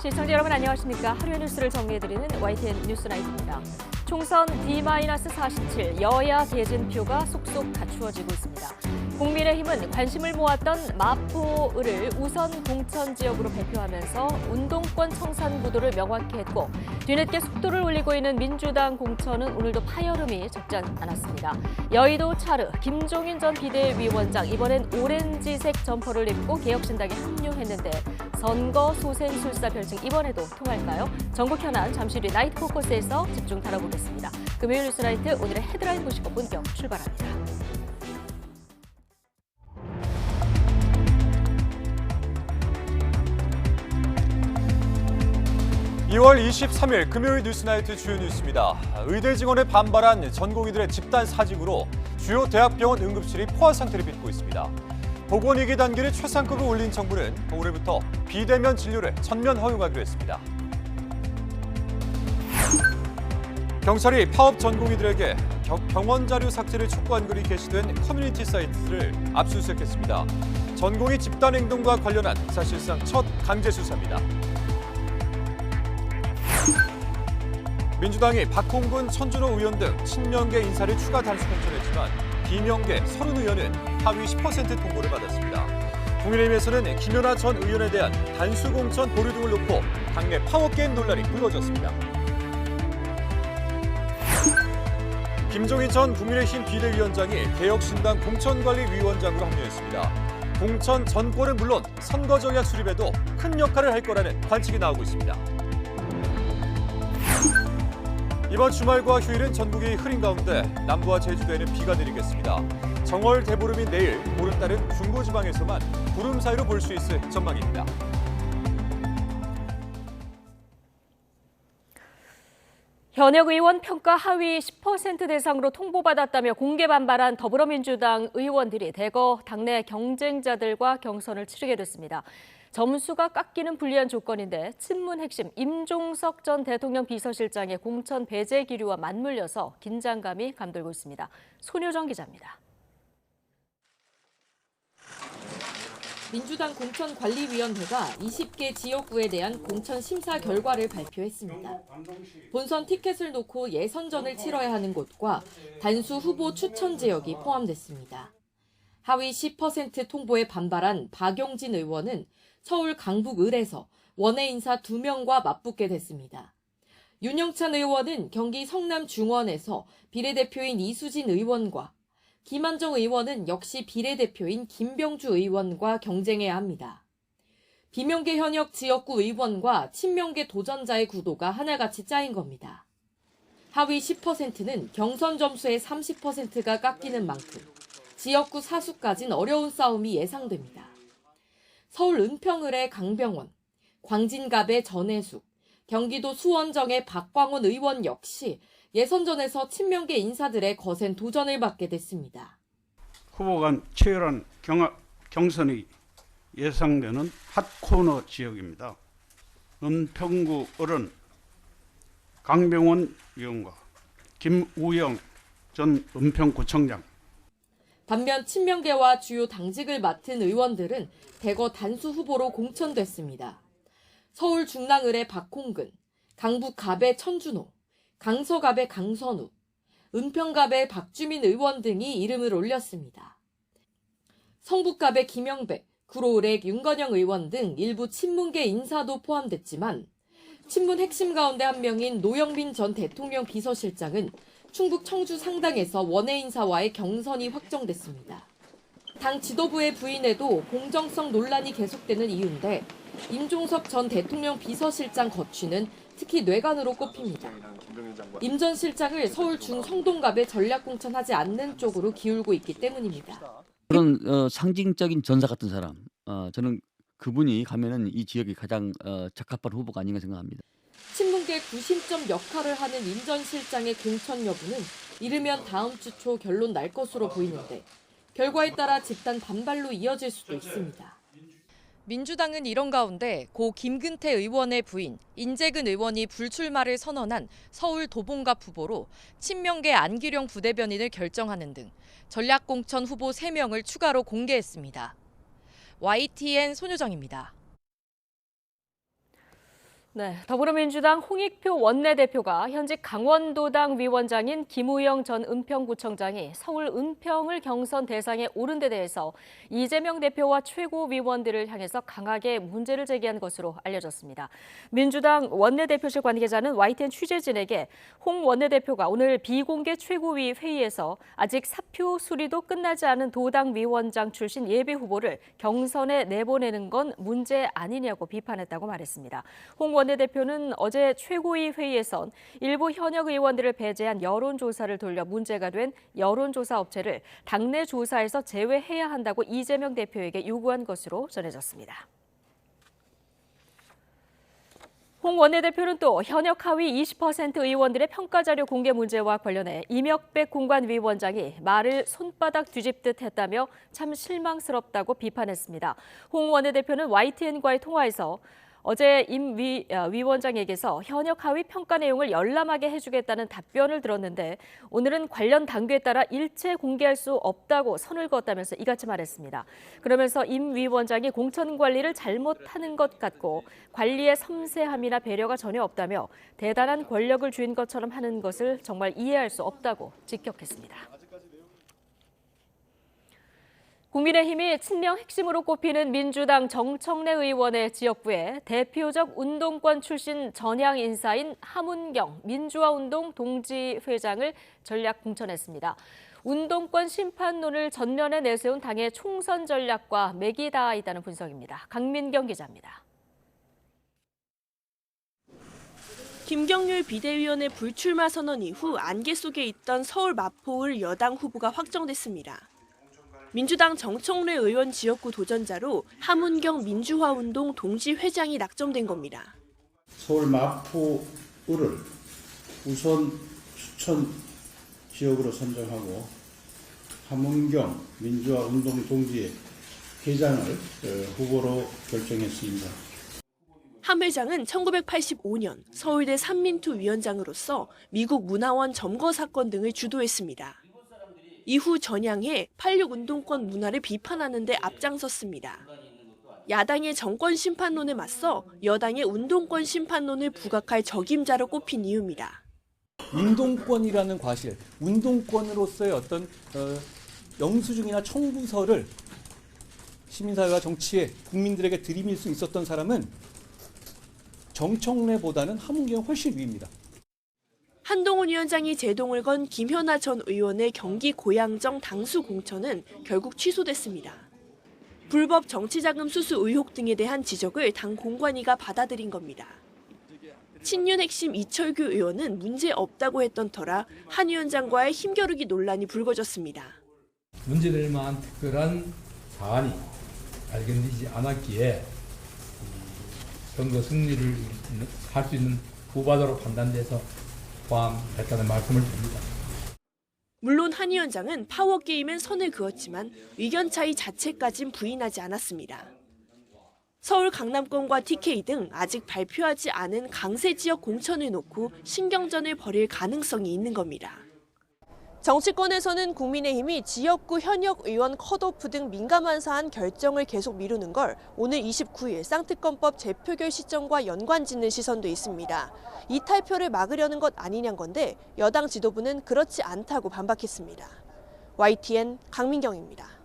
시청자 여러분 안녕하십니까. 하루의 뉴스를 정리해드리는 YTN 뉴스나잇입니다. 총선 D-47 여야 대진표가 속속 갖추어지고 있습니다. 국민의힘은 관심을 모았던 마포를 우선 공천 지역으로 발표하면서 운동권 청산 구도를 명확히 했고 뒤늦게 속도를 올리고 있는 민주당 공천은 오늘도 파열음이 적지 않았습니다. 여의도 차르 김종인 전 비대위원장 이번엔 오렌지색 점퍼를 입고 개혁신당에 합류했는데 선거 소생술사 별칭 이번에도 통할까요? 전국 현안 잠시 뒤 나이트 포커스에서 집중 다뤄보겠습니다. 금요일 뉴스나이트 오늘의 헤드라인 보시고 본격 출발합니다. 2월 23일 금요일 뉴스나이트 주요 뉴스입니다. 의대 직원에 반발한 전공의들의 집단 사직으로 주요 대학병원 응급실이 포화 상태를 빚고 있습니다. 보건위기 단계를 최상급으로 올린 정부는 올해부터 비대면 진료를 전면 허용하기로 했습니다. 경찰이 파업 전공의들에게 병원 자료 삭제를 촉구한 글이 게시된 커뮤니티 사이트를 압수수색했습니다. 전공의 집단 행동과 관련한 사실상 첫 강제 수사입니다. 민주당이 박홍근, 천준호 의원 등 친명계 인사를 추가 단수 공천했지만 비명계 30의원은 하위 10% 통보를 받았습니다. 국민의힘에서는 김연아 전 의원에 대한 단수 공천 보류 등을 놓고 당내 파워게임 논란이 불거졌습니다. 김종인 전 국민의힘 비대위원장이 개혁신당 공천관리위원장으로 합류했습니다. 공천 전권은 물론 선거 전략 수립에도 큰 역할을 할 거라는 관측이 나오고 있습니다. 이번 주말과 휴일은 전국이 흐린 가운데 남부와 제주도에는 비가 내리겠습니다. 정월 대보름인 내일, 보름달은 중부지방에서만 구름 사이로 볼 수 있을 전망입니다. 현역 의원 평가 하위 10% 대상으로 통보받았다며 공개 반발한 더불어민주당 의원들이 대거 당내 경쟁자들과 경선을 치르게 됐습니다. 점수가 깎이는 불리한 조건인데 친문 핵심 임종석 전 대통령 비서실장의 공천 배제 기류와 맞물려서 긴장감이 감돌고 있습니다. 손효정 기자입니다. 민주당 공천관리위원회가 20개 지역구에 대한 공천 심사 결과를 발표했습니다. 본선 티켓을 놓고 예선전을 치러야 하는 곳과 단수 후보 추천 지역이 포함됐습니다. 하위 10% 통보에 반발한 박용진 의원은 서울 강북을에서 원외 인사 2명과 맞붙게 됐습니다. 윤영찬 의원은 경기 성남 중원에서 비례대표인 이수진 의원과 김한정 의원은 역시 비례대표인 김병주 의원과 경쟁해야 합니다. 비명계 현역 지역구 의원과 친명계 도전자의 구도가 하나같이 짜인 겁니다. 하위 10%는 경선 점수의 30%가 깎이는 만큼 지역구 사수까진 어려운 싸움이 예상됩니다. 서울 은평을의 강병원, 광진갑의 전해숙, 경기도 수원정의 박광원 의원 역시 예선전에서 친명계 인사들의 거센 도전을 받게 됐습니다. 후보 간 치열한 경선이 예상되는 핫코너 지역입니다. 은평구 을은 강병원 의원과 김우영 전 은평구청장. 반면 친명계와 주요 당직을 맡은 의원들은 대거 단수 후보로 공천됐습니다. 서울 중랑을의 박홍근, 강북갑의 천준호, 강서갑의 강선우, 은평갑의 박주민 의원 등이 이름을 올렸습니다. 성북갑의 김영백, 구로을의 윤건영 의원 등 일부 친문계 인사도 포함됐지만 친문 핵심 가운데 한 명인 노영민 전 대통령 비서실장은 충북 청주 상당에서 원외 인사와의 경선이 확정됐습니다. 당 지도부의 부인에도 공정성 논란이 계속되는 이유인데 임종석 전 대통령 비서실장 거취는 특히 뇌관으로 꼽힙니다. 임 전 실장을 서울 중성동갑에 전략 공천하지 않는 쪽으로 기울고 있기 때문입니다. 그런 상징적인 전사 같은 사람, 저는 그분이 가면은 이 지역이 가장 적합한 후보가 아닌가 생각합니다. 친문계 구심점 역할을 하는 임 전 실장의 공천 여부는 이르면 다음 주 초 결론 날 것으로 보이는데 결과에 따라 집단 반발로 이어질 수도 있습니다. 민주당은 이런 가운데 고 김근태 의원의 부인 인재근 의원이 불출마를 선언한 서울 도봉갑 후보로 친명계 안기령 부대변인을 결정하는 등 전략공천 후보 3명을 추가로 공개했습니다. YTN 손효정입니다. 네, 더불어민주당 홍익표 원내대표가 현직 강원도당 위원장인 김우영 전 은평구청장이 서울 은평을 경선 대상에 오른 데 대해서 이재명 대표와 최고위원들을 향해서 강하게 문제를 제기한 것으로 알려졌습니다. 민주당 원내대표실 관계자는 YTN 취재진에게 홍 원내대표가 오늘 비공개 최고위 회의에서 아직 사표 수리도 끝나지 않은 도당 위원장 출신 예비 후보를 경선에 내보내는 건 문제 아니냐고 비판했다고 말했습니다. 홍 원내대표는 어제 최고위 회의에선 일부 현역 의원들을 배제한 여론조사를 돌려 문제가 된 여론조사 업체를 당내 조사에서 제외해야 한다고 이재명 대표에게 요구한 것으로 전해졌습니다. 홍 원내대표는 또 현역 하위 20% 의원들의 평가자료 공개 문제와 관련해 이명백 공관위원장이 말을 손바닥 뒤집듯 했다며 참 실망스럽다고 비판했습니다. 홍 원내대표는 YTN과의 통화에서 어제 임 위원장에게서 현역 하위 평가 내용을 열람하게 해주겠다는 답변을 들었는데 오늘은 관련 당규에 따라 일체 공개할 수 없다고 선을 그었다면서 이같이 말했습니다. 그러면서 임 위원장이 공천 관리를 잘못하는 것 같고 관리의 섬세함이나 배려가 전혀 없다며 대단한 권력을 쥔 것처럼 하는 것을 정말 이해할 수 없다고 직격했습니다. 국민의힘이 친명 핵심으로 꼽히는 민주당 정청래 의원의 지역구에 대표적 운동권 출신 전향 인사인 하문경 민주화운동 동지회장을 전략 공천했습니다. 운동권 심판론을 전면에 내세운 당의 총선 전략과 맥이 닿아 있다는 분석입니다. 강민경 기자입니다. 김경률 비대위원의 불출마 선언 이후 안개 속에 있던 서울 마포을 여당 후보가 확정됐습니다. 민주당 정청래 의원 지역구 도전자로 하문경 민주화운동 동지회장이 낙점된 겁니다. 서울 마포을을 우선 추천 지역으로 선정하고 하문경 민주화운동 동지회장을 후보로 결정했습니다. 함 회장은 1985년 서울대 삼민투 위원장으로서 미국 문화원 점거 사건 등을 주도했습니다. 이후 전향해 86 운동권 문화를 비판하는 데 앞장섰습니다. 야당의 정권 심판론에 맞서 여당의 운동권 심판론을 부각할 적임자로 꼽힌 이유입니다. 운동권이라는 과실, 운동권으로서의 어떤 영수증이나 청구서를 시민사회와 정치에 국민들에게 들이밀 수 있었던 사람은 정청래보다는 하문경이 훨씬 위입니다. 한동훈 위원장이 제동을 건 김현아 전 의원의 경기 고양정 당수 공천은 결국 취소됐습니다. 불법 정치자금 수수 의혹 등에 대한 지적을 당 공관위가 받아들인 겁니다. 친윤 핵심 이철규 의원은 문제 없다고 했던 터라 한 위원장과의 힘겨루기 논란이 불거졌습니다. 문제될 만한 특별한 사안이 발견되지 않았기에 선거 승리를 할 수 있는 후보자로 판단돼서 포함했다는 말씀을 드립니다. 물론 한 위원장은 파워게임엔 선을 그었지만 의견 차이 자체까진 부인하지 않았습니다. 서울 강남권과 TK 등 아직 발표하지 않은 강세 지역 공천을 놓고 신경전을 벌일 가능성이 있는 겁니다. 정치권에서는 국민의힘이 지역구 현역 의원 컷오프 등 민감한 사안 결정을 계속 미루는 걸 오늘 29일 쌍특검법 재표결 시점과 연관짓는 시선도 있습니다. 이탈표를 막으려는 것 아니냐는 건데 여당 지도부는 그렇지 않다고 반박했습니다. YTN 강민경입니다.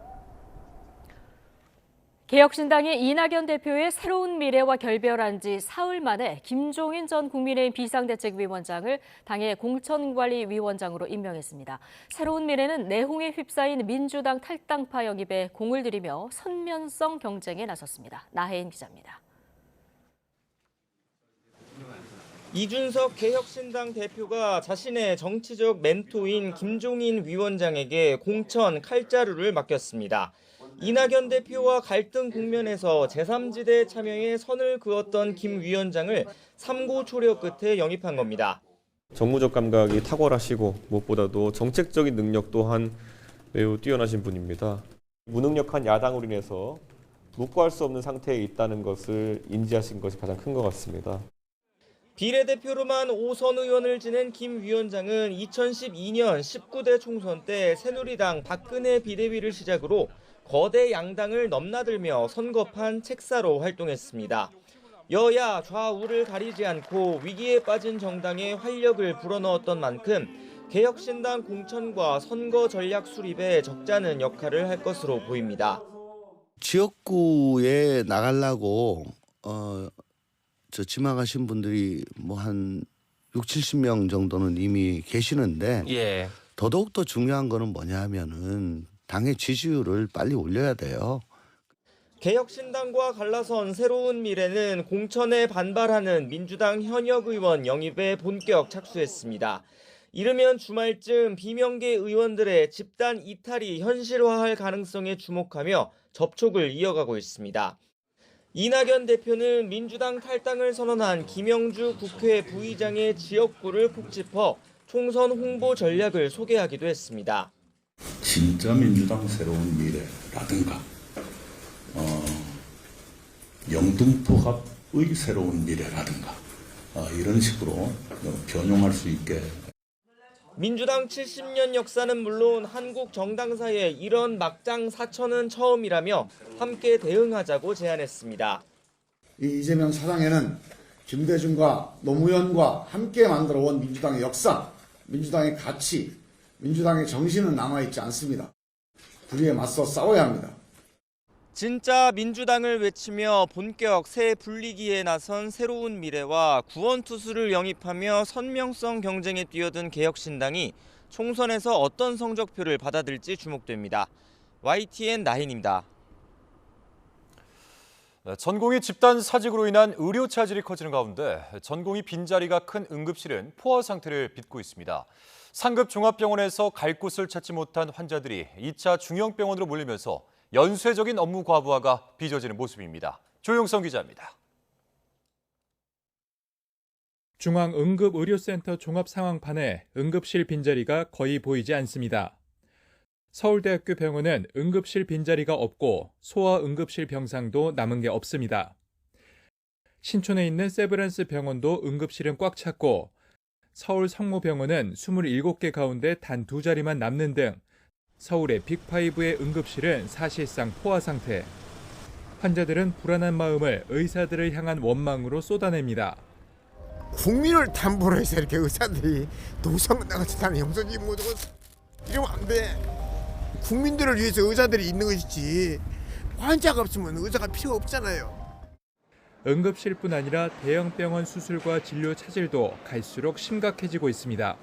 개혁신당이 이낙연 대표의 새로운 미래와 결별한 지 사흘 만에 김종인 전 국민의힘 비상대책위원장을 당의 공천관리위원장으로 임명했습니다. 새로운 미래는 내홍에 휩싸인 민주당 탈당파 영입에 공을 들이며 선면성 경쟁에 나섰습니다. 나혜인 기자입니다. 이준석 개혁신당 대표가 자신의 정치적 멘토인 김종인 위원장에게 공천 칼자루를 맡겼습니다. 이낙연 대표와 갈등 국면에서 제3지대 참여에 선을 그었던 김 위원장을 삼고초려 끝에 영입한 겁니다. 정무적 감각이 탁월하시고 무엇보다도 정책적인 능력 또한 매우 뛰어나신 분입니다. 무능력한 야당으로 인해서 묵과할 수 없는 상태에 있다는 것을 인지하신 것이 가장 큰 것 같습니다. 비례대표로만 5선 의원을 지낸 김 위원장은 2012년 19대 총선 때 새누리당 박근혜 비대위를 시작으로 거대 양당을 넘나들며 선거판 책사로 활동했습니다. 여야 좌우를 가리지 않고 위기에 빠진 정당에 활력을 불어넣었던 만큼 개혁신당 공천과 선거 전략 수립에 적잖은 역할을 할 것으로 보입니다. 지역구에 나가려고 지망하신 분들이 뭐 한 60-70명 정도는 이미 계시는데 더더욱 더 중요한 거는 뭐냐 하면은 당의 지지율을 빨리 올려야 돼요. 개혁신당과 갈라선 새로운 미래는 공천에 반발하는 민주당 현역 의원 영입에 본격 착수했습니다. 이르면 주말쯤 비명계 의원들의 집단 이탈이 현실화할 가능성에 주목하며 접촉을 이어가고 있습니다. 이낙연 대표는 민주당 탈당을 선언한 김영주 국회 부의장의 지역구를 콕 짚어 총선 홍보 전략을 소개하기도 했습니다. 진짜 민주당 새로운 미래라든가 영등포합의 새로운 미래라든가 이런 식으로 변용할 수 있게. 민주당 70년 역사는 물론 한국 정당사에 이런 막장 사천은 처음이라며 함께 대응하자고 제안했습니다. 이재명 사장에는 김대중과 노무현과 함께 만들어온 민주당의 역사, 민주당의 가치, 민주당의 정신은 남아있지 않습니다. 불의에 맞서 싸워야 합니다. 진짜 민주당을 외치며 본격 새 분리기에 나선 새로운 미래와 구원투수를 영입하며 선명성 경쟁에 뛰어든 개혁신당이 총선에서 어떤 성적표를 받아들지 주목됩니다. YTN 나인입니다. 전공의 집단 사직으로 인한 의료 차질이 커지는 가운데 전공의 빈자리가 큰 응급실은 포화 상태를 빚고 있습니다. 상급 종합병원에서 갈 곳을 찾지 못한 환자들이 2차 중형병원으로 몰리면서 연쇄적인 업무 과부하가 빚어지는 모습입니다. 조용성 기자입니다. 중앙응급의료센터 종합상황판에 응급실 빈자리가 거의 보이지 않습니다. 서울대학교 병원은 응급실 빈자리가 없고 소아응급실 병상도 남은 게 없습니다. 신촌에 있는 세브란스 병원도 응급실은 꽉 찼고 서울 성모병원은 27개 가운데 단 2자리만 남는 등 서울의 빅5의 응급실은 사실상 포화 상태. 환자들은 불안한 마음을 의사들을 향한 원망으로 쏟아냅니다. 국민을 담보로 해서 이렇게 의사들이 노상나같이 다는 영선지 모두고 이러면 안 돼. 국민들을 위해서 의사들이 있는 것이지 환자가 없으면 의사가 필요가 없잖아요. 응급실뿐 아니라 대형병원 수술과 진료 차질도 갈수록 심각해지고 있습니다.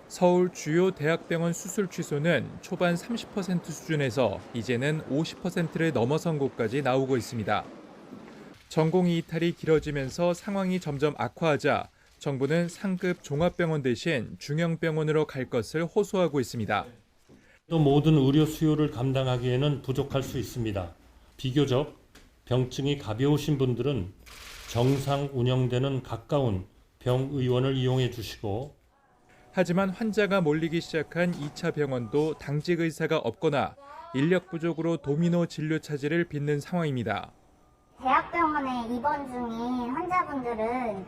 서울 주요 대학병원 수술 취소는 초반 30% 수준에서 이제는 50%를 넘어선 곳까지 나오고 있습니다. 전공의 이탈이 길어지면서 상황이 점점 악화하자 정부는 상급 종합병원 대신 중형병원으로 갈 것을 호소하고 있습니다. 또 모든 의료 수요를 감당하기에는 부족할 수 있습니다. 비교적 병증이 가벼우신 분들은 정상 운영되는 가까운 병의원을 이용해 주시고 하지만 환자가 몰리기 시작한 2차 병원도 당직 의사가 없거나 인력 부족으로 도미노 진료 차질을 빚는 상황입니다. 대학병원에 입원 중인 환자분들은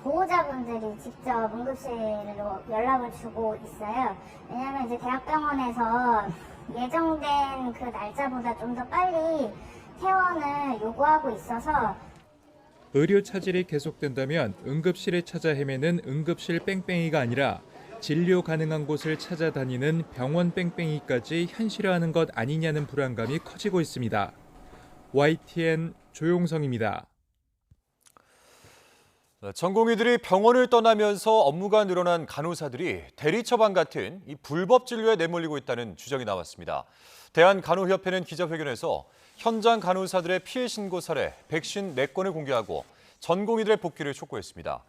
보호자분들이 직접 응급실로 연락을 주고 있어요. 왜냐하면 이제 대학병원에서 예정된 그 날짜보다 좀 더 빨리 퇴원을 요구하고 있어서 의료 차질이 계속된다면 응급실에 찾아 헤매는 응급실 뺑뺑이가 아니라 진료 가능한 곳을 찾아다니는 병원 뺑뺑이까지 현실화하는 것 아니냐는 불안감이 커지고 있습니다. YTN 조용성입니다. 전공의들이 병원을 떠나면서 업무가 늘어난 간호사들이 대리 처방 같은 이 불법 진료에 내몰리고 있다는 주장이 나왔습니다. 대한간호협회는 기자회견에서 현장 간호사들의 피해 신고 사례 154건을 공개하고 전공의들의 복귀를 촉구했습니다.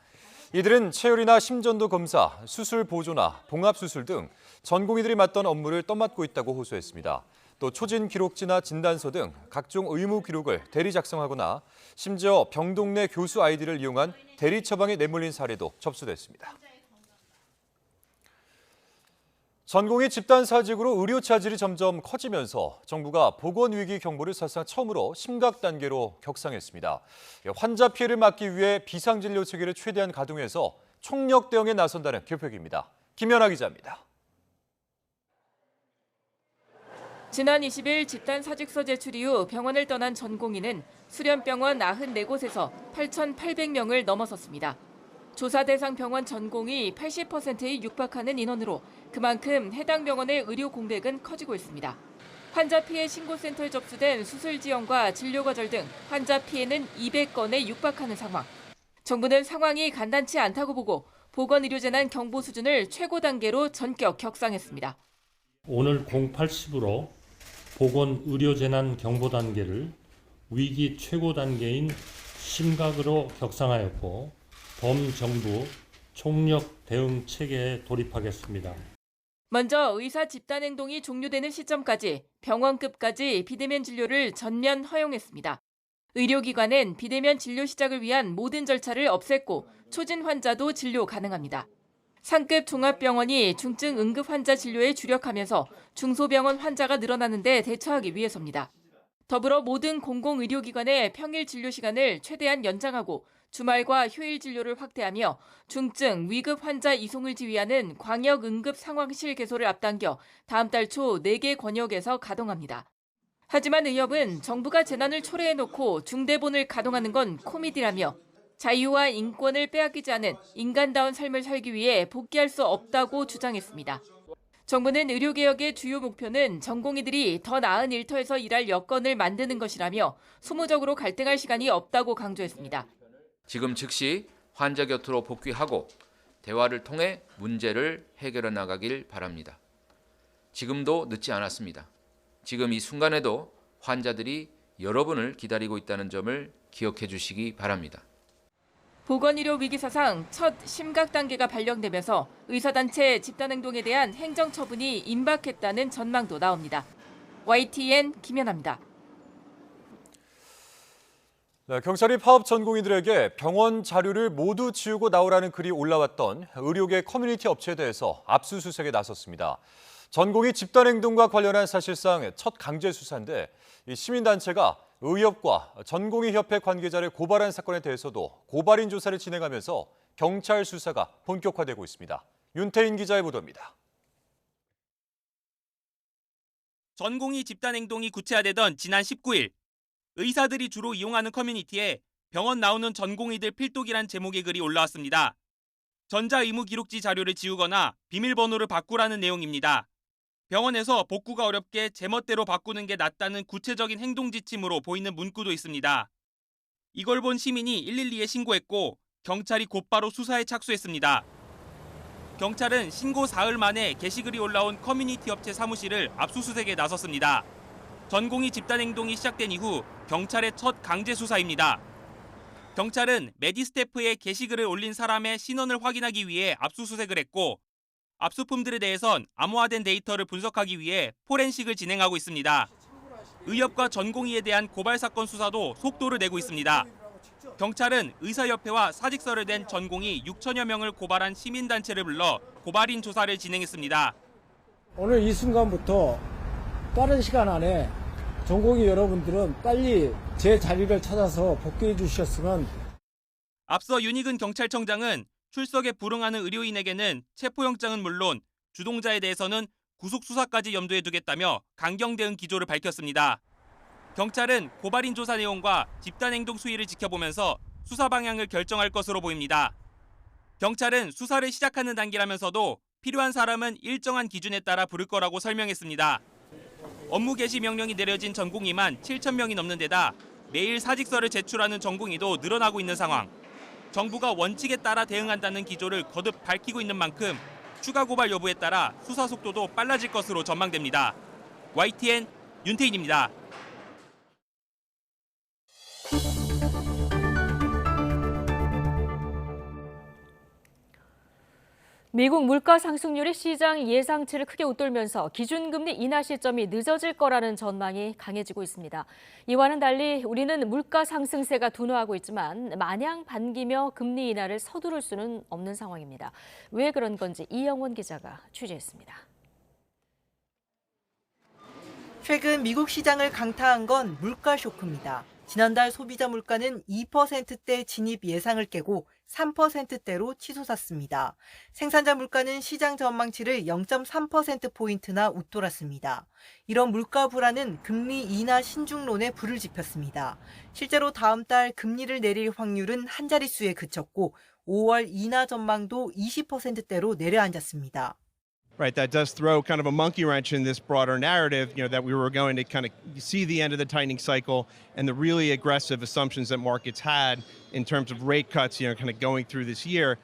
이들은 체열이나 심전도 검사, 수술 보조나 봉합수술 등 전공의들이 맡던 업무를 떠맡고 있다고 호소했습니다. 또 초진 기록지나 진단서 등 각종 의무 기록을 대리 작성하거나 심지어 병동 내 교수 아이디를 이용한 대리 처방에 내몰린 사례도 접수됐습니다. 전공의 집단 사직으로 의료 차질이 점점 커지면서 정부가 보건위기 경보를 사상 처음으로 심각 단계로 격상했습니다. 환자 피해를 막기 위해 비상진료 체계를 최대한 가동해서 총력 대응에 나선다는 계획입니다. 김연아 기자입니다. 지난 20일 집단 사직서 제출 이후 병원을 떠난 전공의는 수련병원 94곳에서 8,800명을 넘어섰습니다. 조사 대상 병원 전공이 80%에 육박하는 인원으로 그만큼 해당 병원의 의료 공백은 커지고 있습니다. 환자 피해 신고센터에 접수된 수술 지원과 진료 거절 등 환자 피해는 200건에 육박하는 상황. 정부는 상황이 간단치 않다고 보고 보건의료재난 경보 수준을 최고 단계로 전격 격상했습니다. 오늘 08.10으로 보건의료재난 경보 단계를 위기 최고 단계인 심각으로 격상하였고 범정부 총력 대응 체계에 돌입하겠습니다. 먼저 의사 집단 행동이 종료되는 시점까지 병원급까지 비대면 진료를 전면 허용했습니다. 의료기관은 비대면 진료 시작을 위한 모든 절차를 없앴고 초진 환자도 진료 가능합니다. 상급 종합병원이 중증 응급 환자 진료에 주력하면서 중소병원 환자가 늘어나는 데 대처하기 위해서입니다. 더불어 모든 공공의료기관의 평일 진료 시간을 최대한 연장하고 주말과 휴일 진료를 확대하며 중증, 위급 환자 이송을 지휘하는 광역응급상황실 개소를 앞당겨 다음 달 초 4개 권역에서 가동합니다. 하지만 의협은 정부가 재난을 초래해놓고 중대본을 가동하는 건 코미디라며 자유와 인권을 빼앗기지 않은 인간다운 삶을 살기 위해 복귀할 수 없다고 주장했습니다. 정부는 의료개혁의 주요 목표는 전공의들이 더 나은 일터에서 일할 여건을 만드는 것이라며 소모적으로 갈등할 시간이 없다고 강조했습니다. 지금 즉시 환자 곁으로 복귀하고 대화를 통해 문제를 해결해 나가길 바랍니다. 지금도 늦지 않았습니다. 지금 이 순간에도 환자들이 여러분을 기다리고 있다는 점을 기억해 주시기 바랍니다. 보건의료 위기 사상 첫 심각 단계가 발령되면서 의사단체 집단행동에 대한 행정처분이 임박했다는 전망도 나옵니다. YTN 김연아입니다. 네, 경찰이 파업 전공의들에게 병원 자료를 모두 지우고 나오라는 글이 올라왔던 의료계 커뮤니티 업체에 대해서 압수수색에 나섰습니다. 전공의 집단행동과 관련한 사실상 첫 강제 수사인데 이 시민단체가 의협과 전공의협회 관계자를 고발한 사건에 대해서도 고발인 조사를 진행하면서 경찰 수사가 본격화되고 있습니다. 윤태인 기자의 보도입니다. 전공의 집단행동이 구체화되던 지난 19일 의사들이 주로 이용하는 커뮤니티에 병원 나오는 전공의들 필독이란 제목의 글이 올라왔습니다. 전자의무기록지 자료를 지우거나 비밀번호를 바꾸라는 내용입니다. 병원에서 복구가 어렵게 제멋대로 바꾸는 게 낫다는 구체적인 행동 지침으로 보이는 문구도 있습니다. 이걸 본 시민이 112에 신고했고 경찰이 곧바로 수사에 착수했습니다. 경찰은 신고 사흘 만에 게시글이 올라온 커뮤니티 업체 사무실을 압수수색에 나섰습니다. 전공의 집단행동이 시작된 이후 경찰의 첫 강제 수사입니다. 경찰은 메디스태프에 게시글을 올린 사람의 신원을 확인하기 위해 압수수색을 했고 압수품들에 대해선 암호화된 데이터를 분석하기 위해 포렌식을 진행하고 있습니다. 의협과 전공의에 대한 고발 사건 수사도 속도를 내고 있습니다. 경찰은 의사협회와 사직서를 댄 전공의 6천여 명을 고발한 시민단체를 불러 고발인 조사를 진행했습니다. 오늘 이 순간부터 빠른 시간 안에 전공의 여러분들은 빨리 제 자리를 찾아서 복귀해 주셨으면. 앞서 윤익은 경찰청장은 출석에 불응하는 의료인에게는 체포영장은 물론 주동자에 대해서는 구속수사까지 염두에 두겠다며 강경 대응 기조를 밝혔습니다. 경찰은 고발인 조사 내용과 집단행동 수위를 지켜보면서 수사 방향을 결정할 것으로 보입니다. 경찰은 수사를 시작하는 단계라면서도 필요한 사람은 일정한 기준에 따라 부를 거라고 설명했습니다. 업무 개시 명령이 내려진 전공의만 7,000명이 넘는 데다 매일 사직서를 제출하는 전공의도 늘어나고 있는 상황. 정부가 원칙에 따라 대응한다는 기조를 거듭 밝히고 있는 만큼 추가 고발 여부에 따라 수사 속도도 빨라질 것으로 전망됩니다. YTN 윤태인입니다. 미국 물가 상승률이 시장 예상치를 크게 웃돌면서 기준금리 인하 시점이 늦어질 거라는 전망이 강해지고 있습니다. 이와는 달리 우리는 물가 상승세가 둔화하고 있지만 마냥 반기며 금리 인하를 서두를 수는 없는 상황입니다. 왜 그런 건지 이영원 기자가 취재했습니다. 최근 미국 시장을 강타한 건 물가 쇼크입니다. 지난달 소비자 물가는 2%대 진입 예상을 깨고 3%대로 치솟았습니다. 생산자 물가는 시장 전망치를 0.3%포인트나 웃돌았습니다. 이런 물가 불안은 금리 인하 신중론에 불을 지폈습니다. 실제로 다음 달 금리를 내릴 확률은 한 자릿수에 그쳤고 5월 인하 전망도 20%대로 내려앉았습니다. Right, that does throw kind of a monkey wrench in this broader narrative, that we were going to kind of see the end of the tightening cycle and the really aggressive assumptions that markets had in terms of rate cuts, kind of going through this year.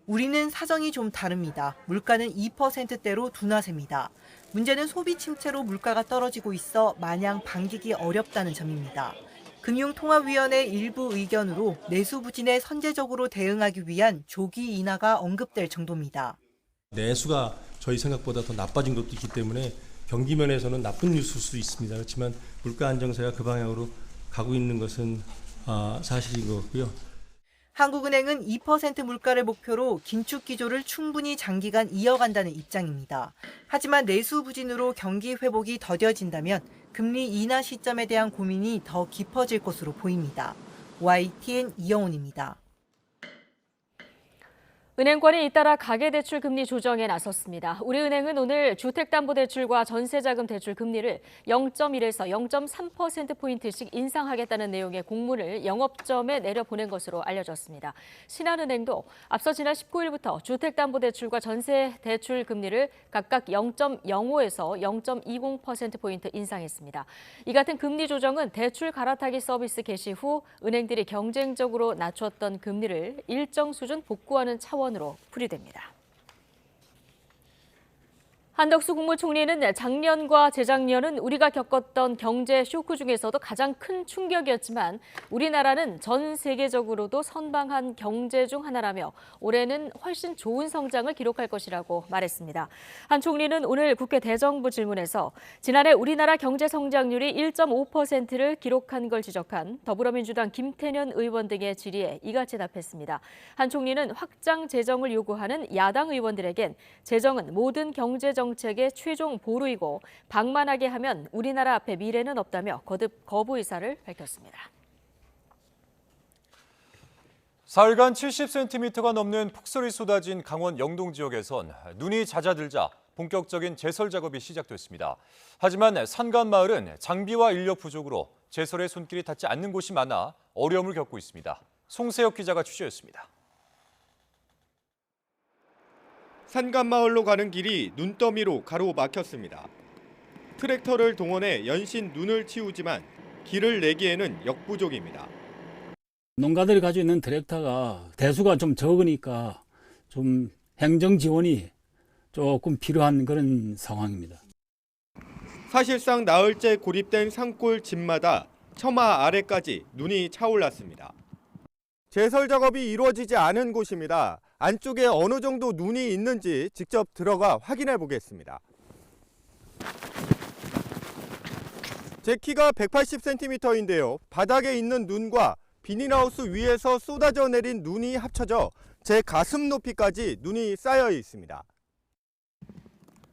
우리는 사정이 좀 다릅니다. 물가는 2%대로 둔화세입니다. 문제는 소비 침체로 물가가 떨어지고 있어 마냥 반기기 어렵다는 점입니다. 금융통화위원회 일부 의견으로 내수 부진에 선제적으로 대응하기 위한 조기 인하가 언급될 정도입니다. 내수가 저희 생각보다 더 나빠진 것도 있기 때문에 경기 면에서는 나쁜 뉴스일 수도 있습니다. 그렇지만 물가 안정세가 그 방향으로 가고 있는 것은 사실인 거고요. 한국은행은 2% 물가를 목표로 긴축 기조를 충분히 장기간 이어간다는 입장입니다. 하지만 내수 부진으로 경기 회복이 더뎌진다면 금리 인하 시점에 대한 고민이 더 깊어질 것으로 보입니다. YTN 이영훈입니다. 은행권이 잇따라 가계대출 금리 조정에 나섰습니다. 우리은행은 오늘 주택담보대출과 전세자금 대출 금리를 0.1에서 0.3%포인트씩 인상하겠다는 내용의 공문을 영업점에 내려보낸 것으로 알려졌습니다. 신한은행도 앞서 지난 19일부터 주택담보대출과 전세대출 금리를 각각 0.05에서 0.20%포인트 인상했습니다. 이 같은 금리 조정은 대출 갈아타기 서비스 개시 후 은행들이 경쟁적으로 낮췄던 금리를 일정 수준 복구하는 차원으로 풀이됩니다. 한덕수 국무총리는 작년과 재작년은 우리가 겪었던 경제 쇼크 중에서도 가장 큰 충격이었지만 우리나라는 전 세계적으로도 선방한 경제 중 하나라며 올해는 훨씬 좋은 성장을 기록할 것이라고 말했습니다. 한 총리는 오늘 국회 대정부 질문에서 지난해 우리나라 경제 성장률이 1.5%를 기록한 걸 지적한 더불어민주당 김태년 의원 등의 질의에 이같이 답했습니다. 한 총리는 확장 재정을 요구하는 야당 의원들에겐 재정은 모든 경제 정책의 최종 보루이고 방만하게 하면 우리나라 앞에 미래는 없다며 거듭 거부 의사를 밝혔습니다. 사흘간 70cm가 넘는 폭설이 쏟아진 강원 영동 지역에선 눈이 잦아들자 본격적인 제설 작업이 시작됐습니다. 하지만 산간마을은 장비와 인력 부족으로 제설에 손길이 닿지 않는 곳이 많아 어려움을 겪고 있습니다. 송세혁 기자가 취재했습니다. 산간마을로 가는 길이 눈더미로 가로막혔습니다. 트랙터를 동원해 연신 눈을 치우지만 길을 내기에는 역부족입니다. 농가들이 가지고 있는 트랙터가 대수가 좀 적으니까 좀 행정 지원이 조금 필요한 그런 상황입니다. 사실상 나흘째 고립된 산골 집마다 처마 아래까지 눈이 차올랐습니다. 제설 작업이 이루어지지 않은 곳입니다. 안쪽에 어느 정도 눈이 있는지 직접 들어가 확인해 보겠습니다. 제 키가 180cm인데요. 바닥에 있는 눈과 비닐하우스 위에서 쏟아져 내린 눈이 합쳐져 제 가슴 높이까지 눈이 쌓여 있습니다.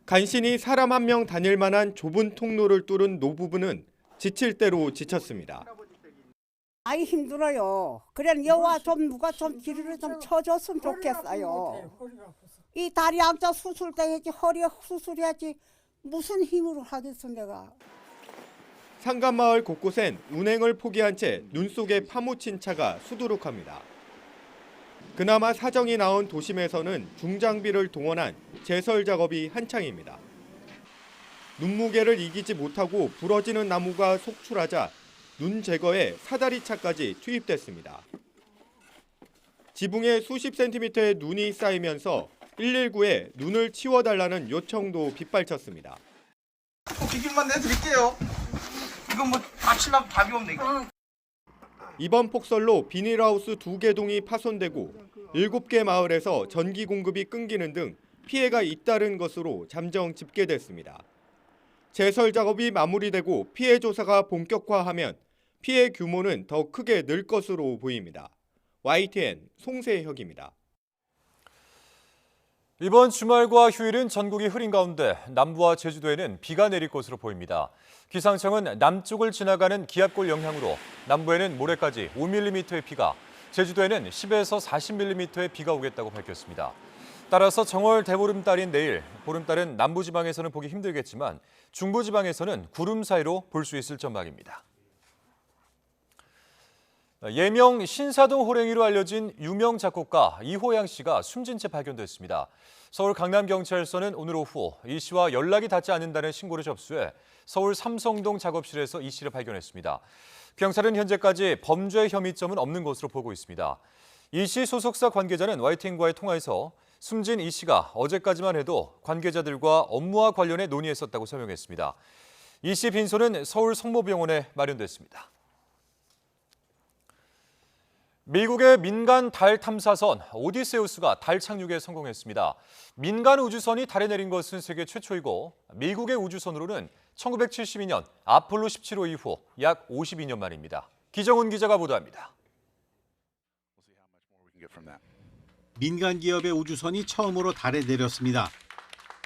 간신히 사람 한 명 다닐 만한 좁은 통로를 뚫은 노부부는 지칠 대로 지쳤습니다. 아이 힘들어요. 그래 여와 좀 누가 좀 길을 좀 쳐줬으면 좋겠어요. 이 다리 앉아 수술도 해야지 허리 수술해야지 무슨 힘으로 하겠어 내가. 산간마을 곳곳엔 운행을 포기한 채 눈 속에 파묻힌 차가 수두룩합니다. 그나마 사정이 나온 도심에서는 중장비를 동원한 제설 작업이 한창입니다. 눈무게를 이기지 못하고 부러지는 나무가 속출하자 눈 제거에 사다리차까지 투입됐습니다. 지붕에 수십 센티미터의 눈이 쌓이면서 119에 눈을 치워달라는 요청도 빗발쳤습니다. 비길만 내드릴게요. 이건 뭐 다치려면 답이 없네. 이번 폭설로 비닐하우스 2개 동이 파손되고 7개 마을에서 전기 공급이 끊기는 등 피해가 잇따른 것으로 잠정 집계됐습니다. 제설 작업이 마무리되고 피해 조사가 본격화하면 피해 규모는 더 크게 늘 것으로 보입니다. YTN 송세혁입니다. 이번 주말과 휴일은 전국이 흐린 가운데 남부와 제주도에는 비가 내릴 것으로 보입니다. 기상청은 남쪽을 지나가는 기압골 영향으로 남부에는 모레까지 5mm의 비가, 제주도에는 10에서 40mm의 비가 오겠다고 밝혔습니다. 따라서 정월 대보름달인 내일, 보름달은 남부지방에서는 보기 힘들겠지만 중부지방에서는 구름 사이로 볼 수 있을 전망입니다. 예명 신사동 호랭이로 알려진 유명 작곡가 이호양 씨가 숨진 채 발견됐습니다. 서울 강남경찰서는 오늘 오후 이 씨와 연락이 닿지 않는다는 신고를 접수해 서울 삼성동 작업실에서 이 씨를 발견했습니다. 경찰은 현재까지 범죄 혐의점은 없는 것으로 보고 있습니다. 이 씨 소속사 관계자는 YTN과의 통화에서 숨진 이 씨가 어제까지만 해도 관계자들과 업무와 관련해 논의했었다고 설명했습니다. 이 씨 빈소는 서울 성모병원에 마련됐습니다. 미국의 민간 달 탐사선 오디세우스가 달 착륙에 성공했습니다. 민간 우주선이 달에 내린 것은 세계 최초이고 미국의 우주선으로는 1972년 아폴로 17호 이후 약 52년 만입니다. 기정훈 기자가 보도합니다. 민간 기업의 우주선이 처음으로 달에 내렸습니다.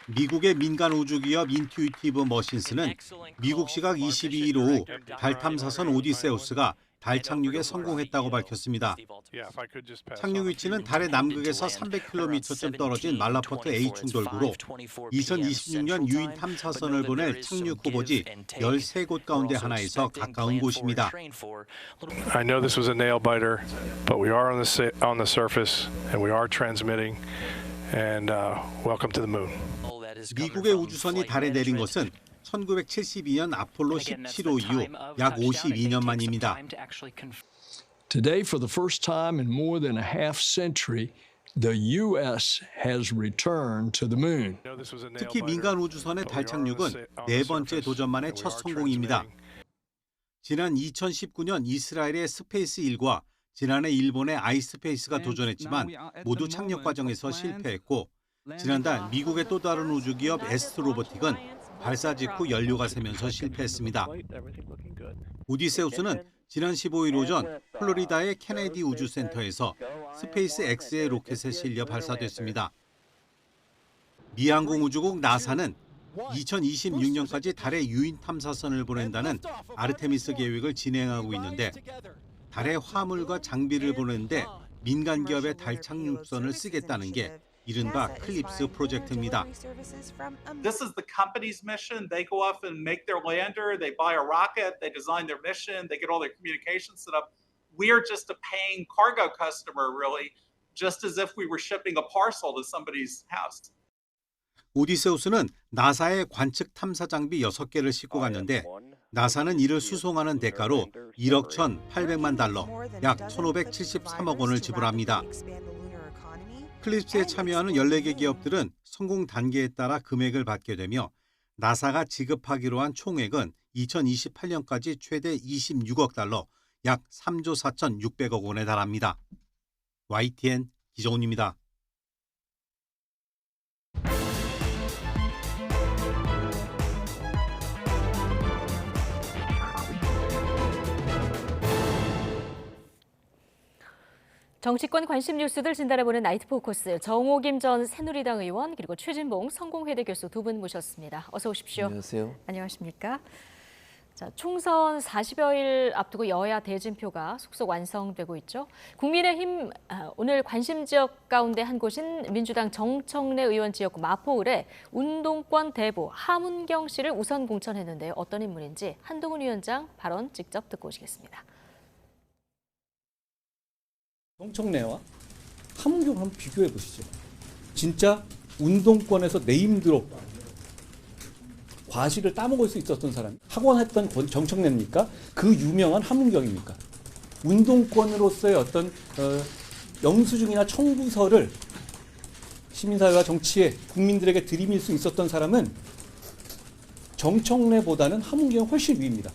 미국의 민간 우주기업 인투이티브 머신스는 미국 시각 22일 오후 달 탐사선 오디세우스가 달 착륙에 성공했다고 밝혔습니다. 착륙 위치는 달의 남극에서 300km쯤 떨어진 말라포트 A충 돌구로 2026년 유인 탐사선을 보낼 착륙 후보지 13곳 가운데 하나에서 가까운 곳입니다. I know this was a nail biter, but we are on the surface and we are transmitting and welcome to the moon. 미국의 우주선이 달에 내린 것은 1972년 아폴로 17호 이후 약 52년 만입니다. Today, for the first time in more than a half century, the U.S. has returned to the moon. 특히 민간 우주선의 달 착륙은 네 번째 도전만의 첫 성공입니다. 지난 2019년 이스라엘의 스페이스 1과 지난해 일본의 아이스페이스가 도전했지만 모두 착륙 과정에서 실패했고 지난달 미국의 또 다른 우주기업 에스트로보틱은 발사 직후 연료가 새면서 실패했습니다. 오디세우스는 지난 15일 오전 플로리다의 케네디 우주센터에서 스페이스 X의 로켓에 실려 발사됐습니다. 미 항공우주국 나사는 2026년까지 달에 유인 탐사선을 보낸다는 아르테미스 계획을 진행하고 있는데 달에 화물과 장비를 보내는데 민간 기업의 달 착륙선을 쓰겠다는 게 이른바 클립스 프로젝트입니다. This is the company's mission. They go off and make their lander, they buy a rocket, they design their mission, they get all their communications set up. We are just a paying cargo customer, really, just as if we were shipping a parcel to somebody's house. 오디세우스는 나사의 관측 탐사 장비 6개를 싣고 갔는데 나사는 이를 수송하는 대가로 1억 1,800만 달러, 약 1,573억 원을 지불합니다. 클립스에 참여하는 14개 기업들은 성공 단계에 따라 금액을 받게 되며 나사가 지급하기로 한 총액은 2028년까지 최대 26억 달러, 약 3조 4,600억 원에 달합니다. YTN 기정훈입니다. 정치권 관심 뉴스들 진단해보는 나이트 포커스, 정호김 전 새누리당 의원 그리고 최진봉 성공회대 교수 두 분 모셨습니다. 어서 오십시오. 안녕하세요. 안녕하십니까? 자, 총선 40여일 앞두고 여야 대진표가 속속 완성되고 있죠. 국민의힘 오늘 관심 지역 가운데 한 곳인 민주당 정청래 의원 지역구 마포을에 운동권 대부 하문경 씨를 우선 공천했는데요. 어떤 인물인지 한동훈 위원장 발언 직접 듣고 오시겠습니다. 정청래와 하문경을 한번 비교해 보시죠. 진짜 운동권에서 네임드롭 과실을 따먹을 수 있었던 사람, 학원했던 정청래입니까? 그 유명한 하문경입니까? 운동권으로서의 어떤 영수증이나 청구서를 시민사회와 정치에 국민들에게 들이밀 수 있었던 사람은 정청래보다는 하문경이 훨씬 위입니다.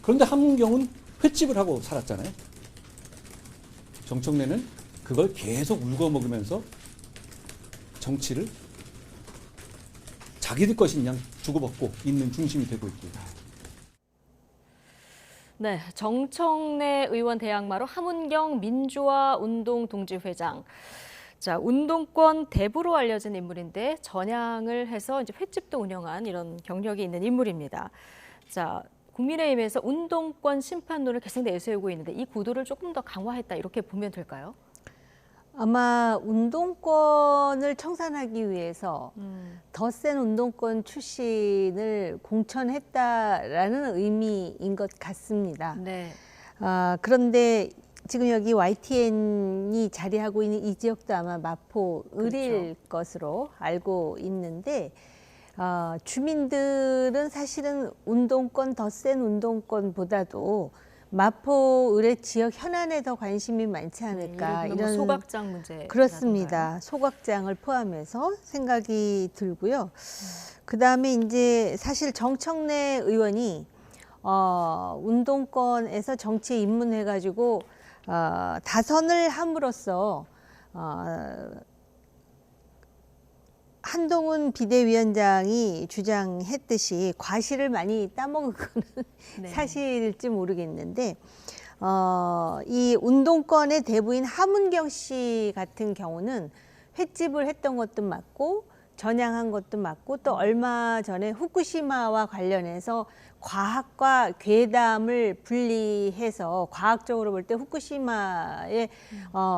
그런데 하문경은 횟집을 하고 살았잖아요. 정청래는 그걸 계속 울거먹으면서 정치를 자기들 것인 양 주고받고 있는 중심이 되고 있습니다. 네, 정청래 의원 대항마로 하문경 민주화 운동 동지회장. 자, 운동권 대부로 알려진 인물인데 전향을 해서 이제 횟집도 운영한 이런 경력이 있는 인물입니다. 자, 국민의힘에서 운동권 심판론을 계속 내세우고 있는데 이 구도를 조금 더 강화했다 이렇게 보면 될까요? 아마 운동권을 청산하기 위해서 더 센 운동권 출신을 공천했다라는 의미인 것 같습니다. 네. 그런데 지금 여기 YTN이 자리하고 있는 이 지역도 아마 마포 을일 것으로 알고 있는데 주민들은 사실은 운동권, 더 센 운동권보다도 마포 을의 지역 현안에 더 관심이 많지 않을까 이런 소각장 문제 그렇습니다. 소각장을 포함해서 생각이 들고요. 그다음에 이제 사실 정청래 의원이 운동권에서 정치에 입문해가지고 다선을 함으로써 한동훈 비대위원장이 주장했듯이 과실을 많이 따먹은 거는 네. 사실일지 모르겠는데 이 운동권의 대부인 하문경 씨 같은 경우는 횟집을 했던 것도 맞고 전향한 것도 맞고 또 얼마 전에 후쿠시마와 관련해서 과학과 괴담을 분리해서 과학적으로 볼 때 후쿠시마의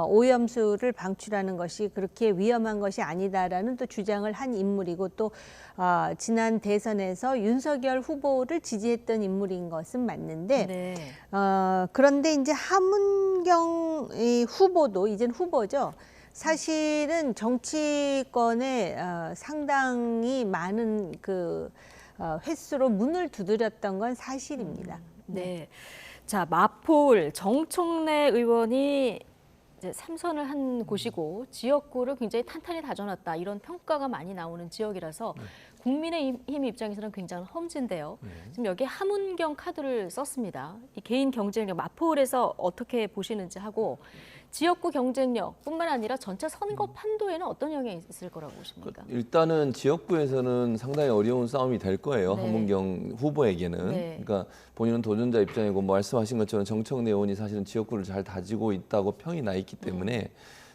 오염수를 방출하는 것이 그렇게 위험한 것이 아니다라는 또 주장을 한 인물이고 또 지난 대선에서 윤석열 후보를 지지했던 인물인 것은 맞는데 네. 그런데 이제 하문경 후보도 이젠 후보죠. 사실은 정치권에 상당히 많은 횟수로 문을 두드렸던 건 사실입니다. 네. 자, 마포을 정청래 의원이 이제 3선을 한 곳이고 지역구를 굉장히 탄탄히 다져놨다 이런 평가가 많이 나오는 지역이라서 국민의힘 입장에서는 굉장히 험지인데요. 지금 여기에 하문경 카드를 썼습니다. 이 개인 경쟁력 마포을에서 어떻게 보시는지 하고 지역구 경쟁력뿐만 아니라 전체 선거 판도에는 어떤 영향이 있을 거라고 보십니까? 일단은 지역구에서는 상당히 어려운 싸움이 될 거예요. 네. 하문경 후보에게는. 네. 그러니까 본인은 도전자 입장이고 말씀하신 것처럼 정청래 의원이 사실은 지역구를 잘 다지고 있다고 평이 나 있기 때문에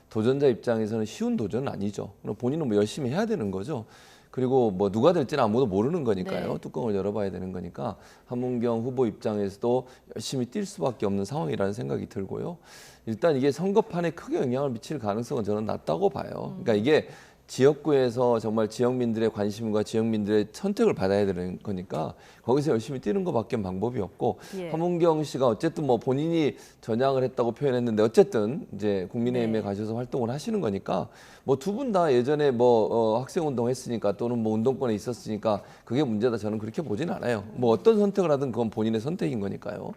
도전자 입장에서는 쉬운 도전은 아니죠. 그럼 본인은 뭐 열심히 해야 되는 거죠. 그리고 뭐 누가 될지는 아무도 모르는 거니까요. 네. 뚜껑을 열어봐야 되는 거니까 하문경 후보 입장에서도 열심히 뛸 수밖에 없는 상황이라는 생각이 들고요. 일단 이게 선거판에 크게 영향을 미칠 가능성은 저는 낮다고 봐요. 그러니까 이게 지역구에서 정말 지역민들의 관심과 지역민들의 선택을 받아야 되는 거니까 거기서 열심히 뛰는 것밖에 방법이 없고 예. 하문경 씨가 어쨌든 뭐 본인이 전향을 했다고 표현했는데 어쨌든 이제 국민의힘에 가셔서 활동을 하시는 거니까 뭐 두 분 다 예전에 뭐 학생운동 했으니까 또는 뭐 운동권에 있었으니까 그게 문제다 저는 그렇게 보진 않아요. 뭐 어떤 선택을 하든 그건 본인의 선택인 거니까요.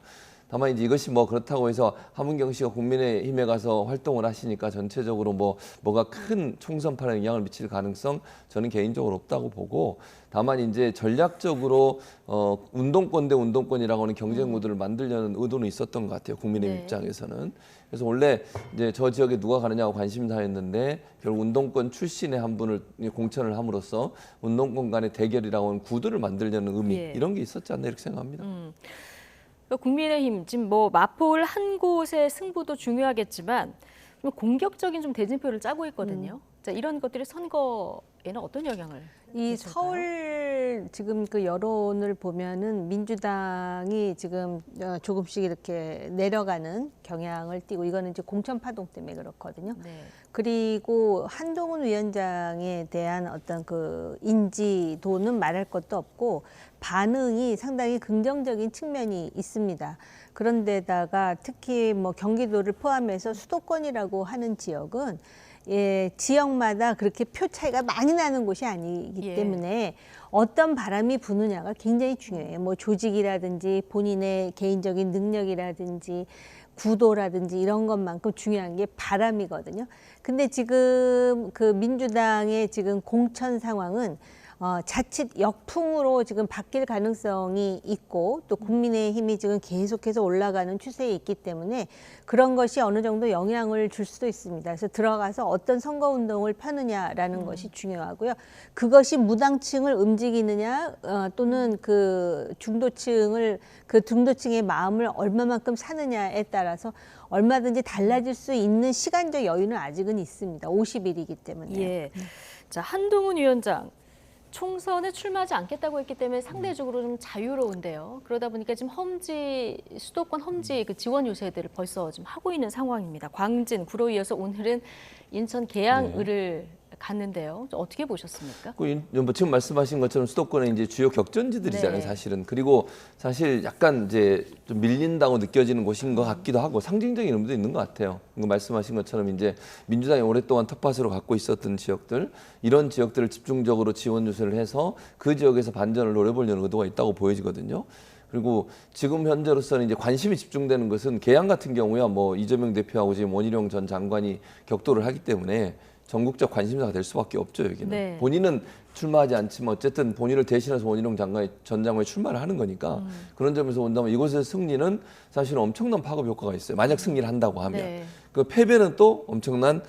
다만 이제 이것이 뭐 그렇다고 해서 하문경 씨가 국민의힘에 가서 활동을 하시니까 전체적으로 뭐가 큰 총선판에 영향을 미칠 가능성 저는 개인적으로 없다고 보고 다만 이제 전략적으로 운동권 대 운동권이라고 하는 경쟁 구도를 만들려는 의도는 있었던 것 같아요. 국민의힘 입장에서는. 그래서 원래 이제 저 지역에 누가 가느냐고 관심사였는데 결국 운동권 출신의 한 분을 공천을 함으로써 운동권 간의 대결이라고 하는 구도를 만들려는 의미 이런 게 있었지 않나 이렇게 생각합니다. 국민의힘 지금 뭐 마포을 한 곳의 승부도 중요하겠지만 좀 공격적인 좀 대진표를 짜고 있거든요. 자, 이런 것들이 선거에는 어떤 영향을? 이 서울 지금 그 여론을 보면은 민주당이 지금 조금씩 이렇게 내려가는 경향을 띠고 이거는 이제 공천 파동 때문에 그렇거든요. 네. 그리고 한동훈 위원장에 대한 어떤 그 인지도는 말할 것도 없고 반응이 상당히 긍정적인 측면이 있습니다. 그런데다가 특히 뭐 경기도를 포함해서 수도권이라고 하는 지역은 지역마다 그렇게 표 차이가 많이 나는 곳이 아니기 때문에 어떤 바람이 부느냐가 굉장히 중요해요. 뭐 조직이라든지 본인의 개인적인 능력이라든지 구도라든지 이런 것만큼 중요한 게 바람이거든요. 근데 지금 그 민주당의 지금 공천 상황은 자칫 역풍으로 지금 바뀔 가능성이 있고 또 국민의힘이 지금 계속해서 올라가는 추세에 있기 때문에 그런 것이 어느 정도 영향을 줄 수도 있습니다. 그래서 들어가서 어떤 선거운동을 펴느냐라는 것이 중요하고요. 그것이 무당층을 움직이느냐 또는 그 중도층의 마음을 얼마만큼 사느냐에 따라서 얼마든지 달라질 수 있는 시간적 여유는 아직은 있습니다. 50일이기 때문에. 예. 자, 한동훈 위원장. 총선에 출마하지 않겠다고 했기 때문에 상대적으로 좀 자유로운데요. 그러다 보니까 지금 수도권 험지 그 지원 요새들을 벌써 지금 하고 있는 상황입니다. 광진, 구로 이어서 오늘은 인천 계양을을 갔는데요. 어떻게 보셨습니까? 지금 말씀하신 것처럼 수도권의 이제 주요 격전지들이잖아요, 네. 사실은. 그리고 사실 약간 이제 좀 밀린다고 느껴지는 곳인 것 같기도 하고 상징적인 의미도 있는 것 같아요. 말씀하신 것처럼 이제 민주당이 오랫동안 텃밭으로 갖고 있었던 지역들, 이런 지역들을 집중적으로 지원 유세를 해서 그 지역에서 반전을 노려보려는 의도가 있다고 보여지거든요. 그리고 지금 현재로서는 이제 관심이 집중되는 것은 계양 같은 경우야 뭐 이재명 대표하고 지금 원희룡 전 장관이 격돌을 하기 때문에 전국적 관심사가 될 수밖에 없죠, 여기는. 네. 본인은 출마하지 않지만 어쨌든 본인을 대신해서 원희룡 전 장관이 출마를 하는 거니까 그런 점에서 본다면 이곳의 승리는 사실은 엄청난 파급 효과가 있어요. 만약 승리를 한다고 하면. 네. 그 패배는 또 엄청난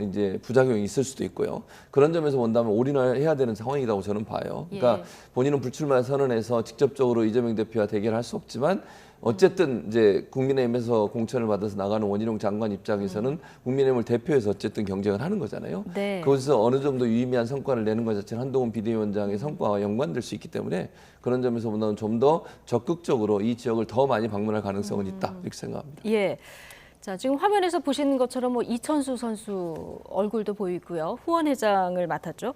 이제 부작용이 있을 수도 있고요. 그런 점에서 본다면 올인을 해야 되는 상황이라고 저는 봐요. 그러니까 예. 본인은 불출마 선언해서 직접적으로 이재명 대표와 대결할 수 없지만 어쨌든 이제 국민의힘에서 공천을 받아서 나가는 원희룡 장관 입장에서는 국민의힘을 대표해서 어쨌든 경쟁을 하는 거잖아요. 네. 그것에서 어느 정도 유의미한 성과를 내는 것 자체는 한동훈 비대위원장의 성과와 연관될 수 있기 때문에 그런 점에서 보면 좀 더 적극적으로 이 지역을 더 많이 방문할 가능성은 있다 이렇게 생각합니다. 예. 자, 지금 화면에서 보시는 것처럼 뭐 이천수 선수 얼굴도 보이고요. 후원회장을 맡았죠.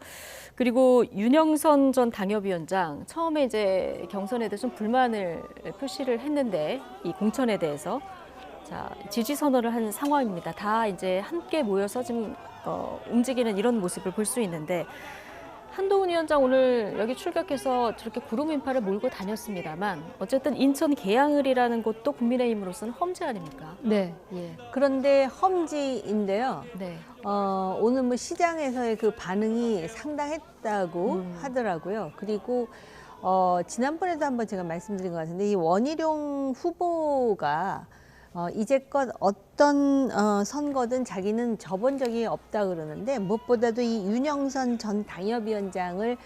그리고 윤영선 전 당협위원장 처음에 이제 경선에 대해서 좀 불만을 표시를 했는데 이 공천에 대해서 자, 지지 선언을 한 상황입니다. 다 이제 함께 모여서 지금 움직이는 이런 모습을 볼 수 있는데 한동훈 위원장 오늘 여기 출격해서 저렇게 구름 인파를 몰고 다녔습니다만 어쨌든 인천 계양을이라는 곳도 국민의힘으로서는 험지 아닙니까? 네. 예. 그런데 험지인데요. 네. 오늘 뭐 시장에서의 그 반응이 상당했다고 하더라고요. 그리고 지난번에도 한번 제가 말씀드린 것 같은데 이 원희룡 후보가 이제껏 어떤 선거든 자기는 져본 적이 없다 그러는데 무엇보다도 이 윤영선 전 당협위원장을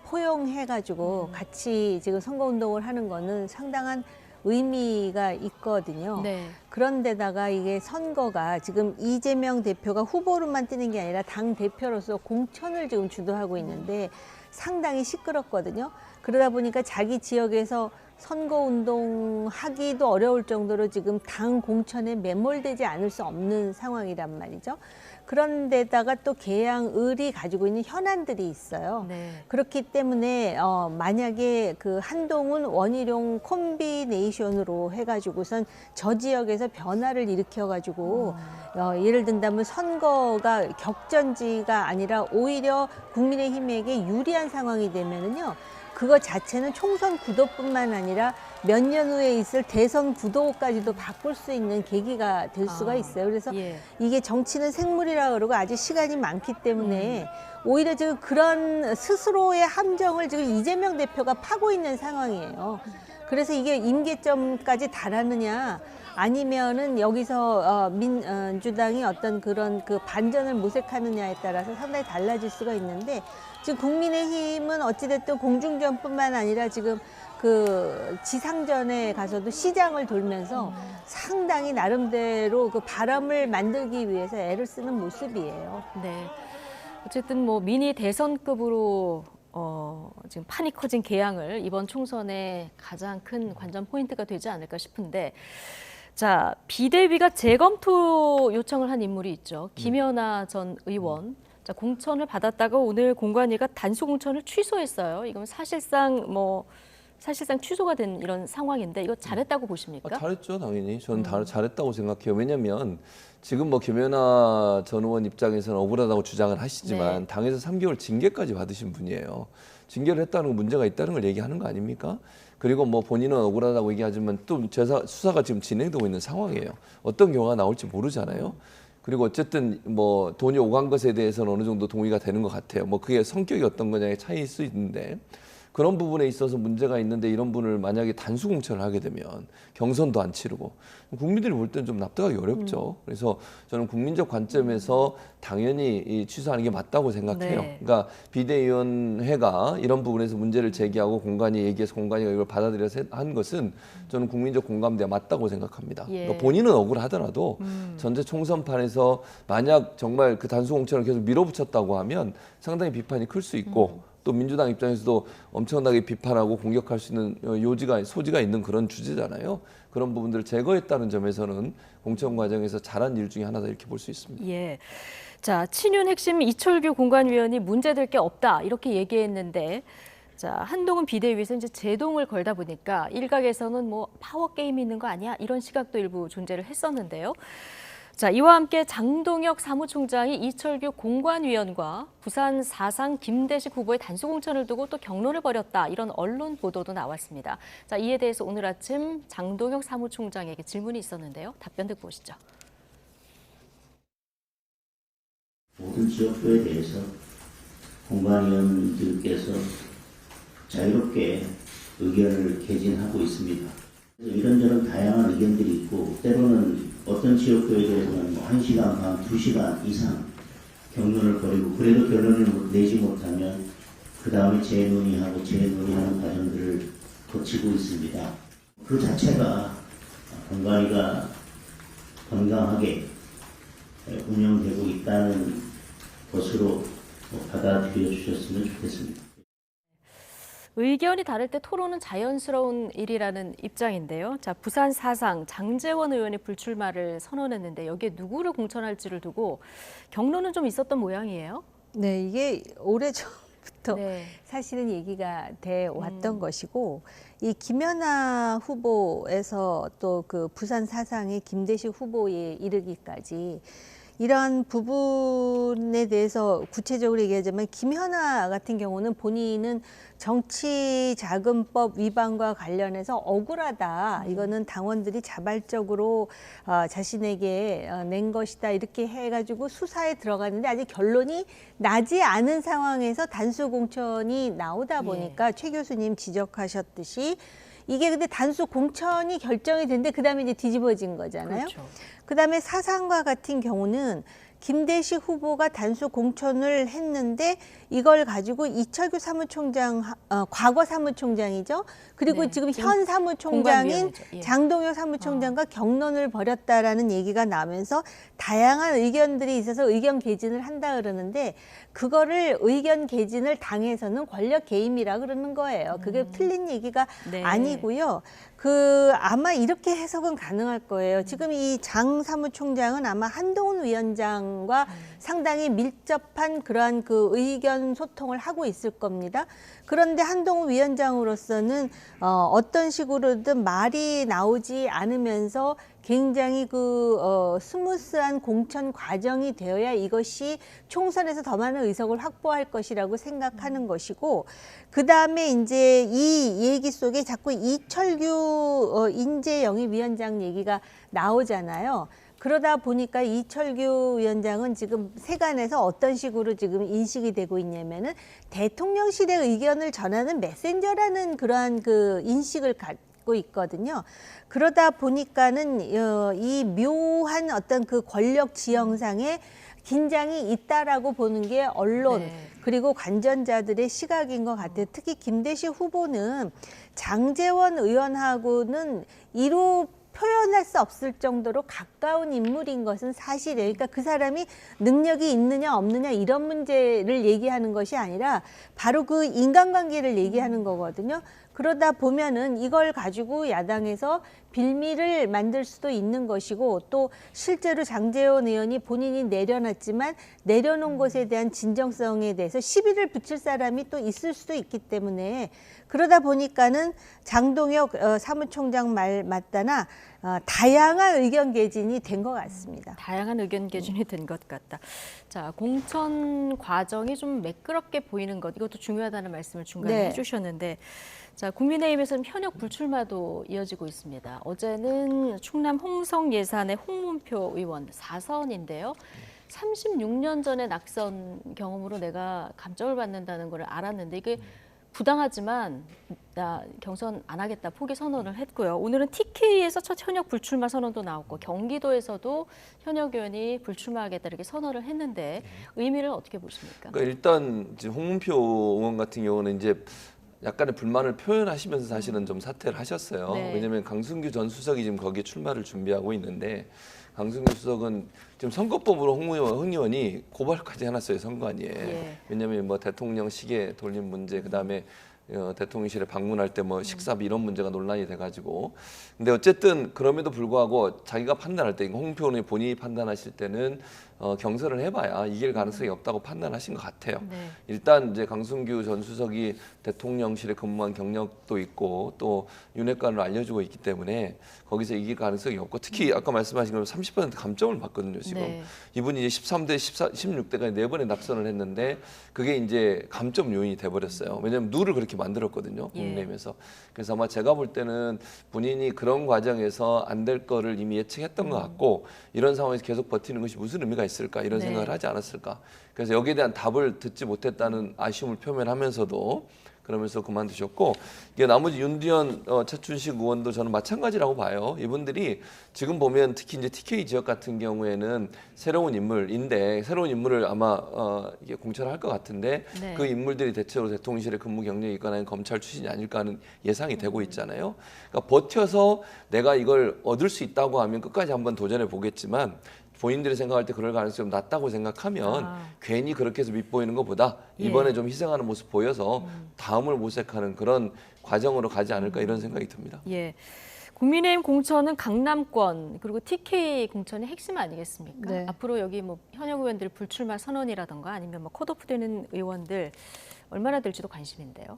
포용해가지고 같이 지금 선거운동을 하는 거는 상당한 의미가 있거든요. 네. 그런데다가 이게 선거가 지금 이재명 대표가 후보로만 뛰는 게 아니라 당 대표로서 공천을 지금 주도하고 있는데 상당히 시끄럽거든요. 그러다 보니까 자기 지역에서 선거운동 하기도 어려울 정도로 지금 당 공천에 매몰되지 않을 수 없는 상황이란 말이죠. 그런데다가 또 계양을이 가지고 있는 현안들이 있어요. 네. 그렇기 때문에 만약에 그 한동훈 원희룡 콤비네이션으로 해가지고선 저 지역에서 변화를 일으켜가지고 예를 든다면 선거가 격전지가 아니라 오히려 국민의힘에게 유리한 상황이 되면은요. 그거 자체는 총선 구도뿐만 아니라 몇 년 후에 있을 대선 구도까지도 바꿀 수 있는 계기가 될 수가 있어요. 그래서 예. 이게 정치는 생물이라 그러고 아직 시간이 많기 때문에 오히려 지금 그런 스스로의 함정을 지금 이재명 대표가 파고 있는 상황이에요. 그래서 이게 임계점까지 달하느냐 아니면은 여기서 민주당이 어떤 그런 그 반전을 모색하느냐에 따라서 상당히 달라질 수가 있는데 지금 국민의힘은 어찌됐든 공중전뿐만 아니라 지금 그 지상전에 가서도 시장을 돌면서 상당히 나름대로 그 바람을 만들기 위해서 애를 쓰는 모습이에요. 네. 어쨌든 뭐 미니 대선급으로 지금 판이 커진 계양을 이번 총선의 가장 큰 관전 포인트가 되지 않을까 싶은데 자, 비대위가 재검토 요청을 한 인물이 있죠. 김연아 전 의원. 자, 공천을 받았다가 오늘 공관위가 단수 공천을 취소했어요. 이건 사실상 취소가 된 이런 상황인데 이거 잘했다고 보십니까? 잘했죠, 당연히. 저는 잘했다고 생각해요. 왜냐하면 지금 뭐 김연아 전 의원 입장에서는 억울하다고 주장을 하시지만 네. 당에서 3개월 징계까지 받으신 분이에요. 징계를 했다는 건 문제가 있다는 걸 얘기하는 거 아닙니까? 그리고 뭐 본인은 억울하다고 얘기하지만 또 수사가 지금 진행되고 있는 상황이에요. 어떤 경우가 나올지 모르잖아요. 그리고 어쨌든 뭐 돈이 오간 것에 대해서는 어느 정도 동의가 되는 것 같아요. 뭐 그게 성격이 어떤 거냐의 차이일 수 있는데 그런 부분에 있어서 문제가 있는데 이런 분을 만약에 단수 공천을 하게 되면 경선도 안 치르고 국민들이 볼 때는 좀 납득하기 어렵죠. 그래서 저는 국민적 관점에서 당연히 취소하는 게 맞다고 생각해요. 네. 그러니까 비대위원회가 이런 부분에서 문제를 제기하고 공관위 얘기해서 공관위가 이걸 받아들여서 한 것은 저는 국민적 공감대가 맞다고 생각합니다. 예. 그러니까 본인은 억울하더라도 전체 총선판에서 만약 정말 그 단수 공천을 계속 밀어붙였다고 하면 상당히 비판이 클 수 있고 또 민주당 입장에서도 엄청나게 비판하고 공격할 수 있는 소지가 있는 그런 주제잖아요. 그런 부분들을 제거했다는 점에서는 공천 과정에서 잘한 일 중에 하나다 이렇게 볼 수 있습니다. 예. 자, 친윤 핵심 이철규 공관위원이 문제될 게 없다 이렇게 얘기했는데 자, 한동훈 비대위에서 이제 제동을 걸다 보니까 일각에서는 뭐 파워 게임이 있는 거 아니야? 이런 시각도 일부 존재를 했었는데요. 자, 이와 함께 장동혁 사무총장이 이철규 공관위원과 부산 4상 김대식 후보의 단수 공천을 두고 또 격론을 벌였다. 이런 언론 보도도 나왔습니다. 자, 이에 대해서 오늘 아침 장동혁 사무총장에게 질문이 있었는데요. 답변 듣고 오시죠. 모든 지역구에 대해서 공관위원들께서 자유롭게 의견을 개진하고 있습니다. 이런저런 다양한 의견들이 있고 때로는 어떤 지역구에 대해서는 1시간 반, 2시간 이상 격론을 벌이고 그래도 결론을 내지 못하면 그 다음에 재논의하고 재논의하는 과정들을 거치고 있습니다. 그 자체가 공관위가 건강하게 운영되고 있다는 것으로 받아들여 주셨으면 좋겠습니다. 의견이 다를 때 토론은 자연스러운 일이라는 입장인데요. 자, 부산 4상 장제원 의원이 불출마를 선언했는데 여기에 누구를 공천할지를 두고 격론은 좀 있었던 모양이에요. 네, 이게 오래전부터 사실은 얘기가 돼 왔던 것이고 이 김연아 후보에서 또 그 부산 4상의 김대식 후보에 이르기까지 이러한 부분에 대해서 구체적으로 얘기하자면 김연아 같은 경우는 본인은 정치자금법 위반과 관련해서 억울하다. 이거는 당원들이 자발적으로 자신에게 낸 것이다. 이렇게 해가지고 수사에 들어갔는데 아직 결론이 나지 않은 상황에서 단수 공천이 나오다 보니까 최 교수님 지적하셨듯이 이게 근데 단수 공천이 결정이 됐는데 그다음에 이제 뒤집어진 거잖아요. 그렇죠. 그다음에 사상과 같은 경우는 김대식 후보가 단수 공천을 했는데 이걸 가지고 이철규 사무총장, 과거 사무총장이죠. 그리고 지금 현 사무총장인 장동혁 사무총장과 격론을 벌였다라는 얘기가 나면서 다양한 의견들이 있어서 의견 개진을 한다 그러는데 그거를 의견 개진을 당에서는 권력 개입이라 그러는 거예요. 그게 틀린 얘기가 아니고요. 아마 이렇게 해석은 가능할 거예요. 지금 이 장 사무총장은 아마 한동훈 위원장과 상당히 밀접한 그러한 그 의견 소통을 하고 있을 겁니다. 그런데 한동훈 위원장으로서는 어떤 식으로든 말이 나오지 않으면서 굉장히 스무스한 공천 과정이 되어야 이것이 총선에서 더 많은 의석을 확보할 것이라고 생각하는 것이고, 그 다음에 이제 이 얘기 속에 자꾸 이철규 인재영입위원장 얘기가 나오잖아요. 그러다 보니까 이철규 위원장은 지금 세간에서 어떤 식으로 지금 인식이 되고 있냐면은 대통령실의 의견을 전하는 메신저라는 그러한 그 인식을 갖고 있거든요. 그러다 보니까는 이 묘한 어떤 그 권력 지형상에 긴장이 있다라고 보는 게 언론 그리고 관전자들의 시각인 것 같아요. 특히 김대식 후보는 장제원 의원하고는 이루 표현할 수 없을 정도로 가까운 인물인 것은 사실이에요. 그러니까 그 사람이 능력이 있느냐 없느냐 이런 문제를 얘기하는 것이 아니라 바로 그 인간관계를 얘기하는 거거든요. 그러다 보면은 이걸 가지고 야당에서 빌미를 만들 수도 있는 것이고, 또 실제로 장제원 의원이 본인이 내려놨지만 내려놓은 것에 대한 진정성에 대해서 시비를 붙일 사람이 또 있을 수도 있기 때문에, 그러다 보니까는 장동혁 사무총장 말 맞다나 다양한 의견 개진이 된 것 같습니다. 다양한 의견 개진이 된 것 같다. 자, 공천 과정이 좀 매끄럽게 보이는 것, 이것도 중요하다는 말씀을 중간에 네. 해주셨는데, 자, 국민의힘에서는 현역 불출마도 이어지고 있습니다. 어제는 충남 홍성 예산의 홍문표 의원 4선인데요. 36년 전에 낙선 경험으로 내가 감점을 받는다는 걸 알았는데 이게 부당하지만 나 경선 안 하겠다 포기 선언을 했고요. 오늘은 TK에서 첫 현역 불출마 선언도 나왔고 경기도에서도 현역 의원이 불출마하겠다 이렇게 선언을 했는데 의미를 어떻게 보십니까? 그러니까 일단 이제 홍문표 의원 같은 경우는 이제 약간의 불만을 표현하시면서 사실은 좀 사퇴를 하셨어요. 네. 왜냐하면 강승규 전 수석이 지금 거기에 출마를 준비하고 있는데 강승규 수석은 지금 선거법으로 홍 의원이 고발까지 해놨어요, 선관위에. 예. 왜냐하면 뭐 대통령 시계 돌림 문제, 그다음에 대통령실에 방문할 때 뭐 식사비 이런 문제가 논란이 돼가지고. 근데 어쨌든 그럼에도 불구하고 자기가 판단할 때, 홍문표 의원이 본인이 판단하실 때는 경선을 해봐야 이길 가능성이 없다고 판단하신 것 같아요. 네. 일단 이제 강승규 전 수석이 대통령실에 근무한 경력도 있고 또 윤핵관을 알려주고 있기 때문에 거기서 이길 가능성이 없고 특히 아까 말씀하신 것처럼 30% 감점을 받거든요, 지금. 네. 이분이 이제 13대, 16대까지 4번의 낙선을 했는데 그게 이제 감점 요인이 돼버렸어요. 왜냐하면 누를 그렇게 만들었거든요, 국민의힘에서. 그래서 아마 제가 볼 때는 본인이 그런 과정에서 안 될 거를 이미 예측했던 것 같고 이런 상황에서 계속 버티는 것이 무슨 의미가 있을까 이런 생각을 하지 않았을까. 그래서 여기에 대한 답을 듣지 못했다는 아쉬움을 표명하면서도 그러면서 그만두셨고 이게 나머지 윤두현, 최춘식 의원도 저는 마찬가지라고 봐요. 이분들이 지금 보면 특히 이제 TK 지역 같은 경우에는 새로운 인물인데 새로운 인물을 아마 이게 공천할 것 같은데 네. 그 인물들이 대체로 대통령실에 근무 경력이 있거나 검찰 출신이 아닐까 하는 예상이 되고 있잖아요. 그러니까 버텨서 내가 이걸 얻을 수 있다고 하면 끝까지 한번 도전해 보겠지만 본인들이 생각할 때 그럴 가능성이 좀 낮다고 생각하면 괜히 그렇게 해서 밉보이는 것보다 이번에 좀 희생하는 모습 보여서 다음을 모색하는 그런 과정으로 가지 않을까 이런 생각이 듭니다. 예. 국민의힘 공천은 강남권 그리고 TK 공천의 핵심 아니겠습니까? 네. 앞으로 여기 뭐 현역 의원들 불출마 선언이라던가 아니면 뭐 컷오프되는 의원들 얼마나 될지도 관심인데요.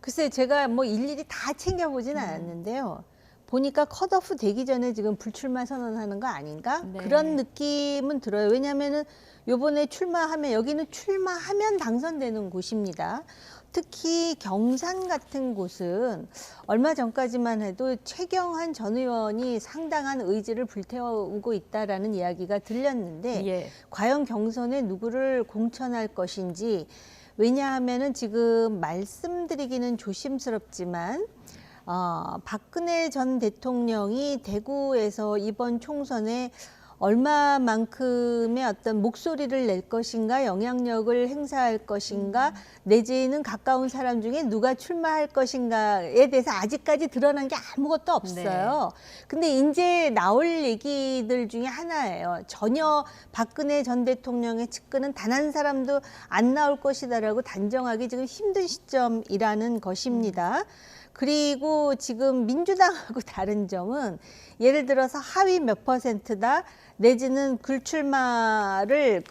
글쎄 제가 뭐 일일이 다 챙겨보진 않았는데요. 보니까 컷오프 되기 전에 지금 불출마 선언하는 거 아닌가? 네. 그런 느낌은 들어요. 왜냐하면은 요번에 출마하면 여기는 출마하면 당선되는 곳입니다. 특히 경산 같은 곳은 얼마 전까지만 해도 최경환 전 의원이 상당한 의지를 불태우고 있다라는 이야기가 들렸는데 과연 경선에 누구를 공천할 것인지 왜냐하면은 지금 말씀드리기는 조심스럽지만 박근혜 전 대통령이 대구에서 이번 총선에 얼마만큼의 어떤 목소리를 낼 것인가, 영향력을 행사할 것인가, 내지는 가까운 사람 중에 누가 출마할 것인가에 대해서 아직까지 드러난 게 아무것도 없어요. 근데 이제 나올 얘기들 중에 하나예요. 전혀 박근혜 전 대통령의 측근은 단 한 사람도 안 나올 것이다라고 단정하기 지금 힘든 시점이라는 것입니다. 그리고 지금 민주당하고 다른 점은 예를 들어서 하위 몇 %다 내지는 불출마를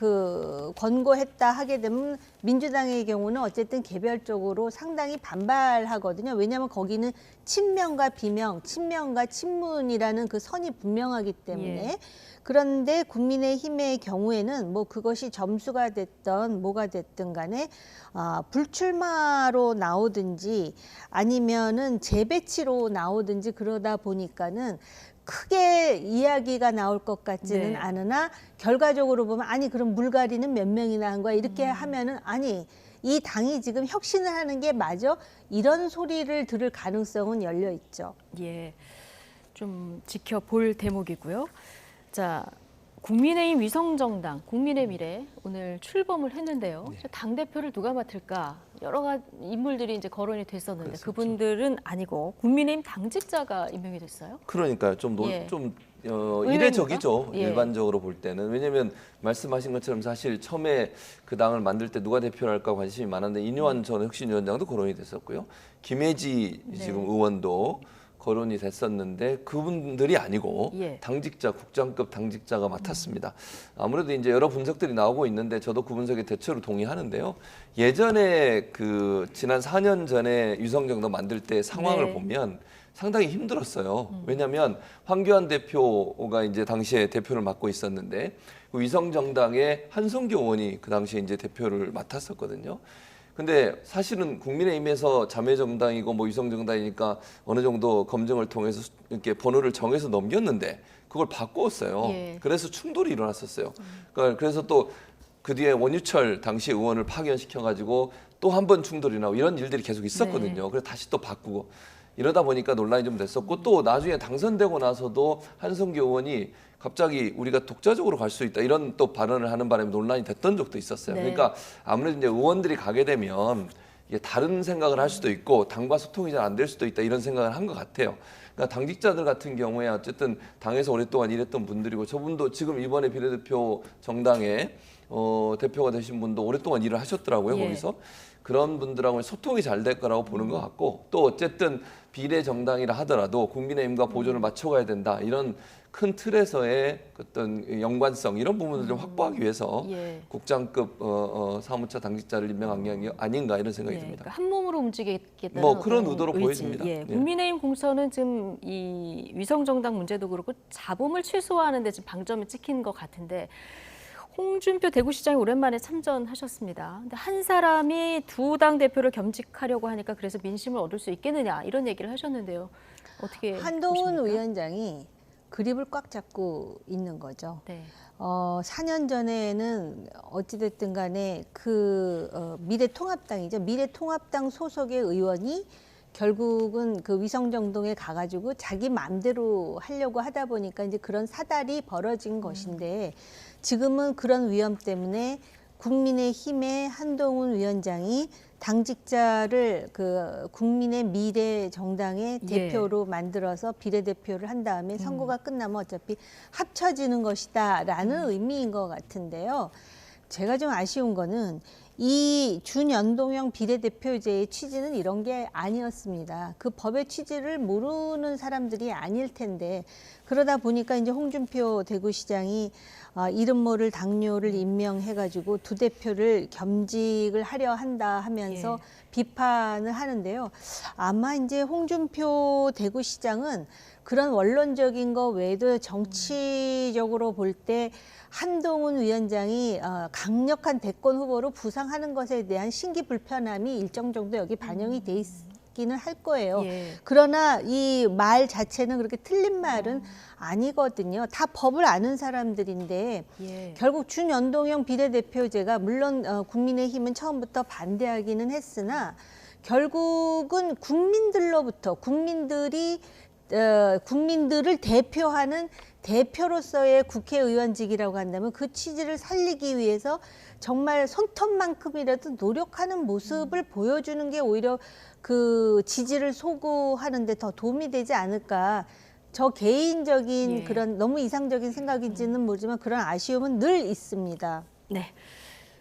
권고했다 하게 되면 민주당의 경우는 어쨌든 개별적으로 상당히 반발하거든요. 왜냐하면 거기는 친명과 비명, 친명과 친문이라는 그 선이 분명하기 때문에. 그런데 국민의힘의 경우에는 뭐 그것이 점수가 됐던 뭐가 됐든 간에 불출마로 나오든지 아니면은 재배치로 나오든지 그러다 보니까는 크게 이야기가 나올 것 같지는 않으나 결과적으로 보면 아니 그럼 물갈이는 몇 명이나 한 거야 이렇게 하면은 아니 이 당이 지금 혁신을 하는 게 맞아? 이런 소리를 들을 가능성은 열려 있죠. 예, 좀 지켜볼 대목이고요. 자, 국민의힘 위성정당 국민의 미래 오늘 출범을 했는데요. 당대표를 누가 맡을까 여러 가지 인물들이 이제 거론이 됐었는데 그렇습니다. 그분들은 아니고 국민의힘 당직자가 임명이 됐어요. 그러니까요. 좀 이례적이죠. 예. 일반적으로 볼 때는. 왜냐하면 말씀하신 것처럼 사실 처음에 그 당을 만들 때 누가 대표를 할까 관심이 많았는데 인요한 전 혁신위원장도 거론이 됐었고요. 김혜지 지금 의원도 거론이 됐었는데 그분들이 아니고 당직자, 국장급 당직자가 맡았습니다. 아무래도 이제 여러 분석들이 나오고 있는데 저도 그 분석에 대체로 동의하는데요. 예전에 지난 4년 전에 유성정당 만들 때 상황을 보면 상당히 힘들었어요. 왜냐하면 황교안 대표가 이제 당시에 대표를 맡고 있었는데 그 위성정당의 한성교 의원이 그 당시에 이제 대표를 맡았었거든요. 근데 사실은 국민의힘에서 자매정당이고 뭐 위성정당이니까 어느 정도 검증을 통해서 이렇게 번호를 정해서 넘겼는데 그걸 바꾸었어요. 예. 그래서 충돌이 일어났었어요. 그래서 또 그 뒤에 원유철 당시 의원을 파견시켜가지고 또 한 번 충돌이 나고 이런 일들이 계속 있었거든요. 네. 그래서 다시 또 바꾸고 이러다 보니까 논란이 좀 됐었고 또 나중에 당선되고 나서도 한성규 의원이 갑자기 우리가 독자적으로 갈 수 있다 이런 또 발언을 하는 바람에 논란이 됐던 적도 있었어요. 네. 그러니까 아무래도 이제 의원들이 가게 되면 이게 다른 생각을 할 수도 있고 당과 소통이 잘 안 될 수도 있다 이런 생각을 한 것 같아요. 그러니까 당직자들 같은 경우에 어쨌든 당에서 오랫동안 일했던 분들이고 저분도 지금 이번에 비례대표 정당의 대표가 되신 분도 오랫동안 일을 하셨더라고요. 예. 거기서. 그런 분들하고 소통이 잘 될 거라고 보는 것 같고 또 어쨌든 비례정당이라 하더라도 국민의힘과 보조를 맞춰가야 된다. 이런 큰 틀에서의 어떤 연관성 이런 부분을 좀 확보하기 위해서 예. 국장급 사무처 당직자를 임명한 게 아닌가 이런 생각이 예, 듭니다. 그러니까 한 몸으로 움직이겠다는 뭐 그런 어떤 의도로 의지. 보여집니다. 예, 예. 국민의힘 공천은 지금 이 위성정당 문제도 그렇고 잡음을 최소화하는 데 지금 방점이 찍힌 것 같은데 홍준표 대구시장이 오랜만에 참전하셨습니다. 근데 한 사람이 두 당 대표를 겸직하려고 하니까 그래서 민심을 얻을 수 있겠느냐 이런 얘기를 하셨는데요. 어떻게 한동훈 보십니까? 위원장이 그립을 꽉 잡고 있는 거죠. 네. 4년 전에는 어찌됐든 간에 미래통합당이죠. 미래통합당 소속의 의원이 결국은 그 위성정동에 가가지고 자기 마음대로 하려고 하다 보니까 이제 그런 사달이 벌어진 것인데 지금은 그런 위험 때문에 국민의힘의 한동훈 위원장이 당직자를 그 국민의 미래 정당의 대표로 만들어서 비례대표를 한 다음에 선거가 끝나면 어차피 합쳐지는 것이다라는 의미인 것 같은데요. 제가 좀 아쉬운 거는 이 준연동형 비례대표제의 취지는 이런 게 아니었습니다. 그 법의 취지를 모르는 사람들이 아닐 텐데 그러다 보니까 이제 홍준표 대구시장이 이름 모를 당뇨를 임명해가지고 두 대표를 겸직을 하려 한다 하면서 비판을 하는데요. 아마 이제 홍준표 대구시장은 그런 원론적인 거 외에도 정치적으로 볼 때 한동훈 위원장이 강력한 대권 후보로 부상하는 것에 대한 신기 불편함이 일정 정도 여기 반영이 돼 있기는 할 거예요. 그러나 이 말 자체는 그렇게 틀린 말은 아니거든요. 다 법을 아는 사람들인데 결국 준연동형 비례대표제가 물론 국민의힘은 처음부터 반대하기는 했으나 결국은 국민들로부터 국민들을 대표하는 대표로서의 국회의원직이라고 한다면 그 취지를 살리기 위해서 정말 손톱만큼이라도 노력하는 모습을 보여주는 게 오히려 그 지지를 소구하는 데 더 도움이 되지 않을까. 저 개인적인 그런 너무 이상적인 생각인지는 모르지만 그런 아쉬움은 늘 있습니다. 네.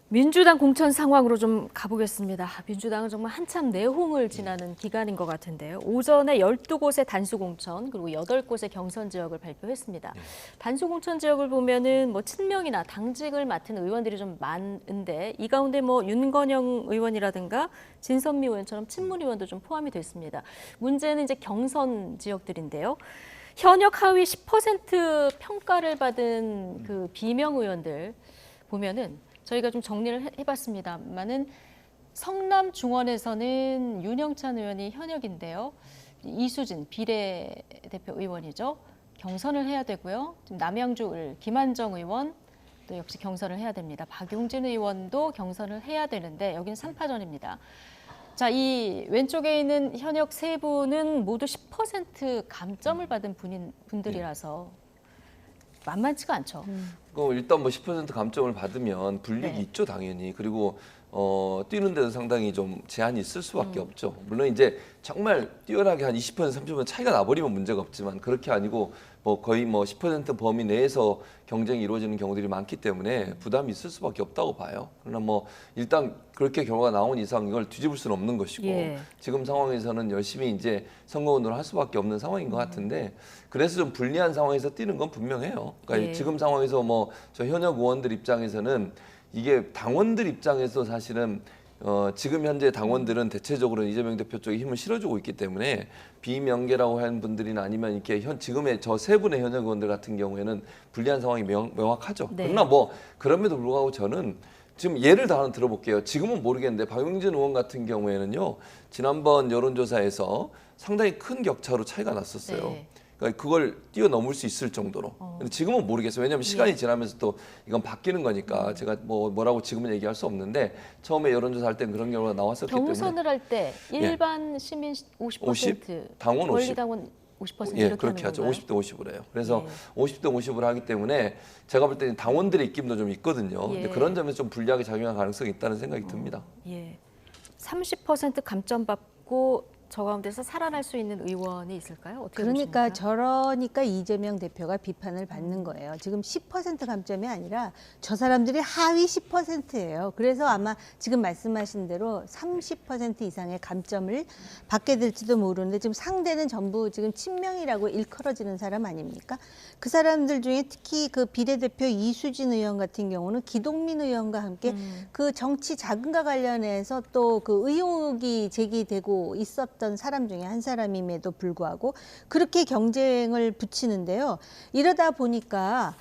민주당 공천 상황으로 좀 가보겠습니다. 민주당은 정말 한참 내홍을 지나는 기간인 것 같은데요. 오전에 12곳의 단수 공천 그리고 8곳의 경선 지역을 발표했습니다. 단수 공천 지역을 보면은 뭐 친명이나 당직을 맡은 의원들이 좀 많은데 이 가운데 뭐 윤건영 의원이라든가 진선미 의원처럼 친문 의원도 좀 포함이 됐습니다. 문제는 이제 경선 지역들인데요. 현역 하위 10% 평가를 받은 그 비명 의원들 보면은 저희가 좀 정리를 해봤습니다만은 성남 중원에서는 윤영찬 의원이 현역인데요. 이수진 비례대표 의원이죠. 경선을 해야 되고요. 지금 남양주 김한정 의원 또 역시 경선을 해야 됩니다. 박용진 의원도 경선을 해야 되는데 여기는 3파전입니다. 자, 이 왼쪽에 있는 현역 세 분은 모두 10% 감점을 받은 분들이라서 만만치가 않죠. 일단 뭐 10% 감점을 받으면 불이익이 있죠, 당연히. 그리고 뛰는 데도 상당히 좀 제한이 있을 수밖에 없죠. 물론 이제 정말 뛰어나게 한 20% 30% 차이가 나버리면 문제가 없지만 그렇게 아니고 뭐 거의 뭐 10% 범위 내에서 경쟁이 이루어지는 경우들이 많기 때문에 부담이 있을 수밖에 없다고 봐요. 그러나 뭐 일단 그렇게 결과가 나온 이상 이걸 뒤집을 수는 없는 것이고 지금 상황에서는 열심히 이제 선거운동을 할 수밖에 없는 상황인 것 같은데 그래서 좀 불리한 상황에서 뛰는 건 분명해요. 그러니까 지금 상황에서 뭐 저 현역 의원들 입장에서는 이게 당원들 입장에서 사실은 지금 현재 당원들은 대체적으로 이재명 대표 쪽에 힘을 실어주고 있기 때문에 비명계라고 하는 분들이나 아니면 이렇게 지금의 저 세 분의 현역 의원들 같은 경우에는 불리한 상황이 명확하죠. 네. 그러나 뭐 그럼에도 불구하고 저는 지금 예를 하나 들어볼게요. 지금은 모르겠는데 박용진 의원 같은 경우에는요. 지난번 여론조사에서 상당히 큰 격차로 차이가 났었어요. 네. 그러니까 그걸 뛰어넘을 수 있을 정도로. 근데 지금은 모르겠어요. 왜냐하면 시간이 지나면서 또 이건 바뀌는 거니까 제가 뭐라고 지금은 얘기할 수 없는데 처음에 여론조사 할 땐 그런 경우가 나왔었기 때문에. 경선을 할 때 일반 시민 50%, 당원 50. 권리당원 50% 예, 이렇게 그렇게 하는 하죠. 건가요? 50대 50으로 해요. 그래서 50대 50으로 하기 때문에 제가 볼 때는 당원들의 입김도 좀 있거든요. 예. 근데 그런 점에서 좀 불리하게 작용할 가능성이 있다는 생각이 듭니다. 예. 30% 감점 받고 저 가운데서 살아날 수 있는 의원이 있을까요? 어떻게 그러니까 보십니까? 저러니까 이재명 대표가 비판을 받는 거예요. 지금 10% 감점이 아니라 저 사람들이 하위 10%예요. 그래서 아마 지금 말씀하신 대로 30% 이상의 감점을 받게 될지도 모르는데 지금 상대는 전부 지금 친명이라고 일컬어지는 사람 아닙니까? 그 사람들 중에 특히 그 비례대표 이수진 의원 같은 경우는 기동민 의원과 함께 그 정치 자금과 관련해서 또 그 의혹이 제기되고 있었던 사람 중에 한 사람임에도 불구하고 그렇게 경쟁을 붙이는데요. 이러다 보니까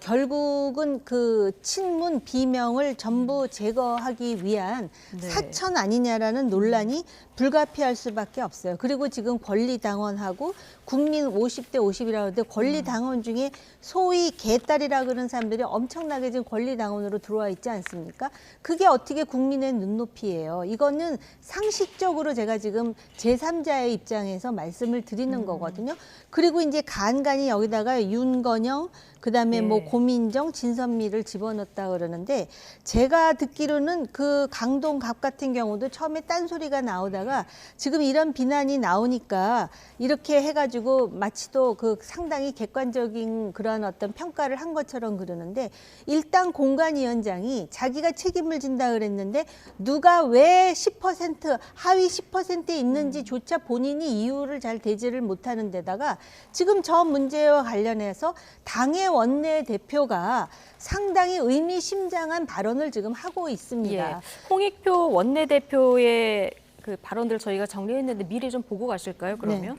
결국은 그 친문 비명을 전부 제거하기 위한 네. 사천 아니냐라는 논란이 불가피할 수밖에 없어요. 그리고 지금 권리당원하고 국민 50대 50이라고 하는데 권리당원 중에 소위 개딸이라 그러는 사람들이 엄청나게 지금 권리당원으로 들어와 있지 않습니까? 그게 어떻게 국민의 눈높이예요. 이거는 상식적으로 제가 지금 제3자의 입장에서 말씀을 드리는 거거든요. 그리고 이제 간간히 여기다가 윤건영 그다음에 뭐 고민정, 진선미를 집어넣었다 그러는데 제가 듣기로는 그 강동갑 같은 경우도 처음에 딴소리가 나오다가 지금 이런 비난이 나오니까 이렇게 해가지고 마치 또 그 상당히 객관적인 그런 어떤 평가를 한 것처럼 그러는데 일단 공관위원장이 자기가 책임을 진다 그랬는데 누가 왜 10% 하위 10%에 있는지조차 본인이 이유를 잘 대지를 못하는 데다가 지금 저 문제와 관련해서 당의 원내대표가 상당히 의미심장한 발언을 지금 하고 있습니다. 예. 홍익표 원내대표의 그 발언들 저희가 정리했는데 미리 좀 보고 가실까요? 그러면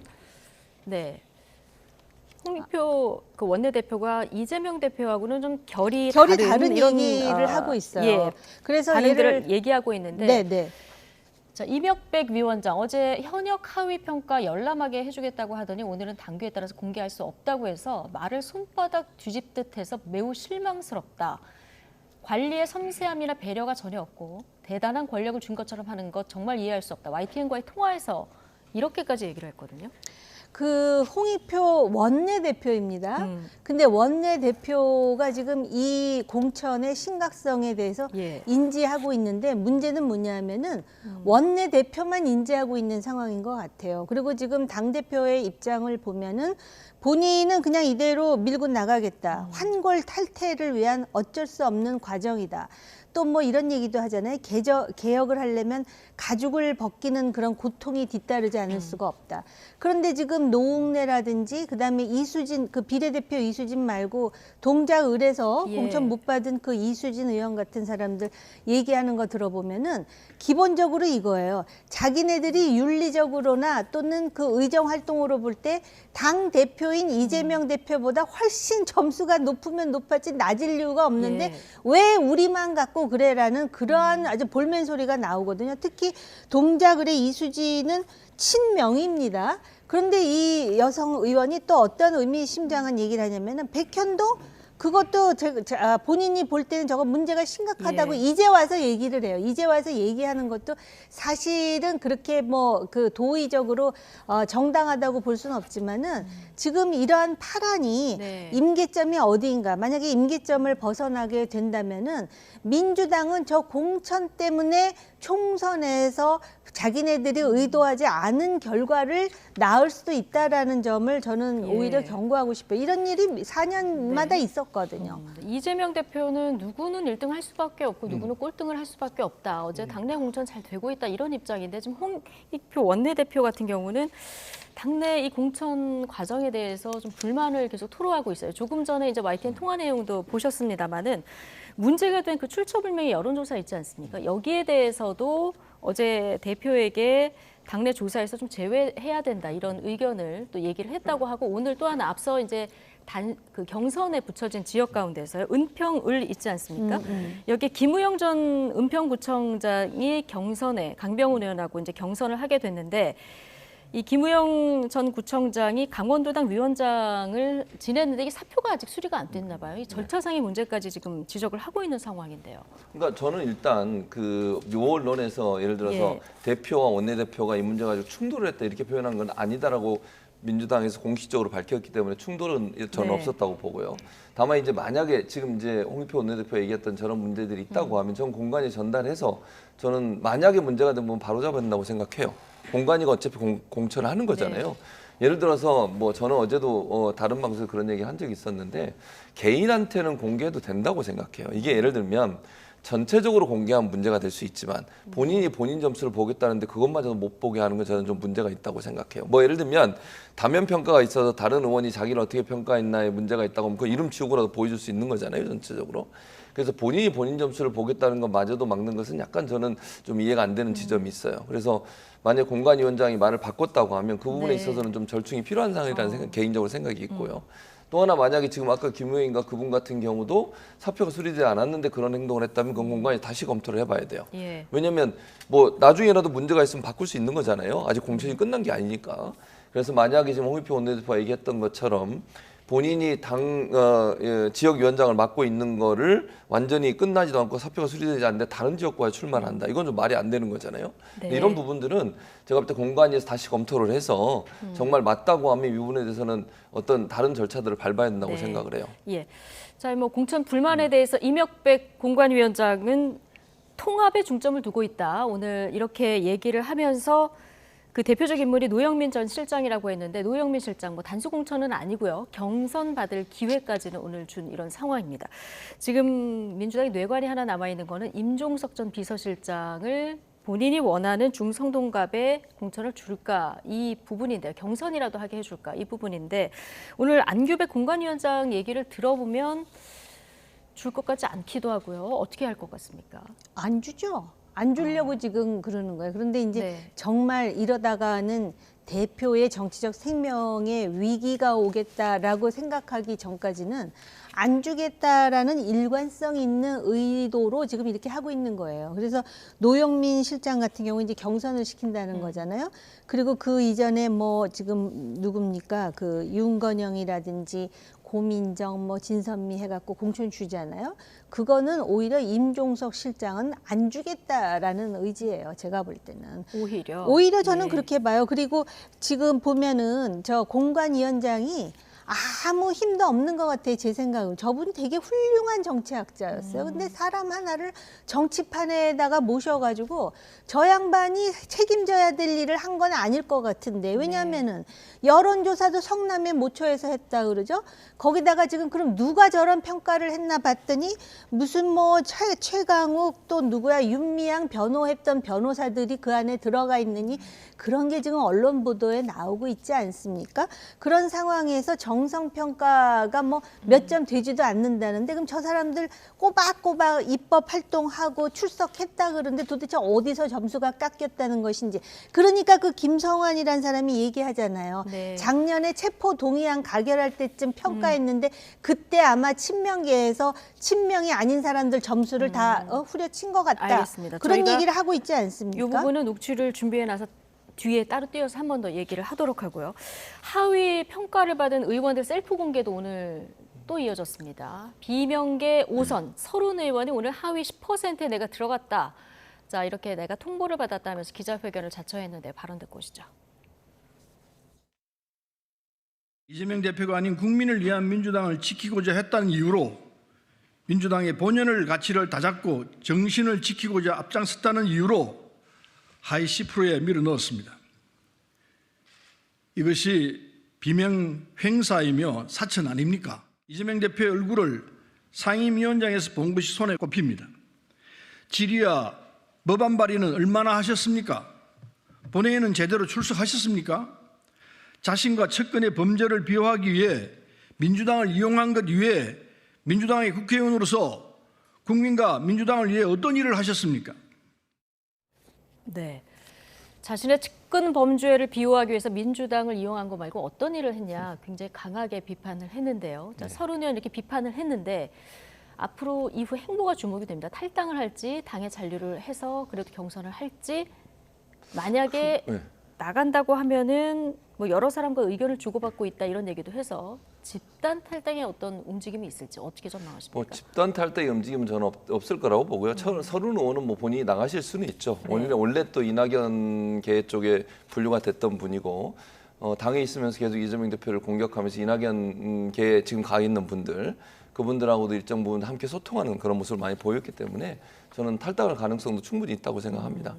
네. 홍익표 그 원내대표가 이재명 대표하고는 좀 결이 다른 이런 얘기를 하고 있어요. 예. 그래서 반응들을 얘기하고 있는데 네. 자, 이명백 위원장 어제 현역 하위 평가 열람하게 해주겠다고 하더니 오늘은 당규에 따라서 공개할 수 없다고 해서 말을 손바닥 뒤집듯 해서 매우 실망스럽다. 관리의 섬세함이나 배려가 전혀 없고 대단한 권력을 준 것처럼 하는 것 정말 이해할 수 없다. YTN과의 통화에서 이렇게까지 얘기를 했거든요. 그 홍익표 원내대표입니다. 근데 원내대표가 지금 이 공천의 심각성에 대해서 인지하고 있는데 문제는 뭐냐면은 원내대표만 인지하고 있는 상황인 것 같아요. 그리고 지금 당대표의 입장을 보면은 본인은 그냥 이대로 밀고 나가겠다. 환골 탈퇴를 위한 어쩔 수 없는 과정이다. 또 뭐 이런 얘기도 하잖아요. 개혁을 하려면 가죽을 벗기는 그런 고통이 뒤따르지 않을 수가 없다. 그런데 지금 노웅래라든지 그다음에 이수진 그 비례대표 이수진 말고 동작을에서 공천 못 받은 그 이수진 의원 같은 사람들 얘기하는 거 들어보면은 기본적으로 이거예요. 자기네들이 윤리적으로나 또는 그 의정 활동으로 볼 때 당 대표인 이재명 대표보다 훨씬 점수가 높으면 높았지 낮을 이유가 없는데 왜 우리만 갖고 그래라는 그러한 아주 볼멘 소리가 나오거든요. 특히 동작을의 이수진은 친명입니다. 그런데 이 여성 의원이 또 어떤 의미심장한 얘기를 하냐면은 백현동 그것도 본인이 볼 때는 저거 문제가 심각하다고 이제 와서 얘기를 해요. 이제 와서 얘기하는 것도 사실은 그렇게 뭐 그 도의적으로 정당하다고 볼 수는 없지만은 지금 이러한 파란이 임계점이 어디인가. 만약에 임계점을 벗어나게 된다면은 민주당은 저 공천 때문에 총선에서 자기네들이 의도하지 않은 결과를 낳을 수도 있다라는 점을 저는 오히려 경고하고 싶어요. 이런 일이 4년마다 있었고 했거든요. 이재명 대표는 누구는 1등 할 수밖에 없고 누구는 꼴등을 할 수밖에 없다. 어제 당내 공천 잘 되고 있다 이런 입장인데 지금 홍익표 원내대표 같은 경우는 당내 이 공천 과정에 대해서 좀 불만을 계속 토로하고 있어요. 조금 전에 이제 YTN 통화 내용도 보셨습니다만은 문제가 된 그 출처불명의 여론조사 있지 않습니까? 여기에 대해서도 어제 대표에게 당내 조사에서 좀 제외해야 된다 이런 의견을 또 얘기를 했다고 하고 오늘 또 하나 앞서 이제 그 경선에 붙여진 지역 가운데서요. 은평을 있지 않습니까? 여기 김우영 전 은평구청장이 경선에 강병훈 의원하고 이제 경선을 하게 됐는데 이 김우영 전 구청장이 강원도당 위원장을 지냈는데 이게 사표가 아직 수리가 안 됐나 봐요. 이 절차상의 문제까지 지금 지적을 하고 있는 상황인데요. 그러니까 저는 일단 그 묘언론에서 예를 들어서 대표와 원내대표가 이 문제 가지고 충돌을 했다 이렇게 표현한 건 아니다라고 민주당에서 공식적으로 밝혔기 때문에 충돌은 저는 없었다고 보고요. 다만 이제 만약에 지금 이제 홍익표 원내대표가 얘기했던 저런 문제들이 있다고 하면 전 공관위 전달해서 저는 만약에 문제가 되면 바로잡아야 된다고 생각해요. 공관위가 어차피 공천을 하는 거잖아요. 예를 들어서 뭐 저는 어제도 다른 방송에서 그런 얘기 한 적이 있었는데 개인한테는 공개해도 된다고 생각해요. 이게 예를 들면 전체적으로 공개하면 문제가 될 수 있지만 본인이 본인 점수를 보겠다는데 그것마저도 못 보게 하는 건 저는 좀 문제가 있다고 생각해요. 뭐 예를 들면 다면 평가가 있어서 다른 의원이 자기를 어떻게 평가했나에 문제가 있다고 하면 그 이름 지우고라도 보여줄 수 있는 거잖아요, 전체적으로. 그래서 본인이 본인 점수를 보겠다는 것마저도 막는 것은 약간 저는 좀 이해가 안 되는 지점이 있어요. 그래서 만약 공관위원장이 말을 바꿨다고 하면 그 부분에 있어서는 좀 절충이 필요한 상황이라는 생각, 개인적으로 생각이 있고요. 또 하나 만약에 지금 아까 김우영인가 그분 같은 경우도 사표가 수리되지 않았는데 그런 행동을 했다면 그건 공관위 다시 검토를 해봐야 돼요. 왜냐하면 뭐 나중에라도 문제가 있으면 바꿀 수 있는 거잖아요. 아직 공천이 끝난 게 아니니까. 그래서 만약에 지금 홍익표 원내대표가 얘기했던 것처럼 본인이 지역위원장을 맡고 있는 거를 완전히 끝나지도 않고 사표가 수리되지 않는데 다른 지역구에 출마를 한다. 이건 좀 말이 안 되는 거잖아요. 이런 부분들은 제가 볼 때 공관위에서 다시 검토를 해서 정말 맞다고 하면 이 부분에 대해서는 어떤 다른 절차들을 밟아야 된다고 생각을 해요. 자, 뭐 공천 불만에 대해서 이명백 공관위원장은 통합에 중점을 두고 있다. 오늘 이렇게 얘기를 하면서 그 대표적 인물이 노영민 전 실장이라고 했는데 노영민 실장 뭐 단수 공천은 아니고요. 경선 받을 기회까지는 오늘 준 이런 상황입니다. 지금 민주당의 뇌관이 하나 남아있는 거는 임종석 전 비서실장을 본인이 원하는 중성동갑에 공천을 줄까 이 부분인데요. 경선이라도 하게 해줄까 이 부분인데 오늘 안규백 공관위원장 얘기를 들어보면 줄 것 같지 않기도 하고요. 어떻게 할 것 같습니까? 안 주죠. 안 주려고 지금 그러는 거예요. 그런데 이제 정말 이러다가는 대표의 정치적 생명에 위기가 오겠다라고 생각하기 전까지는 안 주겠다라는 일관성 있는 의도로 지금 이렇게 하고 있는 거예요. 그래서 노영민 실장 같은 경우 이제 경선을 시킨다는 거잖아요. 그리고 그 이전에 뭐 지금 누굽니까? 그 윤건영이라든지 고민정, 뭐 진선미 해갖고 공천 주잖아요. 그거는 오히려 임종석 실장은 안 주겠다라는 의지예요. 제가 볼 때는. 오히려 저는 그렇게 봐요. 그리고 지금 보면은 저 공관위원장이 아무 힘도 없는 것 같아요. 제 생각은. 저분 되게 훌륭한 정치학자였어요. 근데 사람 하나를 정치판에다가 모셔가지고 저 양반이 책임져야 될 일을 한 건 아닐 것 같은데 왜냐하면은 여론조사도 성남의 모처에서 했다 그러죠. 거기다가 지금 그럼 누가 저런 평가를 했나 봤더니 무슨 뭐 최강욱 또 누구야 윤미향 변호했던 변호사들이 그 안에 들어가 있느니 그런 게 지금 언론 보도에 나오고 있지 않습니까? 그런 상황에서 정성평가가 뭐 몇 점 되지도 않는다는데 그럼 저 사람들 꼬박꼬박 입법 활동하고 출석했다 그러는데 도대체 어디서 점수가 깎였다는 것인지 그러니까 그 김성환이라는 사람이 얘기하잖아요. 작년에 체포 동의안 가결할 때쯤 평가했는데 그때 아마 친명계에서 친명이 아닌 사람들 점수를 다 후려친 것 같다. 알겠습니다. 그런 얘기를 하고 있지 않습니까? 이 부분은 녹취를 준비해 놔서 뒤에 따로 띄어서 한 번 더 얘기를 하도록 하고요. 하위 평가를 받은 의원들 셀프 공개도 오늘 또 이어졌습니다. 비명계 5선 서른 의원이 오늘 하위 10%에 내가 들어갔다. 자, 이렇게 내가 통보를 받았다면서 기자회견을 자처했는데 발언 듣고 오시죠. 이재명 대표가 아닌 국민을 위한 민주당을 지키고자 했다는 이유로 민주당의 본연의 가치를 다잡고 정신을 지키고자 앞장섰다는 이유로 하위 10%에 밀어넣었습니다. 이것이 비명 횡사이며 사천 아닙니까? 이재명 대표의 얼굴을 상임위원장에서 본 것이 손에 꼽힙니다. 질의와 법안 발의는 얼마나 하셨습니까? 본회의는 제대로 출석하셨습니까? 자신과 측근의 범죄를 비호하기 위해 민주당을 이용한 것 이외에 민주당의 국회의원으로서 국민과 민주당을 위해 어떤 일을 하셨습니까? 네. 자신의 측근 범죄를 비호하기 위해서 민주당을 이용한 거 말고 어떤 일을 했냐 굉장히 강하게 비판을 했는데요. 자, 서른 의원 이렇게 비판을 했는데 앞으로 이후 행보가 주목이 됩니다. 탈당을 할지 당에 잔류를 해서 그래도 경선을 할지 만약에 나간다고 하면은 뭐 여러 사람과 의견을 주고받고 있다 이런 얘기도 해서 집단 탈당의 어떤 움직임이 있을지 어떻게 전망하십니까? 뭐 집단 탈당의 움직임은 저는 없을 거라고 보고요. 서른 의원은 뭐 본인이 나가실 수는 있죠. 원래 또 이낙연계 쪽에 분류가 됐던 분이고 당에 있으면서 계속 이재명 대표를 공격하면서 이낙연계에 지금 가 있는 분들 그분들하고도 일정 부분 함께 소통하는 그런 모습을 많이 보였기 때문에 저는 탈당할 가능성도 충분히 있다고 생각합니다.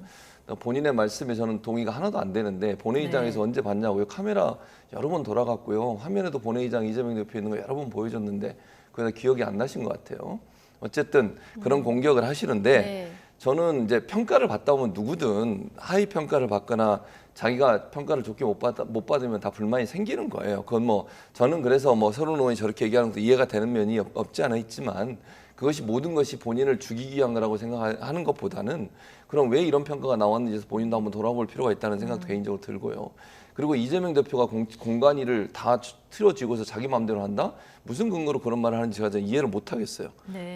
본인의 말씀에 저는 동의가 하나도 안 되는데 본회의장에서 언제 봤냐고요. 카메라 여러 번 돌아갔고요. 화면에도 본회의장 이재명 대표 있는 거 여러 번 보여줬는데 그게 기억이 안 나신 것 같아요. 어쨌든 그런 공격을 하시는데 저는 이제 평가를 받다 보면 누구든 하위 평가를 받거나 자기가 평가를 좋게 못 받으면 다 불만이 생기는 거예요. 그건 뭐 저는 그래서 뭐 서른 의원이 저렇게 얘기하는 것도 이해가 되는 면이 없지 않아 있지만 그것이 모든 것이 본인을 죽이기 위한 거라고 생각하는 것보다는 그럼 왜 이런 평가가 나왔는지 본인도 한번 돌아볼 필요가 있다는 생각도 개인적으로 들고요. 그리고 이재명 대표가 공관위를 다 틀어쥐고서 자기 마음대로 한다? 무슨 근거로 그런 말을 하는지 제가 이해를 못 하겠어요.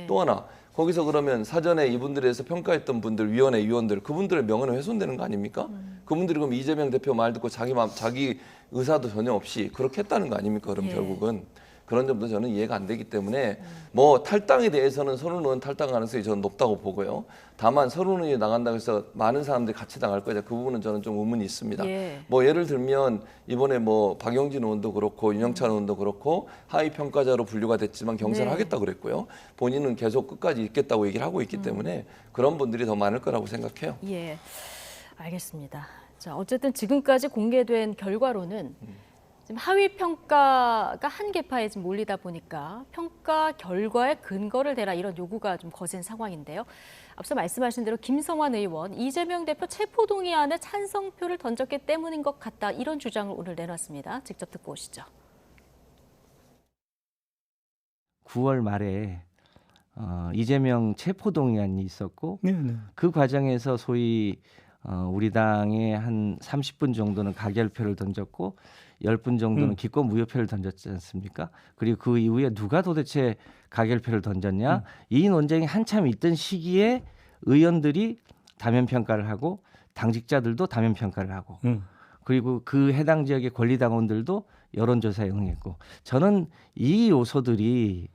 또 하나 거기서 그러면 사전에 이분들에 대해서 평가했던 분들, 위원회 위원들 그분들의 명예는 훼손되는 거 아닙니까? 그분들이 그럼 이재명 대표 말 듣고 자기 의사도 전혀 없이 그렇게 했다는 거 아닙니까? 그럼 결국은. 그런 점도 저는 이해가 안 되기 때문에 뭐 탈당에 대해서는 서른 의원 탈당 가능성이 저는 높다고 보고요. 다만 서른 의원이 나간다고 해서 많은 사람들이 같이 나갈 거냐 그 부분은 저는 좀 의문이 있습니다. 뭐 예를 들면 이번에 뭐 박영진 의원도 그렇고 윤영찬 의원도 그렇고 하위 평가자로 분류가 됐지만 경선을 하겠다고 그랬고요. 본인은 계속 끝까지 있겠다고 얘기를 하고 있기 때문에 그런 분들이 더 많을 거라고 생각해요. 예, 알겠습니다. 자, 어쨌든 지금까지 공개된 결과로는 지금 하위 평가가 한 계파에 지금 몰리다 보니까 평가 결과에 근거를 대라 이런 요구가 좀 거센 상황인데요. 앞서 말씀하신 대로 김성환 의원, 이재명 대표 체포동의안에 찬성표를 던졌기 때문인 것 같다 이런 주장을 오늘 내놨습니다. 직접 듣고 오시죠. 9월 말에 이재명 체포동의안이 있었고 그 과정에서 소위 우리 당에 한 30분 정도는 가결표를 던졌고 10분 정도는 기권 무효표를 던졌지 않습니까? 그리고 그 이후에 누가 도대체 가결표를 던졌냐? 이 논쟁이 한참 있던 시기에 의원들이 다면 평가를 하고 당직자들도 다면 평가를 하고 그리고 그 해당 지역의 권리당원들도 여론조사에 응했고 저는 이 요소들이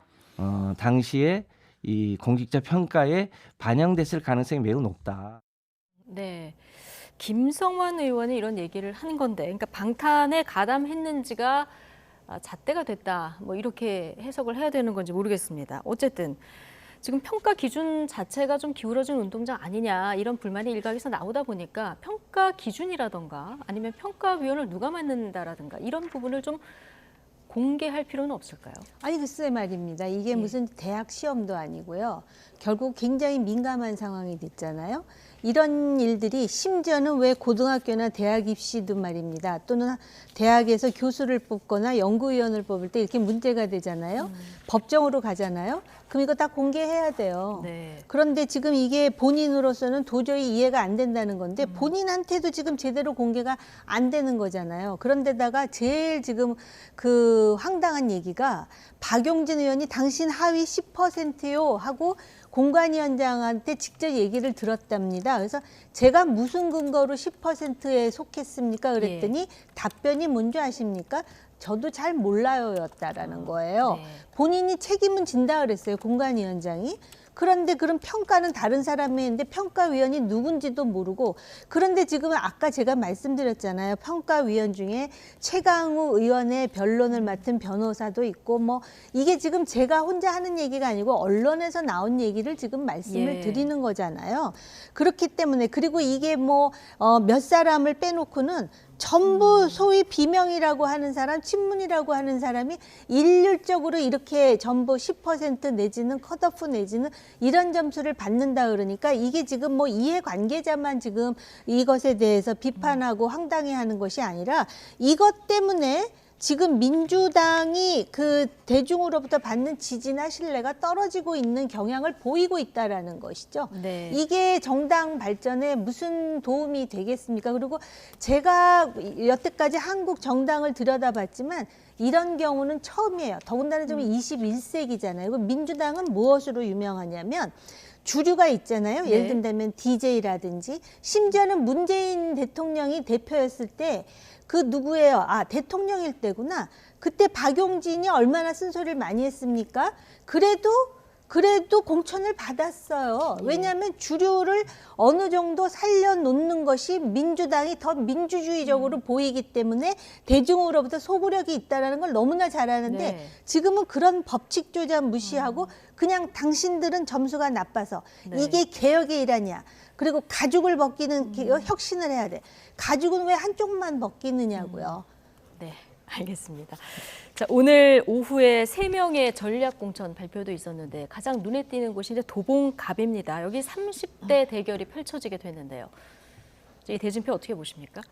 당시에 이 공직자 평가에 반영됐을 가능성이 매우 높다. 네. 김성환 의원이 이런 얘기를 하는 건데, 그러니까 방탄에 가담했는지가 잣대가 됐다, 뭐 이렇게 해석을 해야 되는 건지 모르겠습니다. 어쨌든 지금 평가 기준 자체가 좀 기울어진 운동장 아니냐 이런 불만이 일각에서 나오다 보니까 평가 기준이라던가 아니면 평가위원을 누가 맡는다라든가 이런 부분을 좀 공개할 필요는 없을까요? 아니 글쎄 말입니다. 이게 무슨 대학 시험도 아니고요. 결국 굉장히 민감한 상황이 됐잖아요. 이런 일들이 심지어는 왜 고등학교나 대학 입시도 말입니다. 또는 대학에서 교수를 뽑거나 연구위원을 뽑을 때 이렇게 문제가 되잖아요. 법정으로 가잖아요. 그럼 이거 다 공개해야 돼요. 그런데 지금 이게 본인으로서는 도저히 이해가 안 된다는 건데 본인한테도 지금 제대로 공개가 안 되는 거잖아요. 그런데다가 제일 지금 그 황당한 얘기가 박용진 의원이 당신 하위 10%요 하고 공관위원장한테 직접 얘기를 들었답니다. 그래서 제가 무슨 근거로 10%에 속했습니까? 그랬더니 답변이 뭔지 아십니까? 저도 잘 몰라요였다라는 거예요. 본인이 책임은 진다 그랬어요. 공관위원장이. 그런데 그런 평가는 다른 사람이 했는데 평가위원이 누군지도 모르고 그런데 지금은 아까 제가 말씀드렸잖아요. 평가위원 중에 최강우 의원의 변론을 맡은 변호사도 있고 뭐 이게 지금 제가 혼자 하는 얘기가 아니고 언론에서 나온 얘기를 지금 말씀을 드리는 거잖아요. 그렇기 때문에 그리고 이게 뭐 몇 사람을 빼놓고는 전부 소위 비명이라고 하는 사람, 친문이라고 하는 사람이 일률적으로 이렇게 전부 10% 내지는 컷오프 내지는 이런 점수를 받는다 그러니까 이게 지금 뭐 이해관계자만 지금 이것에 대해서 비판하고 황당해하는 것이 아니라 이것 때문에 지금 민주당이 그 대중으로부터 받는 지지나 신뢰가 떨어지고 있는 경향을 보이고 있다라는 것이죠. 네. 이게 정당 발전에 무슨 도움이 되겠습니까? 그리고 제가 여태까지 한국 정당을 들여다봤지만 이런 경우는 처음이에요. 더군다나 지금 21세기잖아요. 민주당은 무엇으로 유명하냐면 주류가 있잖아요. 예를 든다면 DJ라든지 심지어는 문재인 대통령이 대표였을 때 그 누구예요? 아, 대통령일 때구나. 그때 박용진이 얼마나 쓴소리를 많이 했습니까? 그래도 공천을 받았어요. 왜냐하면 주류를 어느 정도 살려놓는 것이 민주당이 더 민주주의적으로 보이기 때문에 대중으로부터 소구력이 있다는 걸 너무나 잘 아는데 네. 지금은 그런 법칙조차 무시하고 그냥 당신들은 점수가 나빠서 이게 개혁의 일환이야. 그리고 가죽을 벗기는 혁신을 해야 돼. 가죽은 왜 한쪽만 벗기느냐고요. 네, 알겠습니다. 자, 오늘 오후에 3명의 전략 공천 발표도 있었는데 가장 눈에 띄는 곳이 이제 도봉갑입니다. 여기 30대 대결이 펼쳐지게 됐는데요. 이 대진표 어떻게 보십니까?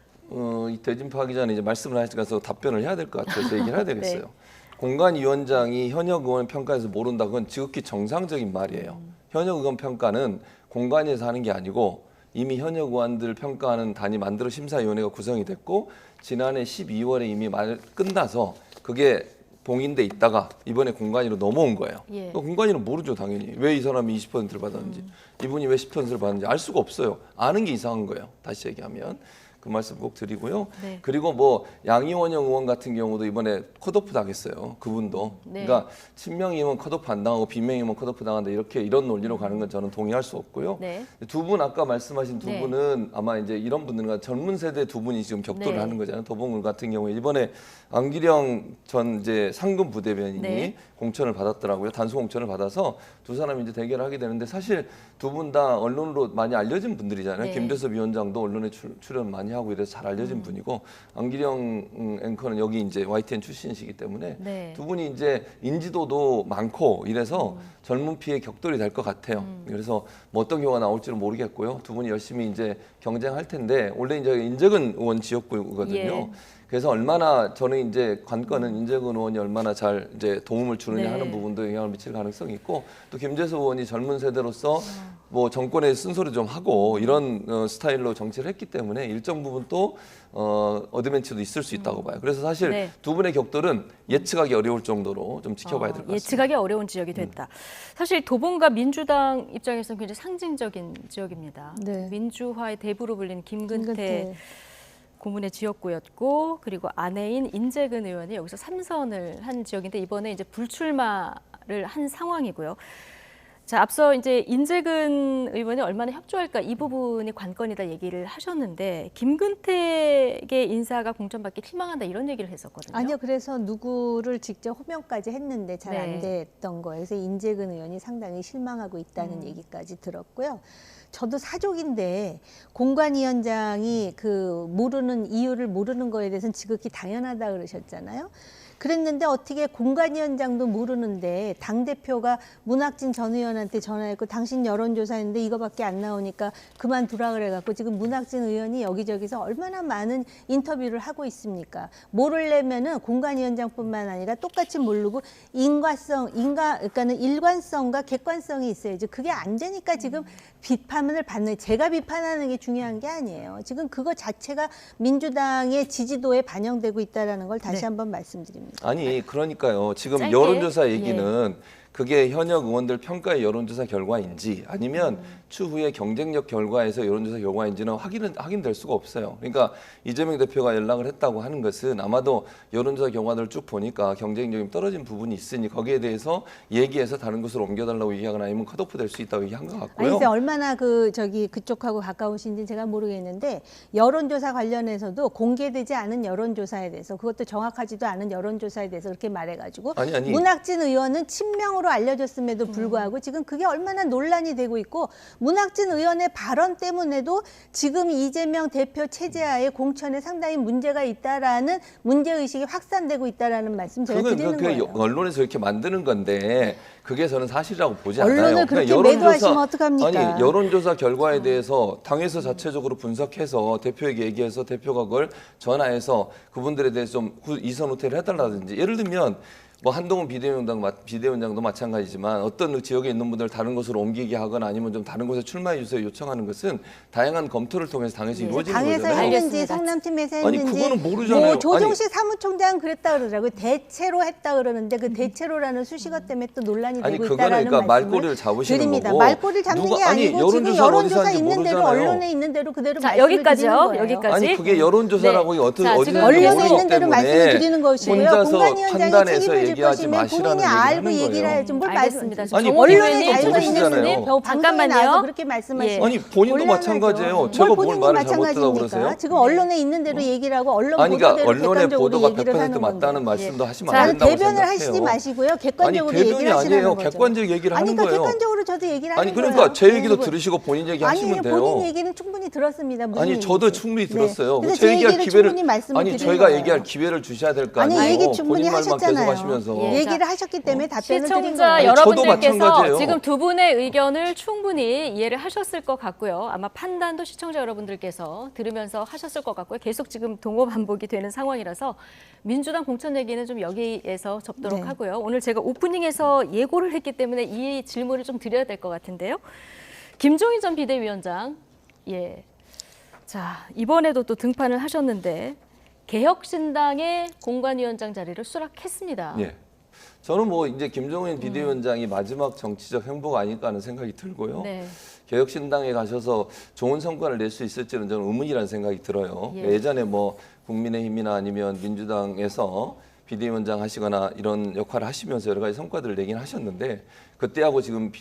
이 대진표 하기 전에 이제 말씀을 하셔서 답변을 해야 될 것 같아서 얘기를 해야 되겠어요. 네. 공관위원장이 현역 의원 평가에서 모른다, 그건 지극히 정상적인 말이에요. 현역 의원 평가는 공관위에서 하는 게 아니고 이미 현역 의원들 평가하는 단위 만들어 심사위원회가 구성이 됐고 지난해 12월에 이미 끝나서 그게 봉인돼 있다가 이번에 공관위로 넘어온 거예요. 공관위는 모르죠, 당연히. 왜 이 사람이 20%를 받았는지, 이분이 왜 10%를 받았는지 알 수가 없어요. 아는 게 이상한 거예요. 다시 얘기하면. 그 말씀 꼭 드리고요. 네. 그리고 뭐 양이원영 의원 같은 경우도 이번에 컷오프 당했어요. 그분도. 네. 그러니까 친명이면 컷오프 안 당하고 비명이면 컷오프 당한다, 이런 논리로 가는 건 저는 동의할 수 없고요. 네. 두 분 아까 말씀하신 두 분은 아마 이제 이런 분들과 젊은 세대 두 분이 지금 격돌을 하는 거잖아요. 도봉을 같은 경우에 이번에 안기령 전 이제 상금 부대변인이 공천을 받았더라고요. 단수 공천을 받아서 두 사람이 이제 대결을 하게 되는데 사실 두 분 다 언론으로 많이 알려진 분들이잖아요. 김대섭 위원장도 언론에 출연 많이 하고 이래서 잘 알려진 분이고 안기령 앵커는 여기 이제 YTN 출신이시기 때문에 두 분이 이제 인지도도 많고 이래서 젊은 피의 격돌이 될 것 같아요. 그래서 뭐 어떤 경우가 나올지는 모르겠고요. 두 분이 열심히 이제 경쟁할 텐데 원래 이제 인재근 의원 지역구거든요. 그래서 얼마나 저는 이제 관건은 인재근 의원이 얼마나 잘 이제 도움을 주느냐 하는 부분도 영향을 미칠 가능성이 있고 또 김재수 의원이 젊은 세대로서 뭐 정권에 쓴소리 좀 하고 이런 스타일로 정치를 했기 때문에 일정 부분 또 어드밴티지도 있을 수 있다고 봐요. 그래서 사실 두 분의 격돌은 예측하기 어려울 정도로 좀 지켜봐야 될 것 같습니다. 예측하기 어려운 지역이 됐다. 사실 도봉갑 민주당 입장에서는 굉장히 상징적인 지역입니다. 민주화의 대부로 불리는 김근태 고문의 지역구였고 그리고 아내인 인재근 의원이 여기서 3선을 한 지역인데 이번에 이제 불출마를 한 상황이고요. 자, 앞서 이제 인재근 의원이 얼마나 협조할까 이 부분이 관건이다 얘기를 하셨는데 김근택의 인사가 공천받기 희망한다 이런 얘기를 했었거든요. 아니요, 그래서 누구를 직접 호명까지 했는데 잘 안 됐던 거예요. 그래서 인재근 의원이 상당히 실망하고 있다는 얘기까지 들었고요. 저도 사족인데 공관위원장이 그 모르는 이유를 모르는 거에 대해서는 지극히 당연하다 그러셨잖아요. 그랬는데 어떻게 공관위원장도 모르는데 당대표가 문학진 전 의원한테 전화했고 당신 여론조사했는데 이거밖에 안 나오니까 그만두라 그래갖고 지금 문학진 의원이 여기저기서 얼마나 많은 인터뷰를 하고 있습니까? 모르려면은 공관위원장뿐만 아니라 똑같이 모르고 그러니까는 일관성과 객관성이 있어야죠. 그게 안 되니까 지금 비판을 받는, 제가 비판하는 게 중요한 게 아니에요. 지금 그거 자체가 민주당의 지지도에 반영되고 있다는 걸 다시 한번 말씀드립니다. 아니 그러니까요. 지금 짧게? 여론조사 얘기는 그게 현역 의원들 평가의 여론조사 결과인지 아니면 추후에 경쟁력 결과에서 여론조사 결과인지는 확인될 수가 없어요. 그러니까 이재명 대표가 연락을 했다고 하는 것은 아마도 여론조사 결과들을 쭉 보니까 경쟁력이 떨어진 부분이 있으니 거기에 대해서 얘기해서 다른 곳으로 옮겨달라고 얘기하거나 아니면 컷오프 될 수 있다고 얘기한 것 같고요. 아니, 얼마나 그쪽하고 가까우신지 제가 모르겠는데 여론조사 관련해서도 공개되지 않은 여론조사에 대해서 그것도 정확하지도 않은 여론조사에 대해서 그렇게 말해가지고 아니. 문학진 의원은 친명으로 사고로 알려졌음에도 불구하고 지금 그게 얼마나 논란이 되고 있고 문학진 의원의 발언 때문에도 지금 이재명 대표 체제하에 공천에 상당히 문제가 있다라는 문제의식이 확산되고 있다라는 말씀 제가 드리는 거예요. 언론에서 이렇게 만드는 건데 그게 저는 사실이라고 보지 않아요. 언론을 그렇게 매도하시면 어떡합니까? 아니 여론조사 결과에 대해서 당에서 자체적으로 분석해서 대표에게 얘기해서 대표가 그걸 전화해서 그분들에 대해서 좀 이선 후퇴를 해달라든지 예를 들면 뭐 한동훈 비대위원장도 마찬가지지만 어떤 지역에 있는 분들 다른 곳으로 옮기게 하거나 아니면 좀 다른 곳에 출마해 주세요 요청하는 것은 다양한 검토를 통해서 당에서 이루어지는 당에서 거잖아요. 했는지 성남팀에서 했는지 아니 그거는 모르잖아요. 뭐 조정식 사무총장 그랬다 그러더라고요. 대체로 했다 그러는데 그 대체로라는 수식어 때문에 또 논란이 아니 되고 그거는 있다라는 그러니까 말씀을 말꼬리를 잡으시는 드립니다. 거고 말꼬리를 잡는 게 아니고 지금 여론조사 있는 대로 언론에 있는 대로 그대로 자, 말씀을 여기까지요. 드리는 거예요. 여기까지. 아니 그게 여론조사라고 어떻게 어디서 언론에 있는 대로 말씀을 드리는 것이고요. 혼자서 공관위원장이 판단해서 책임을 질 얘기하지 것이면 본인이 마시라는 알고 얘기를 해야지 뭘 알겠습니다. 아니 언론의 자유가 모르시잖아요. 있는 방송에 나와서 그렇게 말씀하시면 아니 본인도 마찬가지예요. 제가 뭘 말을 잘못했다고 그러세요? 지금 언론에 있는 대로 얘기를 하고 언론 아니 그러니까 보도대로 언론의 객관적으로 보도가 얘기를 100% 하는 맞다는 건데. 말씀도 하시면 안 된다고 대변을 생각해요. 하시지 마시고요. 객관적으로 아니 대변이 얘기를 하시라는 아니에요. 거죠. 객관적 얘기를 하는 그러니까 거예요. 객관적으로 저도 얘기를 하는 아니 거예요. 그러니까 제 얘기도 들으시고 본인 얘기 하시면 아니 돼요. 본인 얘기는 충분히 들었습니다. 무슨 아니 저도 얘기인지. 충분히 들었어요. 그래서 제 얘기할 얘기를 기회를 충분히 말씀을 아니 드리는 저희가 거예요. 얘기할 기회를 주셔야 될 거 아니 아니에요. 얘기 충분히 본인 말만 계속 하셨잖아요. 하시면서 얘기를 하셨기 때문에 답변을 드린 시청자 거예요. 여러분들께서 마찬가지예요. 지금 두 분의 의견을 충분히 이해를 하셨을 것 같고요. 아마 판단도 시청자 여러분들께서 들으면서 하셨을 것 같고요. 계속 지금 동호 반복이 되는 상황이라서 민주당 공천 얘기는 좀 여기에서 접도록 네. 하고요. 오늘 제가 오프닝에서 예고를 했기 때문에 이 질문을 좀 드려야 될 것 같은데요. 김종인 전 비대위원장, 자 이번에도 또 등판을 하셨는데 개혁신당의 공관위원장 자리를 수락했습니다. 예. 저는 뭐 이제 김종인 비대위원장이 마지막 정치적 행보가 아닐까 하는 생각이 들고요. 네. 개혁신당에 가셔서 좋은 성과를 낼 수 있을지는 저는 의문이라는 생각이 들어요. 예전에 뭐 국민의힘이나 아니면 민주당에서 비대위원장 하시거나 이런 역할을 하시면서 여러 가지 성과들을 내긴 하셨는데 그때하고 지금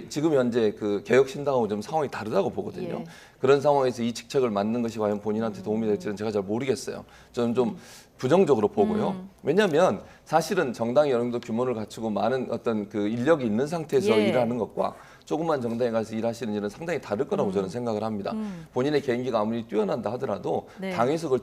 지금 현재 그 개혁신당하고 좀 상황이 다르다고 보거든요. 그런 상황에서 이 직책을 맡는 것이 과연 본인한테 도움이 될지는 제가 잘 모르겠어요. 저는 좀 부정적으로 보고요. 왜냐하면 사실은 정당이 어느 정도 규모를 갖추고 많은 어떤 그 인력이 있는 상태에서 일하는 것과 조그만 정당에 가서 일하시는 일은 상당히 다를 거라고 저는 생각을 합니다. 본인의 개인기가 아무리 뛰어난다 하더라도 당에서 그걸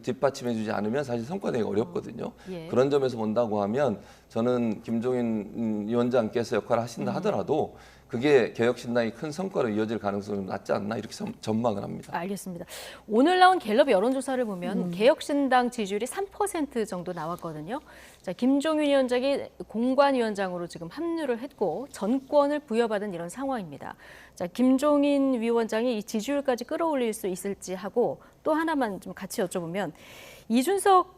뒷받침해주지 않으면 사실 성과내기가 어렵거든요. 그런 점에서 본다고 하면 저는 김종인 위원장께서 역할을 하신다 하더라도 그게 개혁신당이 큰 성과로 이어질 가능성이 낮지 않나 이렇게 전망을 합니다. 알겠습니다. 오늘 나온 갤럽 여론조사를 보면 개혁신당 지지율이 3% 정도 나왔거든요. 자, 김종인 위원장이 공관위원장으로 지금 합류를 했고 전권을 부여받은 이런 상황입니다. 자, 김종인 위원장이 이 지지율까지 끌어올릴 수 있을지 하고 또 하나만 좀 같이 여쭤보면 이준석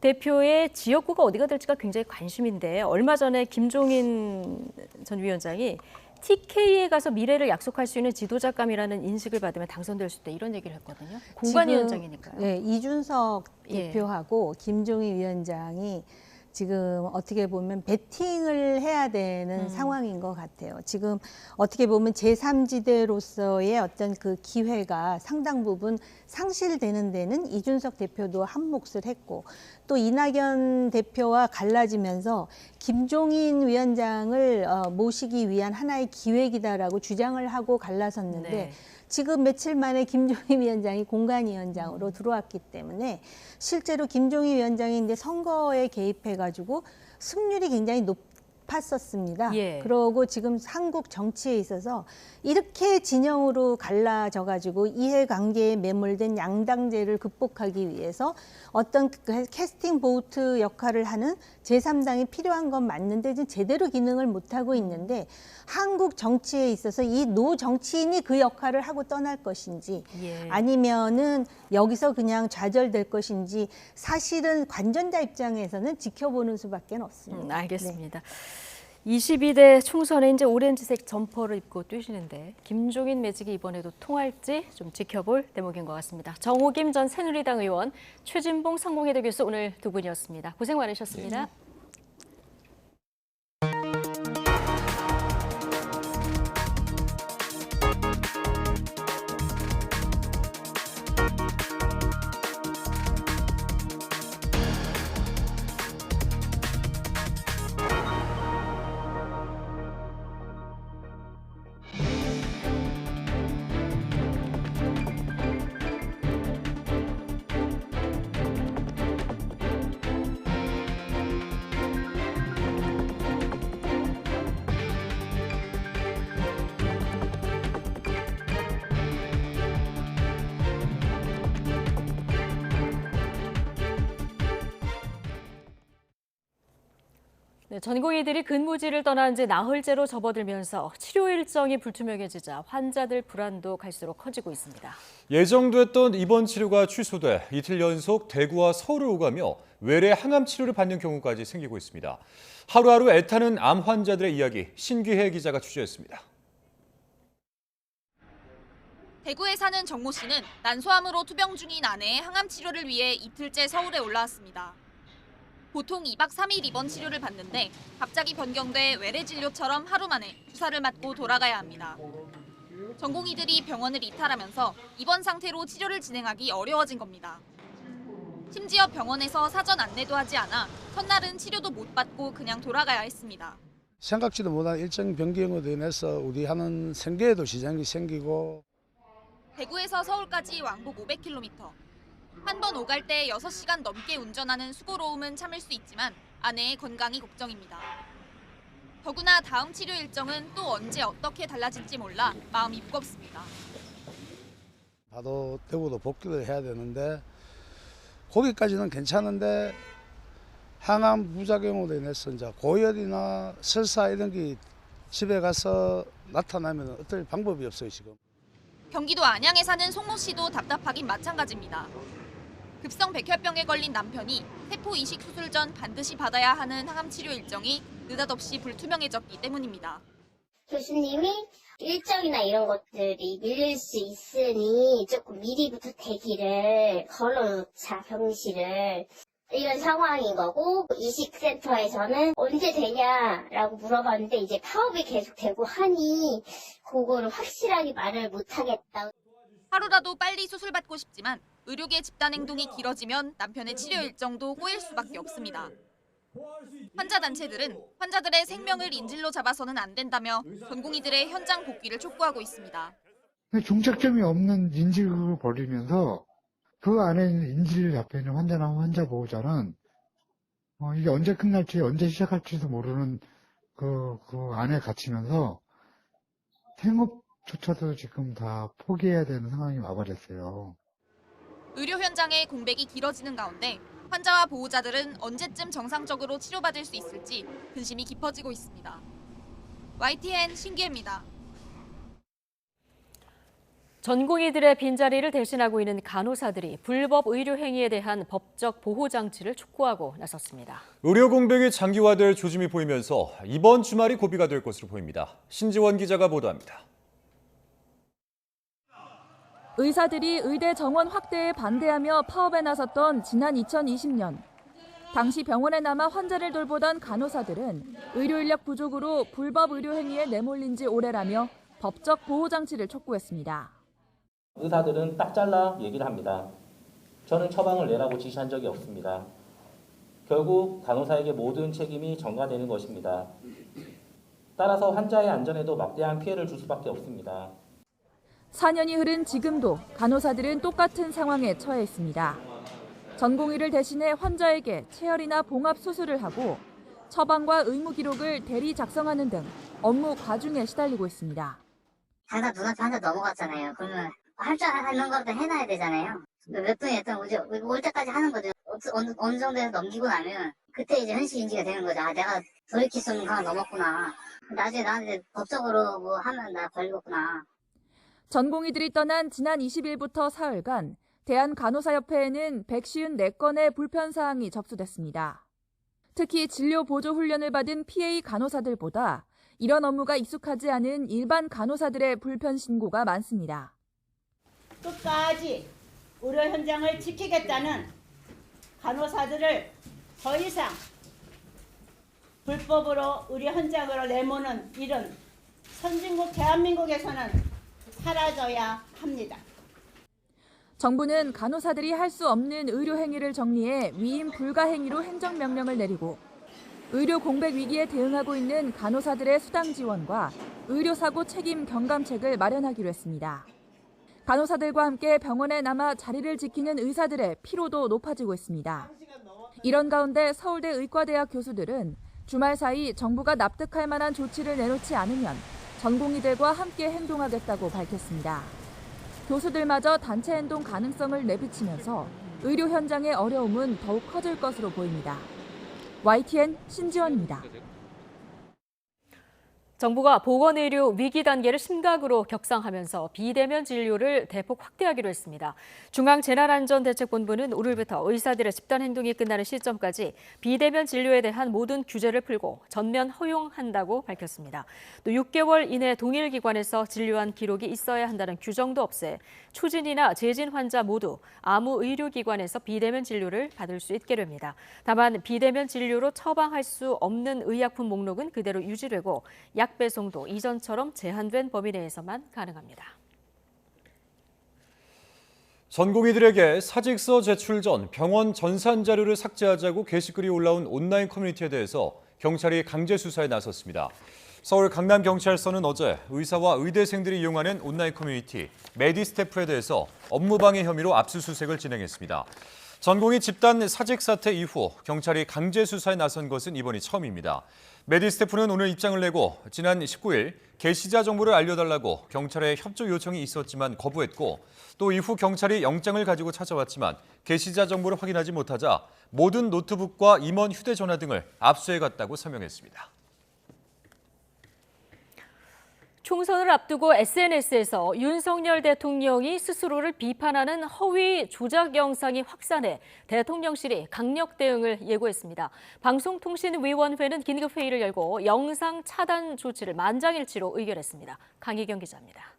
대표의 지역구가 어디가 될지가 굉장히 관심인데 얼마 전에 김종인 전 위원장이 TK에 가서 미래를 약속할 수 있는 지도자감이라는 인식을 받으면 당선될 수 있다 이런 얘기를 했거든요. 공관위원장이니까요. 네, 이준석 대표하고 김종인 위원장이 지금 어떻게 보면 배팅을 해야 되는 상황인 것 같아요. 지금 어떻게 보면 제3지대로서의 어떤 그 기회가 상당 부분 상실되는 데는 이준석 대표도 한 몫을 했고 또 이낙연 대표와 갈라지면서 김종인 위원장을 모시기 위한 하나의 기획이다라고 주장을 하고 갈라섰는데 지금 며칠 만에 김종인 위원장이 공관위원장으로 들어왔기 때문에 실제로 김종인 위원장이 이제 선거에 개입해가지고 승률이 굉장히 높았었습니다. 그러고 지금 한국 정치에 있어서 이렇게 진영으로 갈라져가지고 이해관계에 매몰된 양당제를 극복하기 위해서 어떤 캐스팅 보트 역할을 하는 제3당이 필요한 건 맞는데 지금 제대로 기능을 못하고 있는데 한국 정치에 있어서 이 노 정치인이 그 역할을 하고 떠날 것인지 아니면은 여기서 그냥 좌절될 것인지 사실은 관전자 입장에서는 지켜보는 수밖에 없습니다. 알겠습니다. 22대 총선에 이제 오렌지색 점퍼를 입고 뛰시는데 김종인 매직이 이번에도 통할지 좀 지켜볼 대목인 것 같습니다. 정호김 전 새누리당 의원, 최진봉 성공회대 교수 오늘 두 분이었습니다. 고생 많으셨습니다. 네, 전공의들이 근무지를 떠난 지 나흘째로 접어들면서 치료 일정이 불투명해지자 환자들 불안도 갈수록 커지고 있습니다. 예정됐던 입원 치료가 취소돼 이틀 연속 대구와 서울을 오가며 외래 항암 치료를 받는 경우까지 생기고 있습니다. 하루하루 애타는 암 환자들의 이야기 신기혜 기자가 취재했습니다. 대구에 사는 정모 씨는 난소암으로 투병 중인 아내의 항암 치료를 위해 이틀째 서울에 올라왔습니다. 보통 2박 3일 입원 치료를 받는데 갑자기 변경돼 외래 진료처럼 하루 만에 주사를 맞고 돌아가야 합니다. 전공의들이 병원을 이탈하면서 입원 상태로 치료를 진행하기 어려워진 겁니다. 심지어 병원에서 사전 안내도 하지 않아 첫날은 치료도 못 받고 그냥 돌아가야 했습니다. 생각지도 못한 일정 변경으로 인해서 우리 하는 생계에도 지장이 생기고 대구에서 서울까지 왕복 500km. 한 번 오갈 때 6시간 넘게 운전하는 수고로움은 참을 수 있지만 아내의 건강이 걱정입니다. 더구나 다음 치료 일정은 또 언제 어떻게 달라질지 몰라 마음이 무겁습니다. 나도 대구도 복귀를 해야 되는데 거기까지는 괜찮은데 항암 부작용으로 인해서 이제 고열이나 설사 이런 게 집에 가서 나타나면 어떨 방법이 없어요 지금. 경기도 안양에 사는 송모 씨도 답답하긴 마찬가지입니다. 급성 백혈병에 걸린 남편이 세포 이식 수술 전 반드시 받아야 하는 항암 치료 일정이 느닷없이 불투명해졌기 때문입니다. 교수님이 일정이나 이런 것들이 밀릴 수 있으니 조금 미리부터 대기를 걸어놓자, 병실을. 이런 상황인 거고, 이식센터에서는 언제 되냐라고 물어봤는데 이제 파업이 계속되고 하니 그거를 확실하게 말을 못하겠다. 하루라도 빨리 수술받고 싶지만 의료계 집단 행동이 길어지면 남편의 치료 일정도 꼬일 수밖에 없습니다. 환자 단체들은 환자들의 생명을 인질로 잡아서는 안 된다며 전공의들의 현장 복귀를 촉구하고 있습니다. 종착점이 없는 인질극을 벌이면서 그 안에 있는 인질 옆에 있는 환자나 환자 보호자는 이게 언제 끝날지 언제 시작할지도 모르는 그 안에 갇히면서 생업조차도 지금 다 포기해야 되는 상황이 와버렸어요. 의료 현장의 공백이 길어지는 가운데 환자와 보호자들은 언제쯤 정상적으로 치료받을 수 있을지 근심이 깊어지고 있습니다. YTN 신기혜입니다. 전공의들의 빈자리를 대신하고 있는 간호사들이 불법 의료 행위에 대한 법적 보호 장치를 촉구하고 나섰습니다. 의료 공백이 장기화될 조짐이 보이면서 이번 주말이 고비가 될 것으로 보입니다. 신지원 기자가 보도합니다. 의사들이 의대 정원 확대에 반대하며 파업에 나섰던 지난 2020년. 당시 병원에 남아 환자를 돌보던 간호사들은 의료 인력 부족으로 불법 의료 행위에 내몰린 지 오래라며 법적 보호 장치를 촉구했습니다. 의사들은 딱 잘라 얘기를 합니다. 저는 처방을 내라고 지시한 적이 없습니다. 결국 간호사에게 모든 책임이 전가되는 것입니다. 따라서 환자의 안전에도 막대한 피해를 줄 수밖에 없습니다. 4년이 흐른 지금도 간호사들은 똑같은 상황에 처해 있습니다. 전공의를 대신해 환자에게 체열이나 봉합 수술을 하고 처방과 의무 기록을 대리 작성하는 등 업무 과중에 시달리고 있습니다. 당장 눈앞에 환자 넘어갔잖아요. 그러면 할 줄 아는 것도 해놔야 되잖아요. 몇 분이 일단 올 때까지 하는 거죠. 어느 정도에서 넘기고 나면 그때 이제 현실 인지가 되는 거죠. 아, 내가 돌이킬 수 없는 강을 넘었구나. 나중에 나한테 법적으로 뭐 하면 나 걸리겠구나. 전공의들이 떠난 지난 20일부터 사흘간 대한간호사협회에는 154건의 불편사항이 접수됐습니다. 특히 진료보조훈련을 받은 PA 간호사들보다 이런 업무가 익숙하지 않은 일반 간호사들의 불편 신고가 많습니다. 끝까지 의료 현장을 지키겠다는 간호사들을 더 이상 불법으로 의료 현장으로 내모는 일은 선진국 대한민국에서는 사라져야 합니다. 정부는 간호사들이 할 수 없는 의료 행위를 정리해 위임 불가 행위로 행정명령을 내리고 의료 공백 위기에 대응하고 있는 간호사들의 수당 지원과 의료사고 책임 경감책을 마련하기로 했습니다. 간호사들과 함께 병원에 남아 자리를 지키는 의사들의 피로도 높아지고 있습니다. 이런 가운데 서울대 의과대학 교수들은 주말 사이 정부가 납득할 만한 조치를 내놓지 않으면 전공의들과 함께 행동하겠다고 밝혔습니다. 교수들마저 단체 행동 가능성을 내비치면서 의료 현장의 어려움은 더욱 커질 것으로 보입니다. YTN 신지원입니다. 정부가 보건의료 위기 단계를 심각으로 격상하면서 비대면 진료를 대폭 확대하기로 했습니다. 중앙재난안전대책본부는 오늘부터 의사들의 집단 행동이 끝나는 시점까지 비대면 진료에 대한 모든 규제를 풀고 전면 허용한다고 밝혔습니다. 또 6개월 이내 동일 기관에서 진료한 기록이 있어야 한다는 규정도 없애 초진이나 재진 환자 모두 아무 의료기관에서 비대면 진료를 받을 수 있게 됩니다. 다만 비대면 진료로 처방할 수 없는 의약품 목록은 그대로 유지되고 약 배송도 이전처럼 제한된 범위 내에서만 가능합니다. 전공의들에게 사직서 제출 전 병원 전산 자료를 삭제하자고 게시글이 올라온 온라인 커뮤니티에 대해서 경찰이 강제 수사에 나섰습니다. 서울 강남경찰서는 어제 의사와 의대생들이 이용하는 온라인 커뮤니티 메디스태프에 대해서 업무방해 혐의로 압수수색을 진행했습니다. 전공의 집단 사직 사태 이후 경찰이 강제 수사에 나선 것은 이번이 처음입니다. 메디스태프는 오늘 입장을 내고 지난 19일 게시자 정보를 알려달라고 경찰에 협조 요청이 있었지만 거부했고 또 이후 경찰이 영장을 가지고 찾아왔지만 게시자 정보를 확인하지 못하자 모든 노트북과 임원 휴대전화 등을 압수해갔다고 설명했습니다. 총선을 앞두고 SNS에서 윤석열 대통령이 스스로를 비판하는 허위 조작 영상이 확산해 대통령실이 강력 대응을 예고했습니다. 방송통신위원회는 긴급회의를 열고 영상 차단 조치를 만장일치로 의결했습니다. 강희경 기자입니다.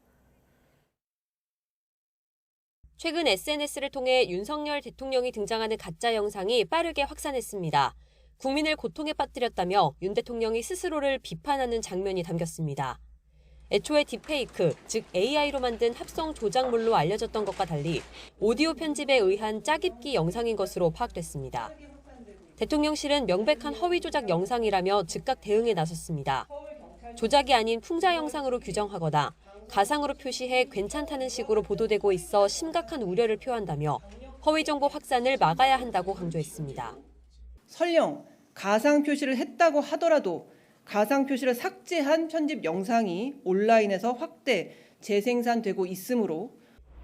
최근 SNS를 통해 윤석열 대통령이 등장하는 가짜 영상이 빠르게 확산했습니다. 국민을 고통에 빠뜨렸다며 윤 대통령이 스스로를 비판하는 장면이 담겼습니다. 애초에 딥페이크, 즉 AI로 만든 합성 조작물로 알려졌던 것과 달리 오디오 편집에 의한 짜깁기 영상인 것으로 파악됐습니다. 대통령실은 명백한 허위 조작 영상이라며 즉각 대응에 나섰습니다. 조작이 아닌 풍자 영상으로 규정하거나 가상으로 표시해 괜찮다는 식으로 보도되고 있어 심각한 우려를 표한다며 허위 정보 확산을 막아야 한다고 강조했습니다. 설령 가상 표시를 했다고 하더라도 가상 표시를 삭제한 편집 영상이 온라인에서 확대, 재생산되고 있으므로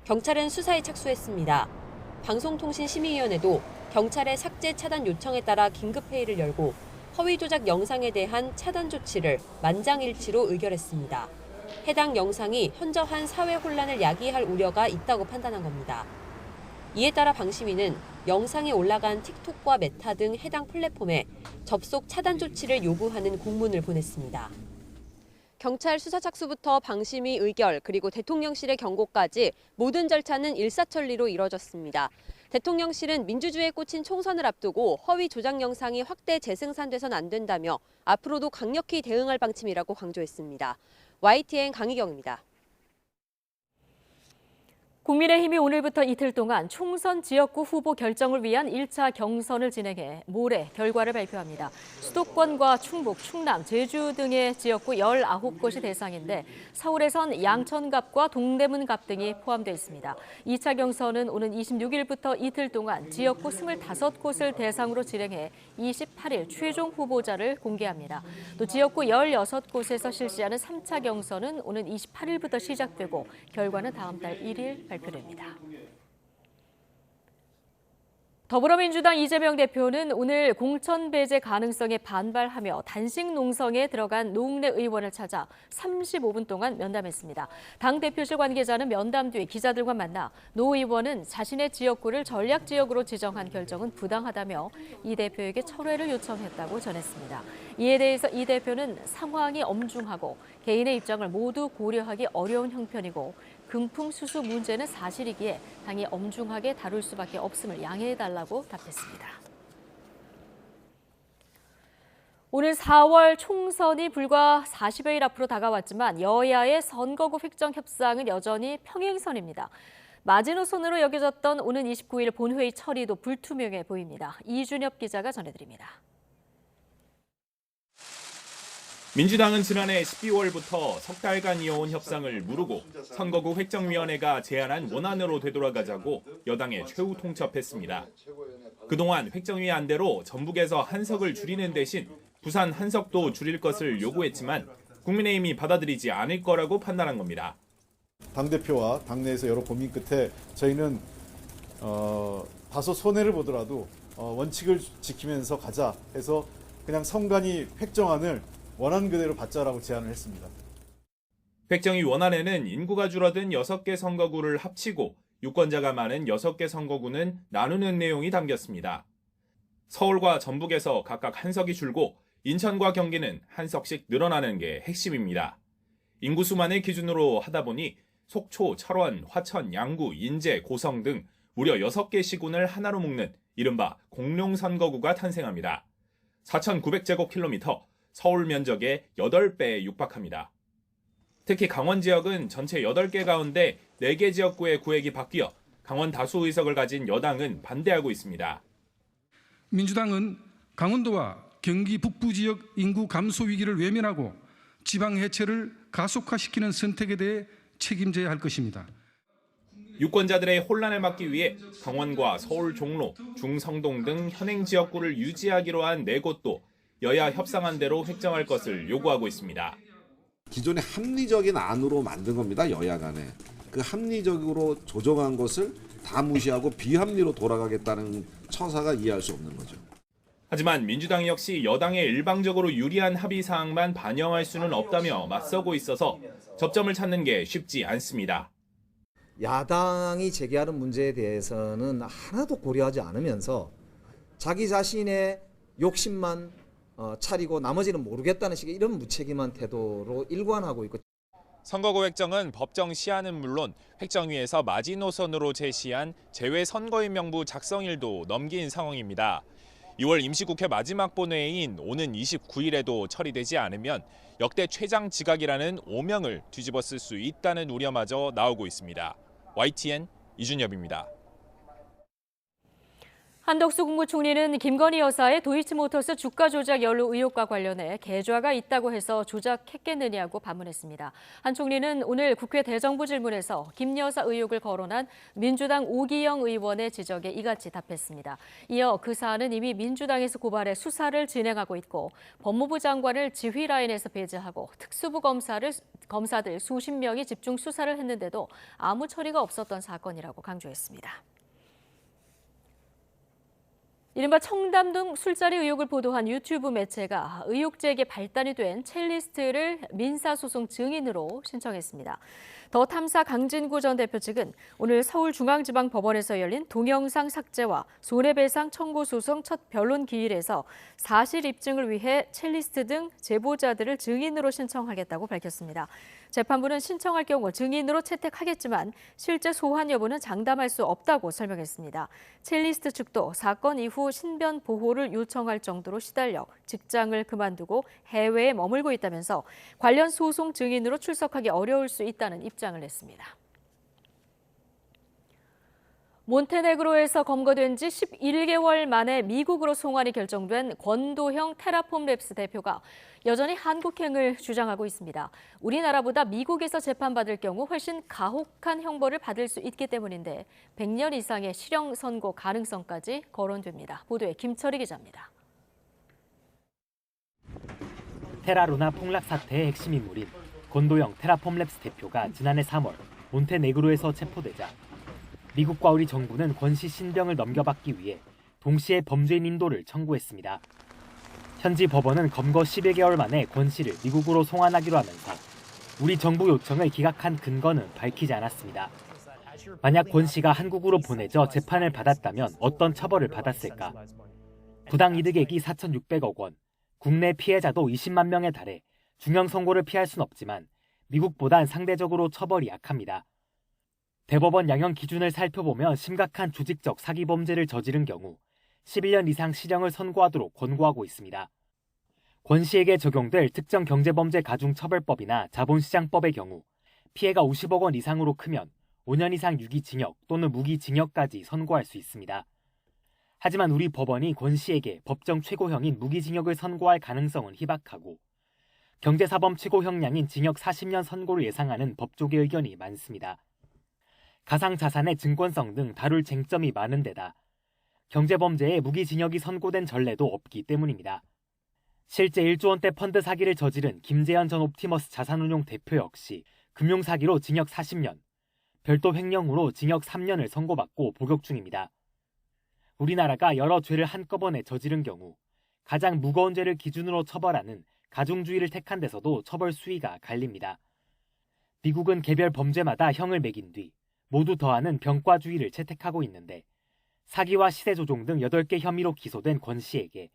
경찰은 수사에 착수했습니다. 방송통신심의위원회도 경찰의 삭제 차단 요청에 따라 긴급회의를 열고 허위 조작 영상에 대한 차단 조치를 만장일치로 의결했습니다. 해당 영상이 현저한 사회 혼란을 야기할 우려가 있다고 판단한 겁니다. 이에 따라 방심위는 영상에 올라간 틱톡과 메타 등 해당 플랫폼에 접속 차단 조치를 요구하는 공문을 보냈습니다. 경찰 수사 착수부터 방심위 의결 그리고 대통령실의 경고까지 모든 절차는 일사천리로 이뤄졌습니다. 대통령실은 민주주의에 꽂힌 총선을 앞두고 허위 조작 영상이 확대 재생산돼선 안 된다며 앞으로도 강력히 대응할 방침이라고 강조했습니다. YTN 강희경입니다. 국민의힘이 오늘부터 이틀 동안 총선 지역구 후보 결정을 위한 1차 경선을 진행해 모레 결과를 발표합니다. 수도권과 충북, 충남, 제주 등의 지역구 19곳이 대상인데 서울에선 양천갑과 동대문갑 등이 포함되어 있습니다. 2차 경선은 오는 26일부터 이틀 동안 지역구 25곳을 대상으로 진행해 28일 최종 후보자를 공개합니다. 또 지역구 16곳에서 실시하는 3차 경선은 오는 28일부터 시작되고 결과는 다음 달 1일 발표됩니다. 더불어민주당 이재명 대표는 오늘 공천 배제 가능성에 반발하며 단식 농성에 들어간 노웅래 의원을 찾아 35분 동안 면담했습니다. 당 대표실 관계자는 면담 뒤 기자들과 만나 노 의원은 자신의 지역구를 전략 지역으로 지정한 결정은 부당하다며 이 대표에게 철회를 요청했다고 전했습니다. 이에 대해서 이 대표는 상황이 엄중하고 개인의 입장을 모두 고려하기 어려운 형편이고 금풍수수 문제는 사실이기에 당이 엄중하게 다룰 수밖에 없음을 양해해달라고 답했습니다. 오늘 4월 총선이 불과 40여일 앞으로 다가왔지만 여야의 선거구 획정 협상은 여전히 평행선입니다. 마지노선으로 여겨졌던 오는 29일 본회의 처리도 불투명해 보입니다. 이준엽 기자가 전해드립니다. 민주당은 지난해 12월부터 석 달간 이어온 협상을 무르고 선거구 획정위원회가 제안한 원안으로 되돌아가자고 여당에 최후 통첩했습니다. 그동안 획정위 안대로 전북에서 한 석을 줄이는 대신 부산 한 석도 줄일 것을 요구했지만 국민의힘이 받아들이지 않을 거라고 판단한 겁니다. 당대표와 당내에서 여러 고민 끝에 저희는 다소 손해를 보더라도 원칙을 지키면서 가자 해서 그냥 선관위 획정안을 원안 그대로 받자라고 제안을 했습니다. 획정위 원안에는 인구가 줄어든 6개 선거구를 합치고 유권자가 많은 6개 선거구는 나누는 내용이 담겼습니다. 서울과 전북에서 각각 한 석이 줄고 인천과 경기는 한 석씩 늘어나는 게 핵심입니다. 인구수만을 기준으로 하다 보니 속초, 철원, 화천, 양구, 인제, 고성 등 무려 6개 시군을 하나로 묶는 이른바 공룡선거구가 탄생합니다. 4,900제곱킬로미터, 서울 면적의 8배에 육박합니다. 특히 강원 지역은 전체 8개 가운데 4개 지역구의 구획이 바뀌어 강원 다수 의석을 가진 여당은 반대하고 있습니다. 민주당은 강원도와 경기 북부 지역 인구 감소 위기를 외면하고 지방 해체를 가속화시키는 선택에 대해 책임져야 할 것입니다. 유권자들의 혼란을 막기 위해 강원과 서울 종로, 중성동 등 현행 지역구를 유지하기로 한 4곳도 여야 협상한 대로 획정할 것을 요구하고 있습니다. 기존의 합리적인 안으로 만든 겁니다. 여야 간에. 그 합리적으로 조정한 것을 다 무시하고 비합리로 돌아가겠다는 처사가 이해할 수 없는 거죠. 하지만 민주당 역시 여당에 일방적으로 유리한 합의 사항만 반영할 수는 없다며 맞서고 있어서 접점을 찾는 게 쉽지 않습니다. 야당이 제기하는 문제에 대해서는 하나도 고려하지 않으면서 자기 자신의 욕심만 차리고 나머지는 모르겠다는 식의 이런 무책임한 태도로 일관하고 있고. 선거구 획정은 법정 시한은 물론 획정위에서 마지노선으로 제시한 재외선거인 명부 작성일도 넘긴 상황입니다. 2월 임시국회 마지막 본회의인 오는 29일에도 처리되지 않으면 역대 최장 지각이라는 오명을 뒤집어쓸 수 있다는 우려마저 나오고 있습니다. YTN 이준엽입니다. 한덕수 국무총리는 김건희 여사의 도이치모터스 주가 조작 연루 의혹과 관련해 계좌가 있다고 해서 조작했겠느냐고 반문했습니다. 한 총리는 오늘 국회 대정부 질문에서 김 여사 의혹을 거론한 민주당 오기영 의원의 지적에 이같이 답했습니다. 이어 그 사안은 이미 민주당에서 고발해 수사를 진행하고 있고 법무부 장관을 지휘 라인에서 배제하고 특수부 검사들 수십 명이 집중 수사를 했는데도 아무 처리가 없었던 사건이라고 강조했습니다. 이른바 청담 등 술자리 의혹을 보도한 유튜브 매체가 의혹 제기에 발단이 된 첼리스트를 민사소송 증인으로 신청했습니다. 더 탐사 강진구 전 대표 측은 오늘 서울중앙지방법원에서 열린 동영상 삭제와 손해배상 청구 소송 첫 변론 기일에서 사실 입증을 위해 첼리스트 등 제보자들을 증인으로 신청하겠다고 밝혔습니다. 재판부는 신청할 경우 증인으로 채택하겠지만 실제 소환 여부는 장담할 수 없다고 설명했습니다. 첼리스트 측도 사건 이후 신변 보호를 요청할 정도로 시달려 직장을 그만두고 해외에 머물고 있다면서 관련 소송 증인으로 출석하기 어려울 수 있다는 입장을 냈습니다. 몬테네그로에서 검거된 지 11개월 만에 미국으로 송환이 결정된 권도형 테라폼랩스 대표가 여전히 한국행을 주장하고 있습니다. 우리나라보다 미국에서 재판받을 경우 훨씬 가혹한 형벌을 받을 수 있기 때문인데 100년 이상의 실형 선고 가능성까지 거론됩니다. 보도에 김철희 기자입니다. 테라루나 폭락 사태의 핵심 인물인 권도형 테라폼랩스 대표가 지난해 3월 몬테네그로에서 체포되자 미국과 우리 정부는 권 씨 신병을 넘겨받기 위해 동시에 범죄인 인도를 청구했습니다. 현지 법원은 검거 11개월 만에 권 씨를 미국으로 송환하기로 하면서 우리 정부 요청을 기각한 근거는 밝히지 않았습니다. 만약 권 씨가 한국으로 보내져 재판을 받았다면 어떤 처벌을 받았을까? 부당 이득액이 4,600억 원, 국내 피해자도 20만 명에 달해 중형 선고를 피할 순 없지만 미국보단 상대적으로 처벌이 약합니다. 대법원 양형 기준을 살펴보면 심각한 조직적 사기 범죄를 저지른 경우 11년 이상 실형을 선고하도록 권고하고 있습니다. 권 씨에게 적용될 특정 경제범죄 가중처벌법이나 자본시장법의 경우 피해가 50억 원 이상으로 크면 5년 이상 유기징역 또는 무기징역까지 선고할 수 있습니다. 하지만 우리 법원이 권 씨에게 법정 최고형인 무기징역을 선고할 가능성은 희박하고 경제사범 최고형량인 징역 40년 선고를 예상하는 법조계 의견이 많습니다. 가상자산의 증권성 등 다룰 쟁점이 많은 데다 경제범죄에 무기징역이 선고된 전례도 없기 때문입니다. 실제 1조 원대 펀드 사기를 저지른 김재현 전 옵티머스 자산운용 대표 역시 금융사기로 징역 40년, 별도 횡령으로 징역 3년을 선고받고 복역 중입니다. 우리나라가 여러 죄를 한꺼번에 저지른 경우 가장 무거운 죄를 기준으로 처벌하는 가중주의를 택한 데서도 처벌 수위가 갈립니다. 미국은 개별 범죄마다 형을 매긴 뒤 모두 더하는 병과주의를 채택하고 있는데 사기와 시세조종 등 8개 혐의로 기소된 권 씨에게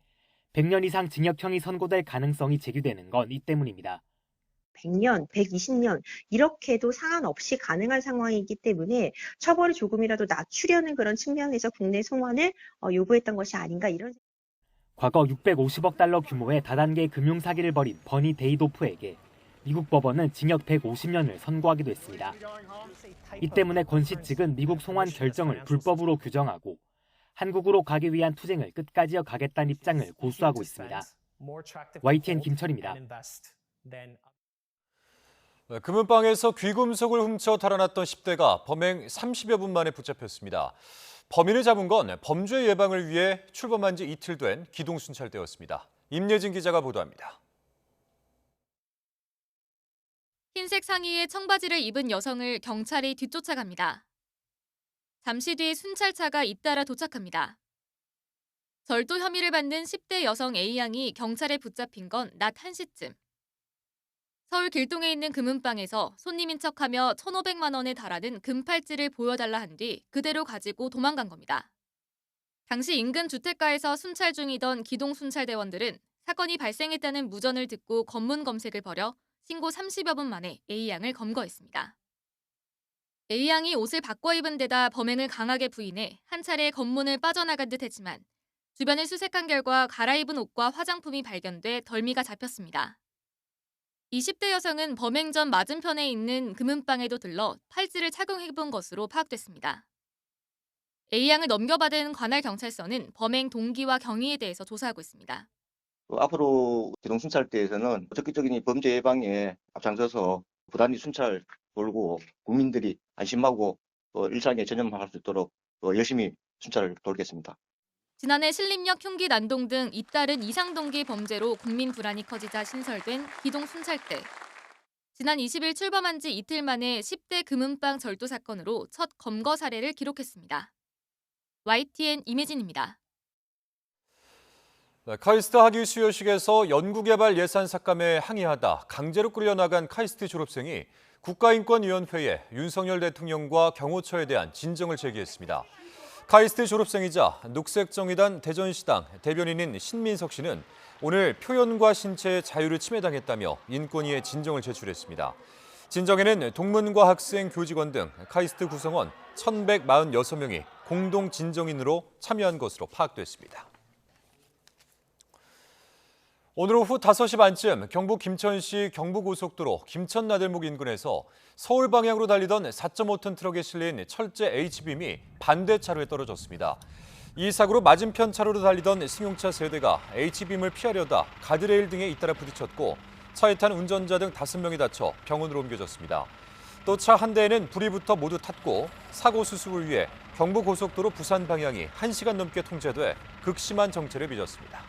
100년 이상 징역형이 선고될 가능성이 제기되는 건 이 때문입니다. 100년, 120년 이렇게도 상관없이 가능한 상황이기 때문에 처벌을 조금이라도 낮추려는 그런 측면에서 국내 송환을 요구했던 것이 아닌가 이런. 과거 650억 달러 규모의 다단계 금융사기를 벌인 버니 데이도프에게 미국 법원은 징역 150년을 선고하기도 했습니다. 이 때문에 권 씨 측은 미국 송환 결정을 불법으로 규정하고 한국으로 가기 위한 투쟁을 끝까지 이어가겠다는 입장을 고수하고 있습니다. YTN 김철입니다. 금은방에서 귀금속을 훔쳐 달아났던 10대가 범행 30여 분 만에 붙잡혔습니다. 범인을 잡은 건 범죄 예방을 위해 출범한 지 이틀 된 기동순찰대였습니다. 임예진 기자가 보도합니다. 흰색 상의에 청바지를 입은 여성을 경찰이 뒤쫓아갑니다. 잠시 뒤 순찰차가 잇따라 도착합니다. 절도 혐의를 받는 10대 여성 A양이 경찰에 붙잡힌 건 낮 1시쯤. 서울 길동에 있는 금은방에서 손님인 척하며 1,500만 원에 달하는 금팔찌를 보여달라 한 뒤 그대로 가지고 도망간 겁니다. 당시 인근 주택가에서 순찰 중이던 기동순찰대원들은 사건이 발생했다는 무전을 듣고 검문 검색을 벌여 신고 30여 분 만에 A양을 검거했습니다. A양이 옷을 바꿔 입은 데다 범행을 강하게 부인해 한 차례 검문을 빠져나간 듯 했지만 주변을 수색한 결과 갈아입은 옷과 화장품이 발견돼 덜미가 잡혔습니다. 20대 여성은 범행 전 맞은편에 있는 금은방에도 들러 팔찌를 착용해본 것으로 파악됐습니다. A양을 넘겨받은 관할 경찰서는 범행 동기와 경위에 대해서 조사하고 있습니다. 앞으로 기동순찰대에서는 적극적인 범죄 예방에 앞장서서 부단히 순찰 돌고 국민들이 안심하고 일상에 전념할 수 있도록 열심히 순찰을 돌겠습니다. 지난해 신림역 흉기 난동 등 잇따른 이상동기 범죄로 국민 불안이 커지자 신설된 기동순찰대. 지난 20일 출범한 지 이틀 만에 10대 금은방 절도 사건으로 첫 검거 사례를 기록했습니다. YTN 임혜진입니다. 카이스트 학위 수여식에서 연구개발 예산 삭감에 항의하다 강제로 끌려나간 카이스트 졸업생이 국가인권위원회에 윤석열 대통령과 경호처에 대한 진정을 제기했습니다. 카이스트 졸업생이자 녹색정의단 대전시당 대변인인 신민석 씨는 오늘 표현과 신체의 자유를 침해당했다며 인권위에 진정을 제출했습니다. 진정에는 동문과 학생, 교직원 등 카이스트 구성원 1,146명이 공동 진정인으로 참여한 것으로 파악됐습니다. 오늘 오후 5시 반쯤 경북 김천시 경부고속도로 김천나들목 인근에서 서울 방향으로 달리던 4.5톤 트럭에 실린 철제 H빔이 반대 차로에 떨어졌습니다. 이 사고로 맞은편 차로로 달리던 승용차 세대가 H빔을 피하려다 가드레일 등에 잇따라 부딪혔고 차에 탄 운전자 등 5명이 다쳐 병원으로 옮겨졌습니다. 또 차 한 대에는 불이 붙어 모두 탔고 사고 수습을 위해 경부고속도로 부산 방향이 1시간 넘게 통제돼 극심한 정체를 빚었습니다.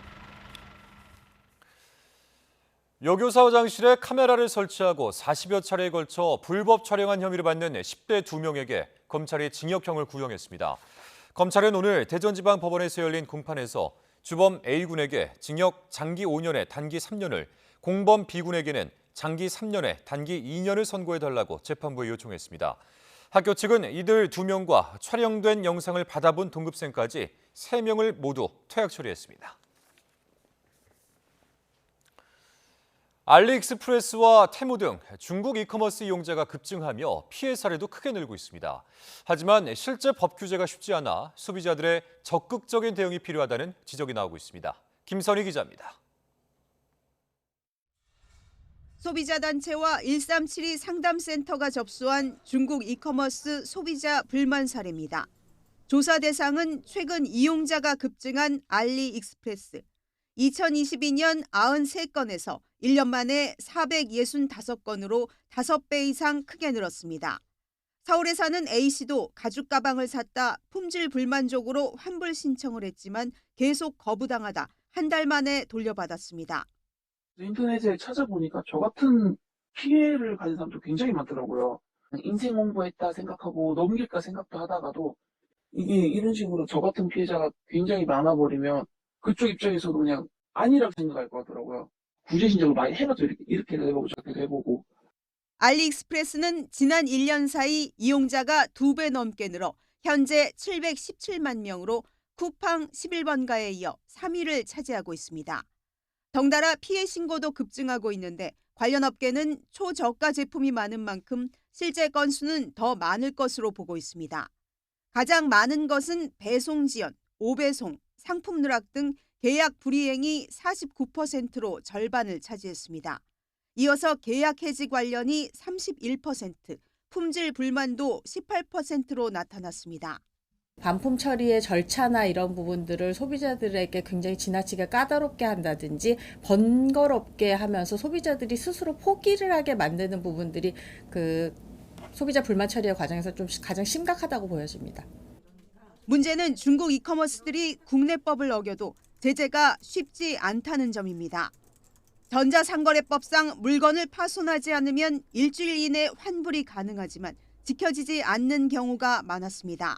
여교사 화장실에 카메라를 설치하고 40여 차례에 걸쳐 불법 촬영한 혐의를 받는 10대 2명에게 검찰이 징역형을 구형했습니다. 검찰은 오늘 대전지방법원에서 열린 공판에서 주범 A군에게 징역 장기 5년에 단기 3년을, 공범 B군에게는 장기 3년에 단기 2년을 선고해달라고 재판부에 요청했습니다. 학교 측은 이들 2명과 촬영된 영상을 받아본 동급생까지 3명을 모두 퇴학 처리했습니다. 알리익스프레스와 테무 등 중국 이커머스 이용자가 급증하며 피해 사례도 크게 늘고 있습니다. 하지만 실제 법 규제가 쉽지 않아 소비자들의 적극적인 대응이 필요하다는 지적이 나오고 있습니다. 김선희 기자입니다. 소비자단체와 1372 상담센터가 접수한 중국 이커머스 소비자 불만 사례입니다. 조사 대상은 최근 이용자가 급증한 알리익스프레스. 2022년 93건에서 1년 만에 465건으로 5배 이상 크게 늘었습니다. 서울에 사는 A씨도 가죽 가방을 샀다 품질 불만족으로 환불 신청을 했지만 계속 거부당하다 한 달 만에 돌려받았습니다. 인터넷에 찾아보니까 저 같은 피해를 가진 사람도 굉장히 많더라고요. 인생 홍보했다 생각하고 넘길까 생각도 하다가도 이게 이런 식으로 저 같은 피해자가 굉장히 많아버리면 그쪽 입장에서도 그냥 아니라고 생각할 것 같더라고요. 구제신청을 많이 해봐도 이렇게도 해보고 저렇게도 해보고. 알리익스프레스는 지난 1년 사이 이용자가 2배 넘게 늘어 현재 717만 명으로 쿠팡 11번가에 이어 3위를 차지하고 있습니다. 덩달아 피해 신고도 급증하고 있는데 관련 업계는 초저가 제품이 많은 만큼 실제 건수는 더 많을 것으로 보고 있습니다. 가장 많은 것은 배송 지연, 오배송, 상품 누락 등 계약 불이행이 49%로 절반을 차지했습니다. 이어서 계약 해지 관련이 31%, 품질 불만도 18%로 나타났습니다. 반품 처리의 절차나 이런 부분들을 소비자들에게 굉장히 지나치게 까다롭게 한다든지 번거롭게 하면서 소비자들이 스스로 포기를 하게 만드는 부분들이 그 소비자 불만 처리의 과정에서 좀 가장 심각하다고 보여집니다. 문제는 중국 이커머스들이 국내법을 어겨도 제재가 쉽지 않다는 점입니다. 전자상거래법상 물건을 파손하지 않으면 일주일 이내 환불이 가능하지만 지켜지지 않는 경우가 많았습니다.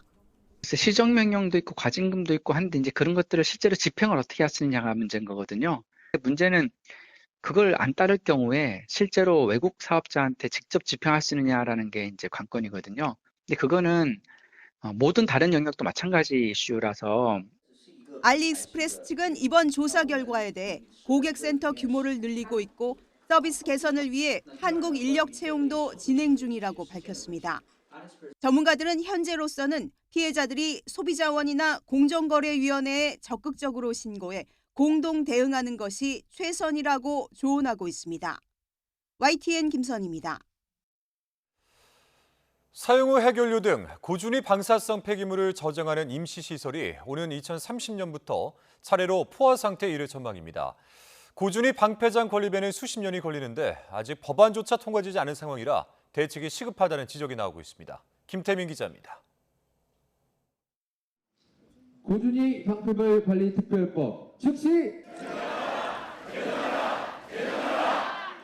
시정명령도 있고 과징금도 있고 하는데 이제 그런 것들을 실제로 집행을 어떻게 하시느냐가 문제인 거거든요. 문제는 그걸 안 따를 경우에 실제로 외국 사업자한테 직접 집행하시느냐라는 게 이제 관건이거든요. 근데 그거는 모든 다른 영역도 마찬가지 이슈라서 알리익스프레스 측은 이번 조사 결과에 대해 고객센터 규모를 늘리고 있고 서비스 개선을 위해 한국 인력 채용도 진행 중이라고 밝혔습니다. 전문가들은 현재로서는 피해자들이 소비자원이나 공정거래위원회에 적극적으로 신고해 공동 대응하는 것이 최선이라고 조언하고 있습니다. YTN 김선입니다. 사용 후 해결료 등 고준위 방사성 폐기물을 저장하는 임시시설이 오는 2030년부터 차례로 포화 상태에 이를 전망입니다. 고준위 방패장 건립에는 수십 년이 걸리는데 아직 법안조차 통과되지 않은 상황이라 대책이 시급하다는 지적이 나오고 있습니다. 김태민 기자입니다. 고준위 방패물 관리 특별법 즉시!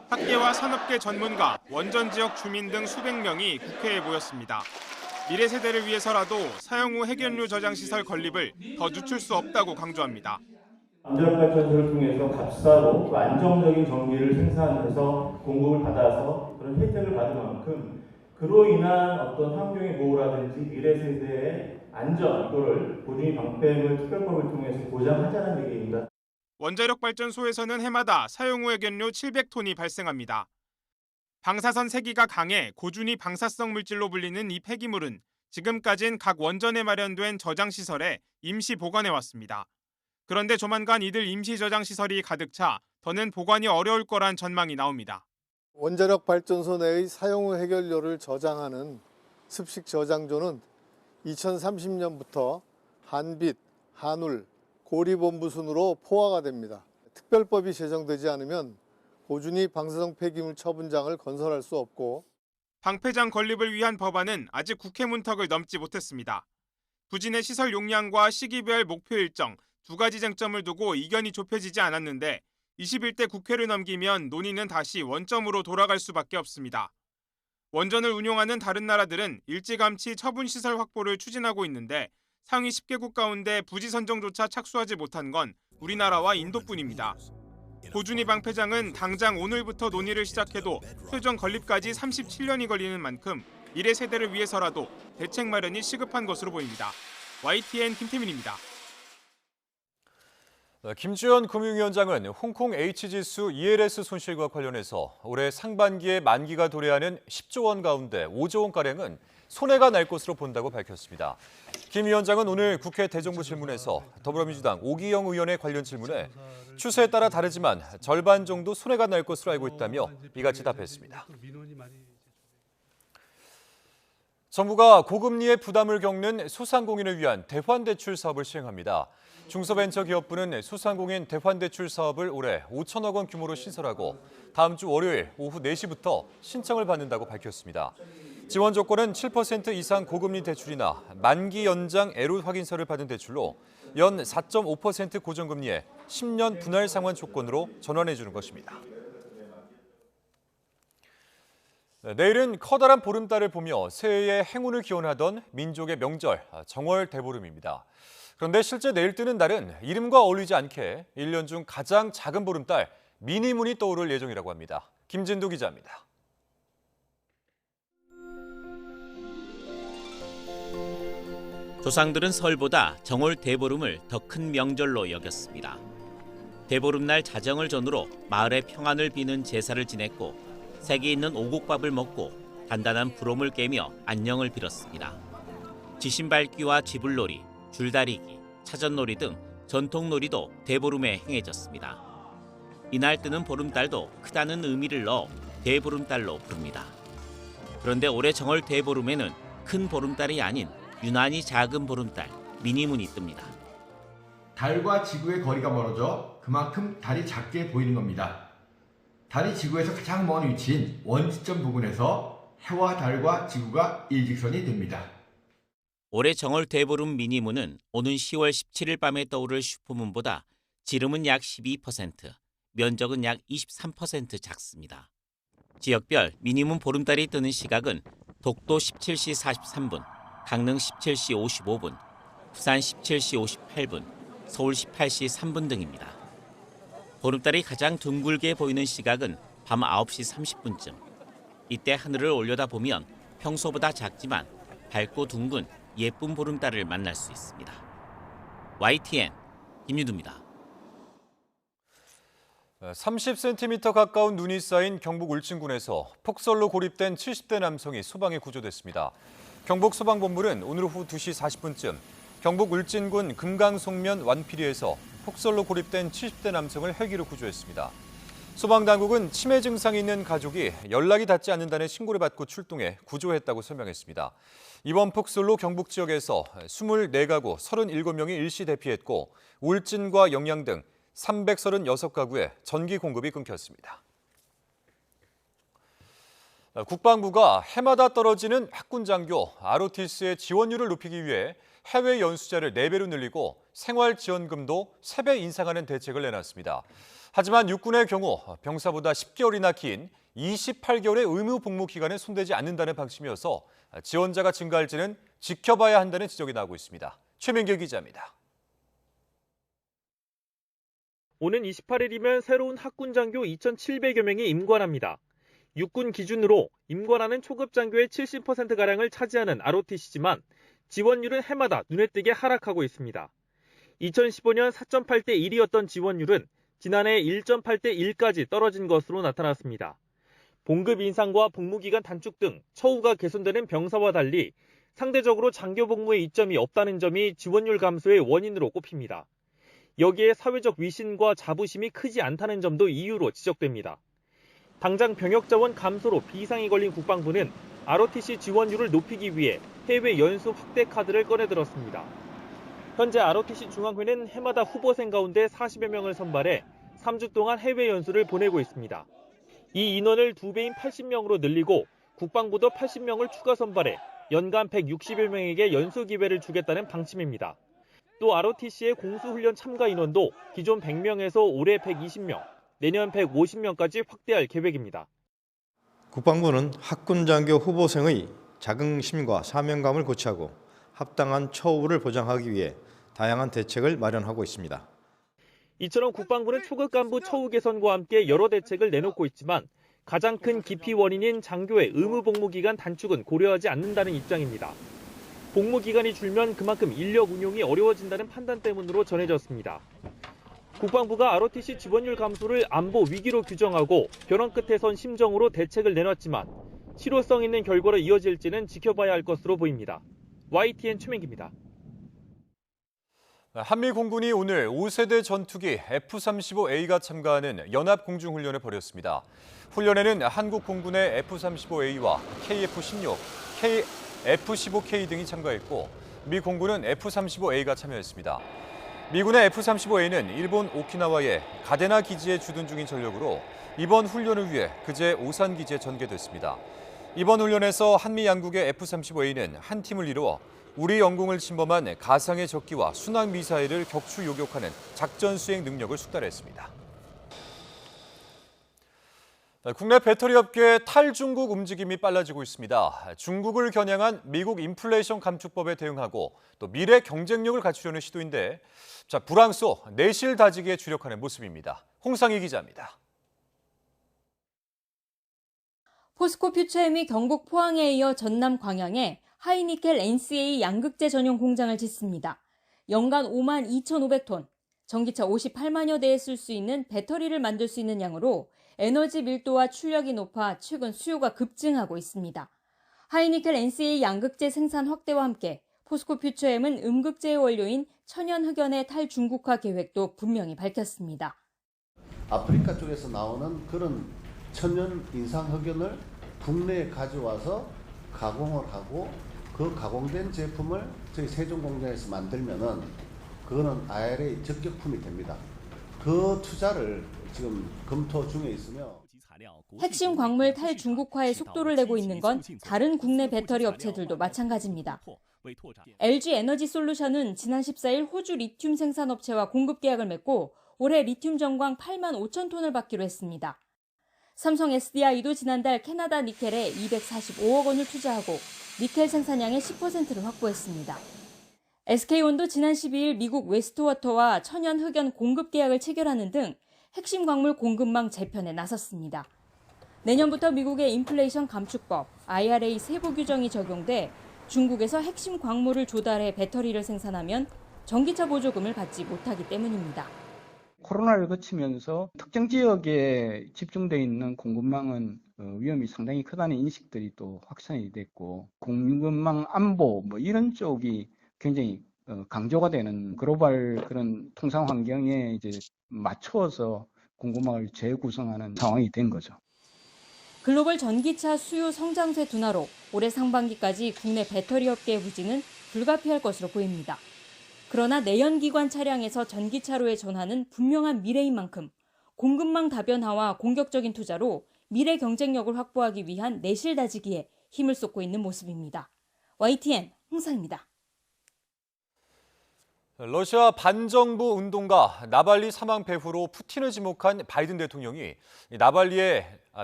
학계와 산업계 전문가, 원전 지역 주민 등 수백 명이 국회에 모였습니다. 미래 세대를 위해서라도 사용 후 핵연료 저장 시설 건립을 더 늦출 수 없다고 강조합니다. 원자력발전소를 통해서 값싸고 안정적인 전기를 생산해서 공급을 받아서 그런 혜택을 받은 만큼 그로 인한 어떤 환경의 보호라든지 미래 세대의 안전, 이거를 고준위 방패물 특별법을 통해서 보장하자는 얘기입니다. 원자력 발전소에서는 해마다 사용 후 핵연료 700톤이 발생합니다. 방사선 세기가 강해 고준위 방사성 물질로 불리는 이 폐기물은 지금까진 각 원전에 마련된 저장시설에 임시 보관해왔습니다. 그런데 조만간 이들 임시 저장시설이 가득 차 더는 보관이 어려울 거란 전망이 나옵니다. 원자력 발전소 내의 사용 후 해결료를 저장하는 습식 저장조는 2030년부터 한빛, 한울, 고리본부 순으로 포화가 됩니다. 특별법이 제정되지 않으면 고준위 방사성 폐기물 처분장을 건설할 수 없고 방패장 건립을 위한 법안은 아직 국회 문턱을 넘지 못했습니다. 부진의 시설 용량과 시기별 목표 일정 두 가지 쟁점을 두고 이견이 좁혀지지 않았는데 21대 국회를 넘기면 논의는 다시 원점으로 돌아갈 수밖에 없습니다. 원전을 운용하는 다른 나라들은 일찌감치 처분시설 확보를 추진하고 있는데 상위 10개국 가운데 부지 선정조차 착수하지 못한 건 우리나라와 인도뿐입니다. 고준위 방패장은 당장 오늘부터 논의를 시작해도 최종 건립까지 37년이 걸리는 만큼 미래 세대를 위해서라도 대책 마련이 시급한 것으로 보입니다. YTN 김태민입니다. 김주현 금융위원장은 홍콩 H지수 ELS 손실과 관련해서 올해 상반기에 만기가 도래하는 10조 원 가운데 5조 원가량은 손해가 날 것으로 본다고 밝혔습니다. 김 위원장은 오늘 국회 대정부 질문에서 더불어민주당 오기영 의원의 관련 질문에 추세에 따라 다르지만 절반 정도 손해가 날 것으로 알고 있다며 이같이 답했습니다. 정부가 고금리의 부담을 겪는 소상공인을 위한 대환대출 사업을 시행합니다. 중소벤처기업부는 소상공인 대환대출 사업을 올해 5천억 원 규모로 신설하고 다음 주 월요일 오후 4시부터 신청을 받는다고 밝혔습니다. 지원 조건은 7% 이상 고금리 대출이나 만기 연장 애로 확인서를 받은 대출로 연 4.5% 고정금리에 10년 분할 상환 조건으로 전환해 주는 것입니다. 내일은 커다란 보름달을 보며 새해의 행운을 기원하던 민족의 명절 정월 대보름입니다. 그런데 실제 내일 뜨는 달은 이름과 어울리지 않게 1년 중 가장 작은 보름달 미니문이 떠오를 예정이라고 합니다. 김진도 기자입니다. 조상들은 설보다 정월 대보름을 더 큰 명절로 여겼습니다. 대보름날 자정을 전후로 마을의 평안을 비는 제사를 지냈고 색이 있는 오곡밥을 먹고 단단한 부롬을 깨며 안녕을 빌었습니다. 지신밟기와 지불놀이, 줄다리기, 차전놀이 등 전통놀이도 대보름에 행해졌습니다. 이날 뜨는 보름달도 크다는 의미를 넣어 대보름달로 부릅니다. 그런데 올해 정월 대보름에는 큰 보름달이 아닌 유난히 작은 보름달, 미니문이 뜹니다. 달과 지구의 거리가 멀어져 그만큼 달이 작게 보이는 겁니다. 달이 지구에서 가장 먼 위치인 원시점 부근에서 해와 달과 지구가 일직선이 됩니다. 올해 정월 대보름 미니문은 오는 10월 17일 밤에 떠오를 슈퍼문보다 지름은 약 12%, 면적은 약 23% 작습니다. 지역별 미니문 보름달이 뜨는 시각은 독도 17시 43분, 강릉 17시 55분, 부산 17시 58분, 서울 18시 3분 등입니다. 보름달이 가장 둥글게 보이는 시각은 밤 9시 30분쯤. 이때 하늘을 올려다보면 평소보다 작지만 밝고 둥근 예쁜 보름달을 만날 수 있습니다. YTN 김유두입니다. 30cm 가까운 눈이 쌓인 경북 울진군에서 폭설로 고립된 70대 남성이 소방에 구조됐습니다. 경북 소방본부는 오늘 오후 2시 40분쯤 경북 울진군 금강송면 완피리에서 폭설로 고립된 70대 남성을 헬기로 구조했습니다. 소방당국은 치매 증상이 있는 가족이 연락이 닿지 않는다는 신고를 받고 출동해 구조했다고 설명했습니다. 이번 폭설로 경북 지역에서 24가구 37명이 일시 대피했고 울진과 영양 등 336가구에 전기 공급이 끊겼습니다. 국방부가 해마다 떨어지는 학군 장교 ROTC의 지원율을 높이기 위해 해외 연수자를 4배로 늘리고 생활지원금도 3배 인상하는 대책을 내놨습니다. 하지만 육군의 경우 병사보다 10개월이나 긴 28개월의 의무 복무 기간에 손대지 않는다는 방침이어서 지원자가 증가할지는 지켜봐야 한다는 지적이 나오고 있습니다. 최민길 기자입니다. 오는 28일이면 새로운 학군 장교 2,700여 명이 임관합니다. 육군 기준으로 임관하는 초급 장교의 70%가량을 차지하는 ROTC지만 지원율은 해마다 눈에 띄게 하락하고 있습니다. 2015년 4.8대 1이었던 지원율은 지난해 1.8대 1까지 떨어진 것으로 나타났습니다. 봉급 인상과 복무기간 단축 등 처우가 개선되는 병사와 달리 상대적으로 장교 복무에 이점이 없다는 점이 지원율 감소의 원인으로 꼽힙니다. 여기에 사회적 위신과 자부심이 크지 않다는 점도 이유로 지적됩니다. 당장 병역 자원 감소로 비상이 걸린 국방부는 ROTC 지원율을 높이기 위해 해외 연수 확대 카드를 꺼내들었습니다. 현재 ROTC 중앙회는 해마다 후보생 가운데 40여 명을 선발해 3주 동안 해외 연수를 보내고 있습니다. 이 인원을 2배인 80명으로 늘리고 국방부도 80명을 추가 선발해 연간 160여 명에게 연수 기회를 주겠다는 방침입니다. 또 ROTC의 공수훈련 참가 인원도 기존 100명에서 올해 120명, 내년 150명까지 확대할 계획입니다. 국방부는 학군장교 후보생의 자긍심과 사명감을 고취하고 합당한 처우를 보장하기 위해 다양한 대책을 마련하고 있습니다. 이처럼 국방부는 초급 간부 처우 개선과 함께 여러 대책을 내놓고 있지만 가장 큰 기피 원인인 장교의 의무 복무 기간 단축은 고려하지 않는다는 입장입니다. 복무 기간이 줄면 그만큼 인력 운용이 어려워진다는 판단 때문으로 전해졌습니다. 국방부가 ROTC 지원율 감소를 안보 위기로 규정하고 변론 끝에 선 심정으로 대책을 내놨지만 실효성 있는 결과로 이어질지는 지켜봐야 할 것으로 보입니다. YTN 최민기입니다. 한미 공군이 오늘 5세대 전투기 F-35A가 참가하는 연합공중훈련을 벌였습니다. 훈련에는 한국 공군의 F-35A와 KF-16, F-15K 등이 참가했고 미 공군은 F-35A가 참여했습니다. 미군의 F-35A는 일본 오키나와의 가데나 기지에 주둔 중인 전력으로 이번 훈련을 위해 그제 오산 기지에 전개됐습니다. 이번 훈련에서 한미 양국의 F-35A는 한 팀을 이루어 우리 영공을 침범한 가상의 적기와 순항 미사일을 격추 요격하는 작전 수행 능력을 숙달했습니다. 국내 배터리 업계의 탈중국 움직임이 빨라지고 있습니다. 중국을 겨냥한 미국 인플레이션 감축법에 대응하고 또 미래 경쟁력을 갖추려는 시도인데 불황소 내실 다지기에 주력하는 모습입니다. 홍상희 기자입니다. 포스코 퓨처엠이 경북 포항에 이어 전남 광양에 하이니켈 NCA 양극재 전용 공장을 짓습니다. 연간 5만 2,500톤, 전기차 58만여 대에 쓸 수 있는 배터리를 만들 수 있는 양으로 에너지 밀도와 출력이 높아 최근 수요가 급증하고 있습니다. 하이니켈 NCA 양극재 생산 확대와 함께 포스코 퓨처엠은 음극재의 원료인 천연 흑연의 탈중국화 계획도 분명히 밝혔습니다. 아프리카 쪽에서 나오는 그런 천연 인상 흑연을 국내에 가져와서 가공을 하고 그 가공된 제품을 저희 세종 공장에서 만들면은 그거는 IRA 적격품이 됩니다. 그 투자를 지금 검토 중에 있으며 핵심 광물 탈중국화에 속도를 내고 있는 건 다른 국내 배터리 업체들도 마찬가지입니다. LG 에너지 솔루션은 지난 14일 호주 리튬 생산업체와 공급 계약을 맺고 올해 리튬 전광 8만 5천 톤을 받기로 했습니다. 삼성 SDI도 지난달 캐나다 니켈에 245억 원을 투자하고 니켈 생산량의 10%를 확보했습니다. SK온도 지난 12일 미국 웨스트워터와 천연 흑연 공급 계약을 체결하는 등 핵심 광물 공급망 재편에 나섰습니다. 내년부터 미국의 인플레이션 감축법, IRA 세부 규정이 적용돼 중국에서 핵심 광물을 조달해 배터리를 생산하면 전기차 보조금을 받지 못하기 때문입니다. 코로나를 거치면서 특정 지역에 집중되어 있는 공급망은 위험이 상당히 크다는 인식들이 또 확산이 됐고 공급망 안보 이런 쪽이 굉장히 강조가 되는 글로벌 그런 통상 환경에 이제 맞추어서 공급망을 재구성하는 상황이 된 거죠. 글로벌 전기차 수요 성장세 둔화로 올해 상반기까지 국내 배터리 업계의 부진은 불가피할 것으로 보입니다. 그러나 내연기관 차량에서 전기차로의 전환은 분명한 미래인 만큼 공급망 다변화와 공격적인 투자로 미래 경쟁력을 확보하기 위한 내실 다지기에 힘을 쏟고 있는 모습입니다. YTN 홍상입니다. 러시아 반정부 운동가 나발리 사망 배후로 푸틴을 지목한 바이든 대통령이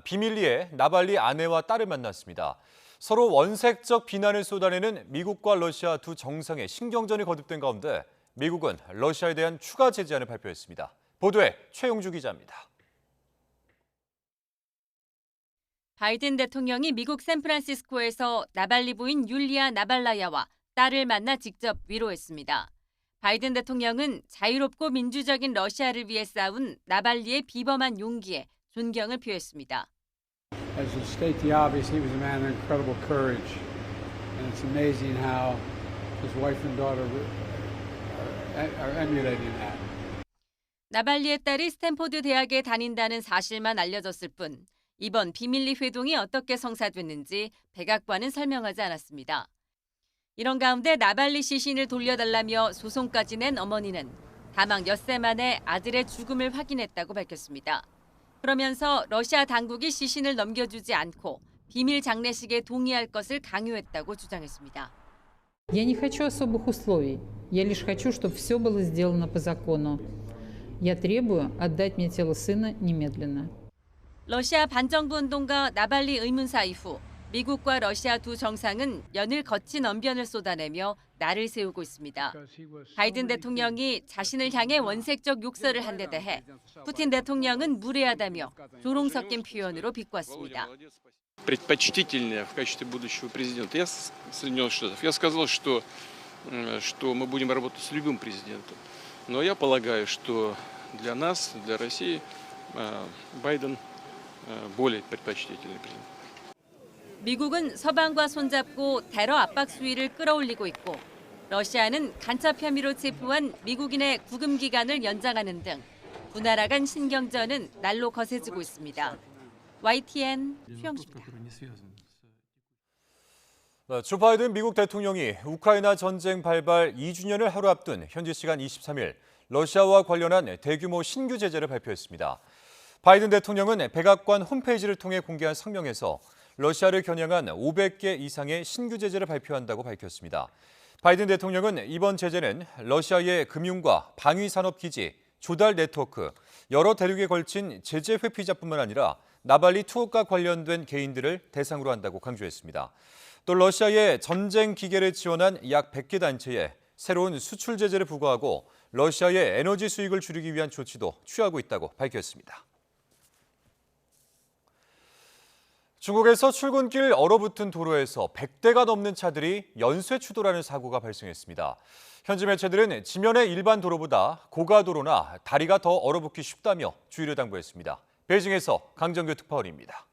비밀리에 나발리 아내와 딸을 만났습니다. 서로 원색적 비난을 쏟아내는 미국과 러시아 두 정상의 신경전이 거듭된 가운데 미국은 러시아에 대한 추가 제재안을 발표했습니다. 보도에 최용주 기자입니다. 바이든 대통령이 미국 샌프란시스코에서 나발리 부인 율리아 나발라야와 딸을 만나 직접 위로했습니다. 바이든 대통령은 자유롭고 민주적인 러시아를 위해 싸운 나발리의 비범한 용기에 존경을 표했습니다. As to state the obvious, he was a man of incredible courage, and it's amazing how his wife and daughter are emulating that. 나발리의 딸이 스탠포드 대학에 다닌다는 사실만 알려졌을 뿐 이번 비밀리 회동이 어떻게 성사됐는지 백악관은 설명하지 않았습니다. 이런 가운데 나발리 시신을 돌려달라며 소송까지 낸 어머니는 다만 엿새 만에 아들의 죽음을 확인했다고 밝혔습니다. 그러면서 러시아 당국이 시신을 넘겨주지 않고 비밀 장례식에 동의할 것을 강요했다고 주장했습니다. Я не хочу особых условий. Я лишь хочу, чтобы все было сделано по закону. Я требую отдать мне тело сына немедленно. 러시아 반정부 운동가 나발리 의문사 이후 미국과 러시아 두 정상은 연일 거친 언변을 쏟아내며 날을 세우고 있습니다. 바이든 대통령이 자신을 향해 원색적 욕설을 한 데 대해 푸틴 대통령은 무례하다며 조롱 섞인 표현으로 비꼬았습니다. предпочтительнее в качестве будущего президента. Я Соединенных Штатов. Я сказал, что мы будем работать с любым президентом. Но я полагаю, что для нас, для России, Байден более предпочтительный президент. 미국은 서방과 손잡고 테러 압박 수위를 끌어올리고 있고 러시아는 간첩 혐의로 체포한 미국인의 구금 기간을 연장하는 등 두 나라 간 신경전은 날로 거세지고 있습니다. YTN 최영주입니다. 조 바이든 미국 대통령이 우크라이나 전쟁 발발 2주년을 하루 앞둔 현지 시간 23일 러시아와 관련한 대규모 신규 제재를 발표했습니다. 바이든 대통령은 백악관 홈페이지를 통해 공개한 성명에서 러시아를 겨냥한 500개 이상의 신규 제재를 발표한다고 밝혔습니다. 바이든 대통령은 이번 제재는 러시아의 금융과 방위산업 기지, 조달 네트워크, 여러 대륙에 걸친 제재 회피자뿐만 아니라 나발리 투혼과 관련된 개인들을 대상으로 한다고 강조했습니다. 또 러시아의 전쟁 기계를 지원한 약 100개 단체에 새로운 수출 제재를 부과하고 러시아의 에너지 수익을 줄이기 위한 조치도 취하고 있다고 밝혔습니다. 중국에서 출근길 얼어붙은 도로에서 100대가 넘는 차들이 연쇄 추돌하는 사고가 발생했습니다. 현지 매체들은 지면의 일반 도로보다 고가도로나 다리가 더 얼어붙기 쉽다며 주의를 당부했습니다. 베이징에서 강정규 특파원입니다.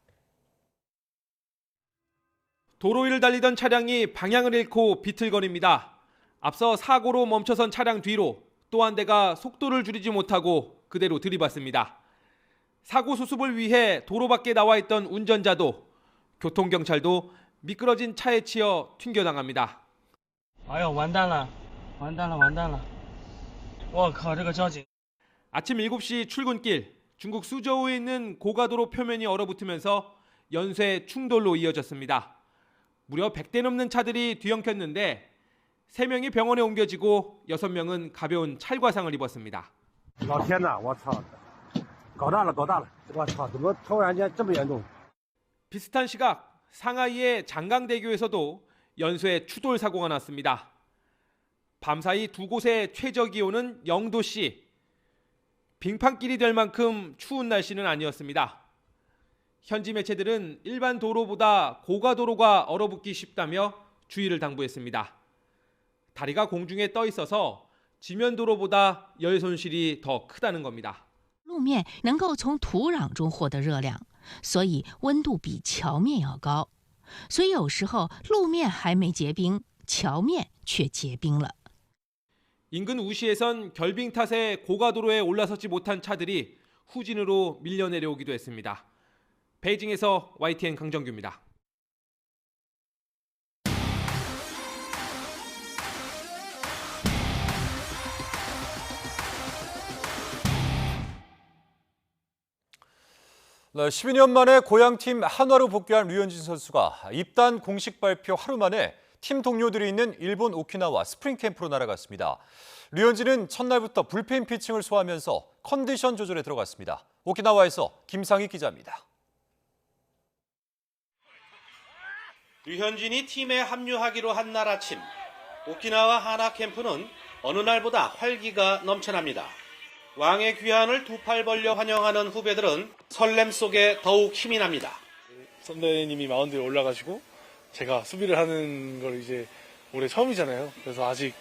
도로 위를 달리던 차량이 방향을 잃고 비틀거립니다. 앞서 사고로 멈춰선 차량 뒤로 또 한 대가 속도를 줄이지 못하고 그대로 들이받습니다. 사고 수습을 위해 도로 밖에 나와 있던 운전자도 교통경찰도 미끄러진 차에 치여 튕겨나갑니다. 아침 7시 출근길, 중국 수저우에 있는 고가도로 표면이 얼어붙으면서 연쇄 충돌로 이어졌습니다. 무려 100대 넘는 차들이 뒤엉켰는데 3명이 병원에 옮겨지고 6명은 가벼운 찰과상을 입었습니다. 비슷한 시각 상하이의 장강대교에서도 연쇄 추돌 사고가 났습니다. 밤사이 두 곳의 최저 기온은 0도씨. 빙판길이 될 만큼 추운 날씨는 아니었습니다. 현지 매체들은 일반 도로보다 고가도로가 얼어붙기 쉽다며 주의를 당부했습니다. 다리가 공중에 떠 있어서 지면 도로보다 열 손실이 더 크다는 겁니다. 路面能够从土壤中获得热量，所以温度比桥面要高。所以有时候路面还没结冰，桥面却结冰了。 인근 우시에선 결빙 탓에 고가도로에 올라서지 못한 차들이 후진으로 밀려 내려오기도 했습니다. 베이징에서 YTN 강정규입니다. 네, 12년 만에 고향팀 한화로 복귀한 류현진 선수가 입단 공식 발표 하루 만에 팀 동료들이 있는 일본 오키나와 스프링 캠프로 날아갔습니다. 류현진은 첫날부터 불펜 피칭을 소화하면서 컨디션 조절에 들어갔습니다. 오키나와에서 김상희 기자입니다. 류현진이 팀에 합류하기로 한 날 아침, 오키나와 한화 캠프는 어느 날보다 활기가 넘쳐납니다. 왕의 귀환을 두 팔 벌려 환영하는 후배들은 설렘 속에 더욱 힘이 납니다. 선배님이 마운드에 올라가시고 제가 수비를 하는 걸 이제 올해 처음이잖아요. 그래서 아직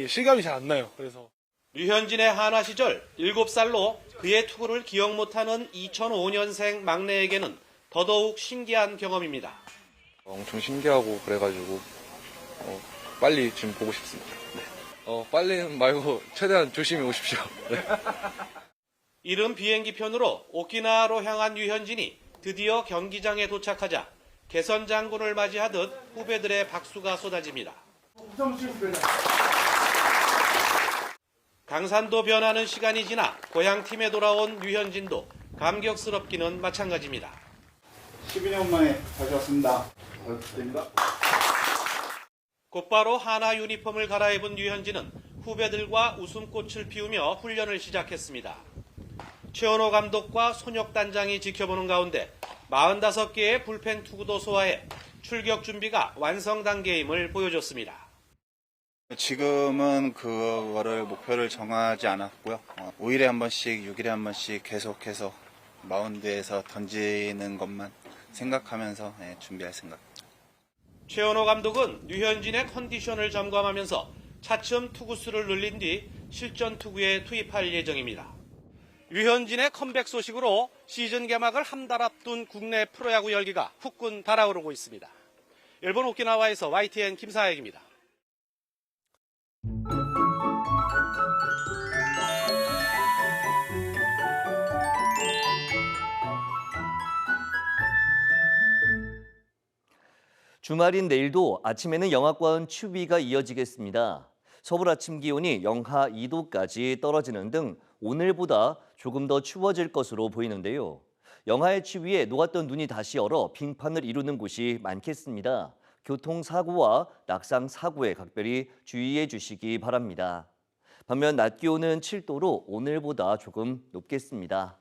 실감이 잘 안 나요. 그래서 류현진의 한화 시절 7살로 그의 투구를 기억 못하는 2005년생 막내에게는 더더욱 신기한 경험입니다. 엄청 신기하고 그래가지고 빨리 지금 보고 싶습니다. 네. 빨리는 말고 최대한 조심히 오십시오. 네. 이른 비행기편으로 오키나와로 향한 류현진이 드디어 경기장에 도착하자 개선 장군을 맞이하듯 후배들의 박수가 쏟아집니다. 강산도 변하는 시간이 지나 고향팀에 돌아온 류현진도 감격스럽기는 마찬가지입니다. 12년 만에 다시 왔습니다. 곧바로 한화 유니폼을 갈아입은 류현진은 후배들과 웃음꽃을 피우며 훈련을 시작했습니다. 최원호 감독과 손혁 단장이 지켜보는 가운데 45개의 불펜 투구도 소화해 출격 준비가 완성 단계임을 보여줬습니다. 지금은 그거를 목표를 정하지 않았고요. 5일에 한 번씩, 6일에 한 번씩 계속해서 마운드에서 던지는 것만 생각하면서 준비할 생각입니다. 최원호 감독은 류현진의 컨디션을 점검하면서 차츰 투구수를 늘린 뒤 실전 투구에 투입할 예정입니다. 류현진의 컴백 소식으로 시즌 개막을 한 달 앞둔 국내 프로야구 열기가 후끈 달아오르고 있습니다. 일본 오키나와에서 YTN 김사혁입니다. 주말인 내일도 아침에는 영하권 추위가 이어지겠습니다. 서울 아침 기온이 영하 2도까지 떨어지는 등 오늘보다 조금 더 추워질 것으로 보이는데요. 영하의 추위에 녹았던 눈이 다시 얼어 빙판을 이루는 곳이 많겠습니다. 교통사고와 낙상사고에 각별히 주의해 주시기 바랍니다. 반면 낮 기온은 7도로 오늘보다 조금 높겠습니다.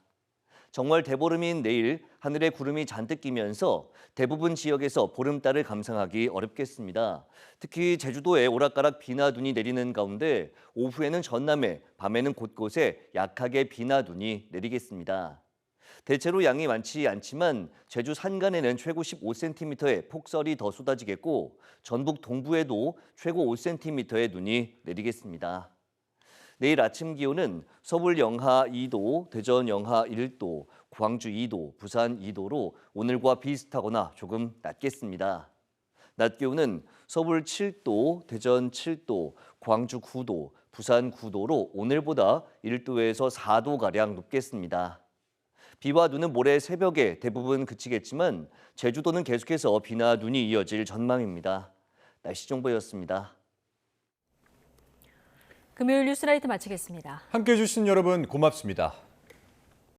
정월 대보름인 내일 하늘에 구름이 잔뜩 끼면서 대부분 지역에서 보름달을 감상하기 어렵겠습니다. 특히 제주도에 오락가락 비나 눈이 내리는 가운데 오후에는 전남에, 밤에는 곳곳에 약하게 비나 눈이 내리겠습니다. 대체로 양이 많지 않지만 제주 산간에는 최고 15cm의 폭설이 더 쏟아지겠고 전북 동부에도 최고 5cm의 눈이 내리겠습니다. 내일 아침 기온은 서울 영하 2도, 대전 영하 1도, 광주 2도, 부산 2도로 오늘과 비슷하거나 조금 낮겠습니다. 낮 기온은 서울 7도, 대전 7도, 광주 9도, 부산 9도로 오늘보다 1도에서 4도가량 높겠습니다. 비와 눈은 모레 새벽에 대부분 그치겠지만 제주도는 계속해서 비나 눈이 이어질 전망입니다. 날씨 정보였습니다. 금요일 뉴스라이트 마치겠습니다. 함께해 주신 여러분 고맙습니다.